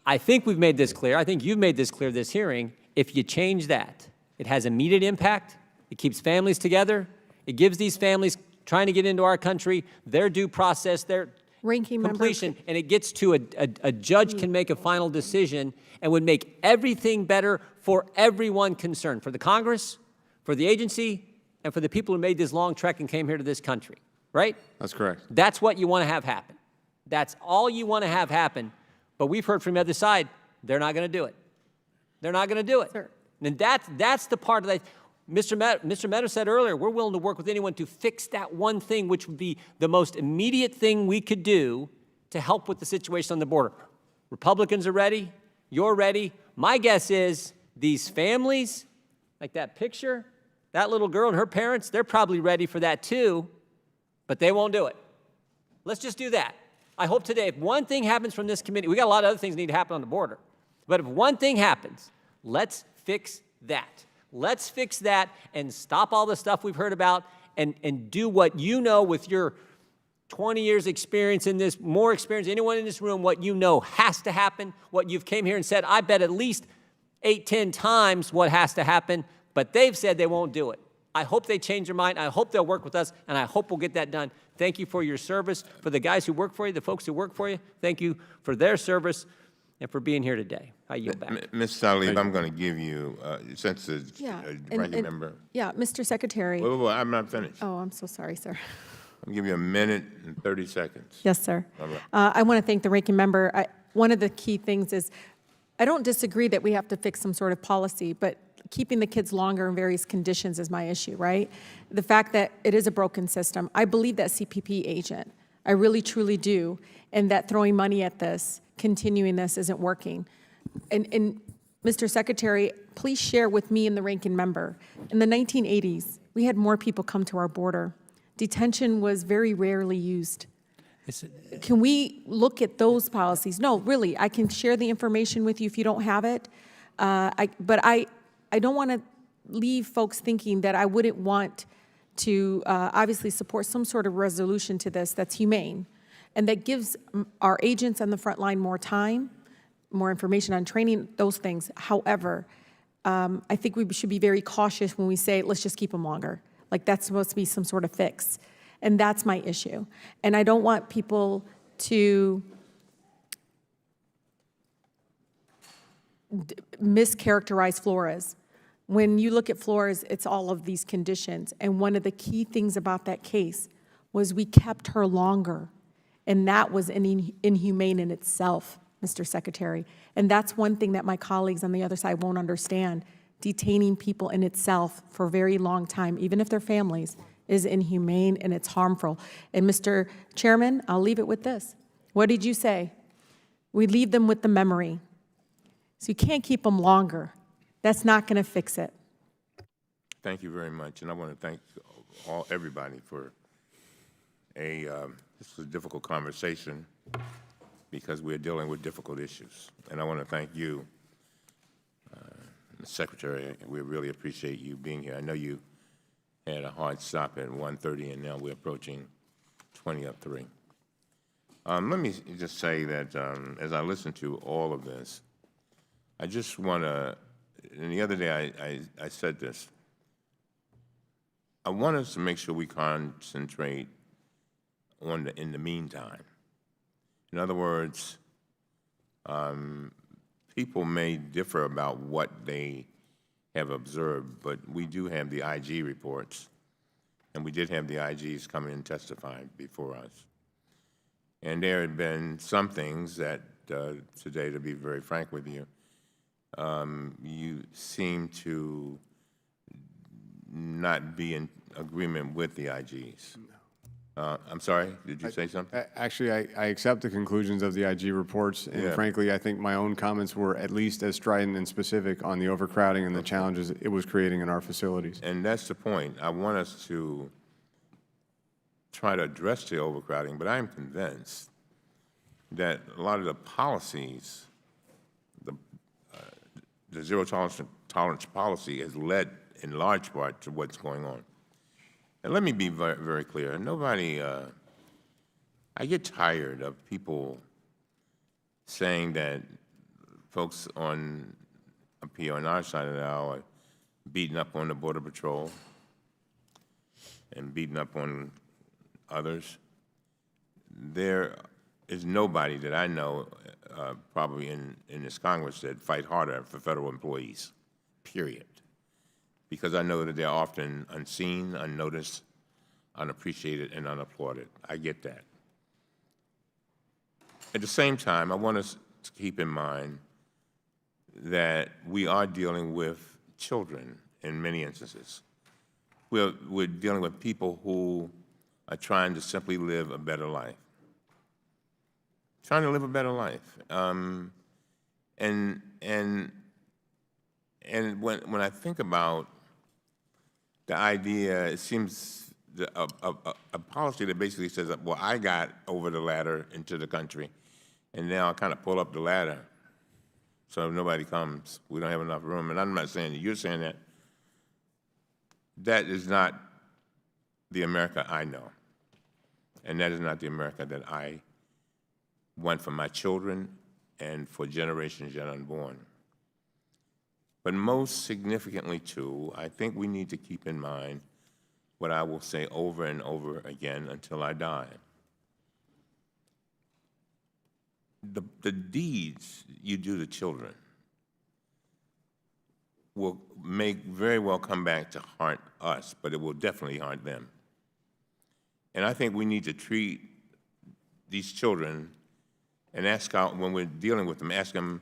I think we've made this clear. I think you've made this clear this hearing. If you change that, it has immediate impact. It keeps families together. It gives these families trying to get into our country their due process, their Ranking completion, and it gets to a judge can make a final decision and would make everything better for everyone concerned, for the Congress, for the agency, and for the people who made this long trek and came here to this country, right? That's correct. That's what you want to have happen. That's all you want to have happen. But we've heard from the other side, they're not going to do it. They're not going to do it. Sir. And that's the part of that. Mr. Meadows said earlier, we're willing to work with anyone to fix that one thing, which would be the most immediate thing we could do to help with the situation on the border. Republicans are ready. You're ready. My guess is these families, like that picture, that little girl and her parents, they're probably ready for that too, but they won't do it. Let's just do that. I hope today, if one thing happens from this committee, we got a lot of other things that need to happen on the border, but if one thing happens, let's fix that. Let's fix that and stop all the stuff we've heard about and do what you know with your 20 years experience in this, more experience than anyone in this room, what you know has to happen, what you've came here and said, I bet at least 8, 10 times what has to happen, but they've said they won't do it. I hope they change their mind. I hope they'll work with us, and I hope we'll get that done. Thank you for your service. For the guys who work for you, the folks who work for you, thank you for their service and for being here today. I yield back. Ms. Tlaib, I'm going to give you, since the ranking member. Yeah, Mr. Secretary. Wait, I'm not finished. Oh, I'm so sorry, sir. I'll give you a minute and 30 seconds. Yes, sir. All right. I want to thank the ranking member. One of the key things is I don't disagree that we have to fix some sort of policy, but keeping the kids longer in various conditions is my issue, right? The fact that it is a broken system. I believe that CPP agent. I really, truly do. And that throwing money at this, continuing this isn't working. And Mr. Secretary, please share with me and the ranking member. In the 1980s, we had more people come to our border. Detention was very rarely used. Can we look at those policies? No, really, I can share the information with you if you don't have it. But I don't want to leave folks thinking that I wouldn't want to obviously support some sort of resolution to this that's humane and that gives our agents on the front line more time, more information on training, those things. However, I think we should be very cautious when we say, let's just keep them longer. Like that's supposed to be some sort of fix. And that's my issue. And I don't want people to mischaracterize Flores. When you look at Flores, it's all of these conditions. And one of the key things about that case was we kept her longer. And that was inhumane in itself, Mr. Secretary. And that's one thing that my colleagues on the other side won't understand. Detaining people in itself for a very long time, even if they're families, is inhumane and it's harmful. And Mr. Chairman, I'll leave it with this. What did you say? We leave them with the memory. So you can't keep them longer. That's not going to fix it. Thank you very much, and I want to thank everybody for this was a difficult conversation because we're dealing with difficult issues. And I want to thank you, Mr. Secretary. We really appreciate you being here. I know you had a hard stop at 1:30, and now we're approaching 3:20. Let me just say that as I listen to all of this, I just want to, and the other day I said this, I want us to make sure we concentrate on in the meantime. In other words, people may differ about what they have observed, but we do have the IG reports, and we did have the IGs come in and testify before us. And there had been some things that, today, to be very frank with you, you seem to not be in agreement with the IGs. I'm sorry, did you say something? Actually, I accept the conclusions of the IG reports, and Yeah. frankly, I think my own comments were at least as strident and specific on the overcrowding and the challenges it was creating in our facilities. And that's the point. I want us to try to address the overcrowding, but I am convinced that a lot of the policies, the zero tolerance policy has led in large part to what's going on. And let me be very, very clear. Nobody, I get tired of people saying that folks up here on our side of the aisle are beating up on the Border Patrol and beating up on others. There is nobody that I know, probably in this Congress, that fight harder for federal employees, period. Because I know that they're often unseen, unnoticed, unappreciated, and unapplauded. I get that. At the same time, I want us to keep in mind that we are dealing with children in many instances. We're dealing with people who are trying to simply live a better life. Trying to live a better life. And when I think about the idea, it seems a policy that basically says, well, I got over the ladder into the country, and now I kind of pull up the ladder, so if nobody comes, we don't have enough room. And I'm not saying that you're saying that. That is not the America I know, and that is not the America that I want for my children and for generations yet unborn. But most significantly, too, I think we need to keep in mind what I will say over and over again until I die. The deeds you do to children may very well come back to haunt us, but it will definitely haunt them. And I think we need to treat these children and ask out, when we're dealing with them, ask them,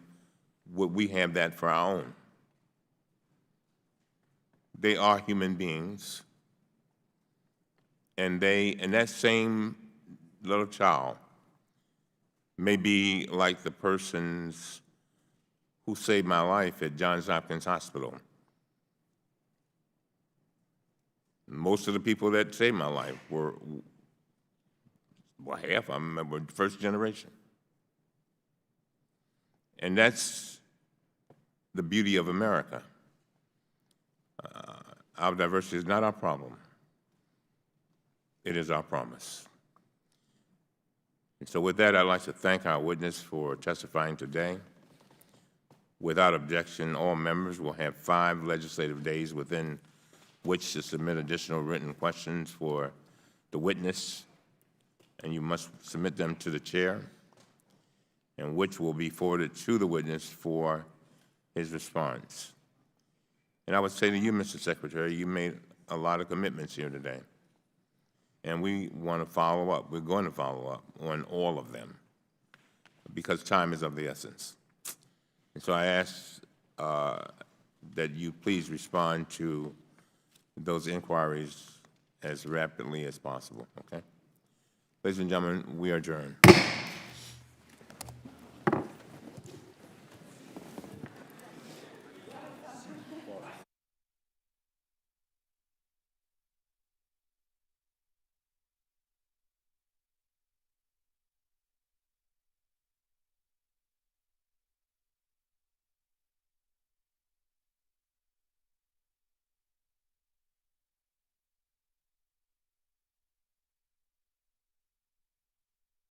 would we have that for our own? They are human beings, and that same little child may be like the persons who saved my life at Johns Hopkins Hospital. Most of the people that saved my life were, well, half of them were first generation. And that's the beauty of America. Our diversity is not our problem. It is our promise. And so with that, I'd like to thank our witness for testifying today. Without objection, all members will have 5 legislative days within which to submit additional written questions for the witness, and you must submit them to the chair, and which will be forwarded to the witness for his response. And I would say to you, Mr. Secretary, you made a lot of commitments here today, and we want to follow up. We're going to follow up on all of them because time is of the essence. And so I ask that you please respond to those inquiries as rapidly as possible, okay? Ladies and gentlemen, we are adjourned.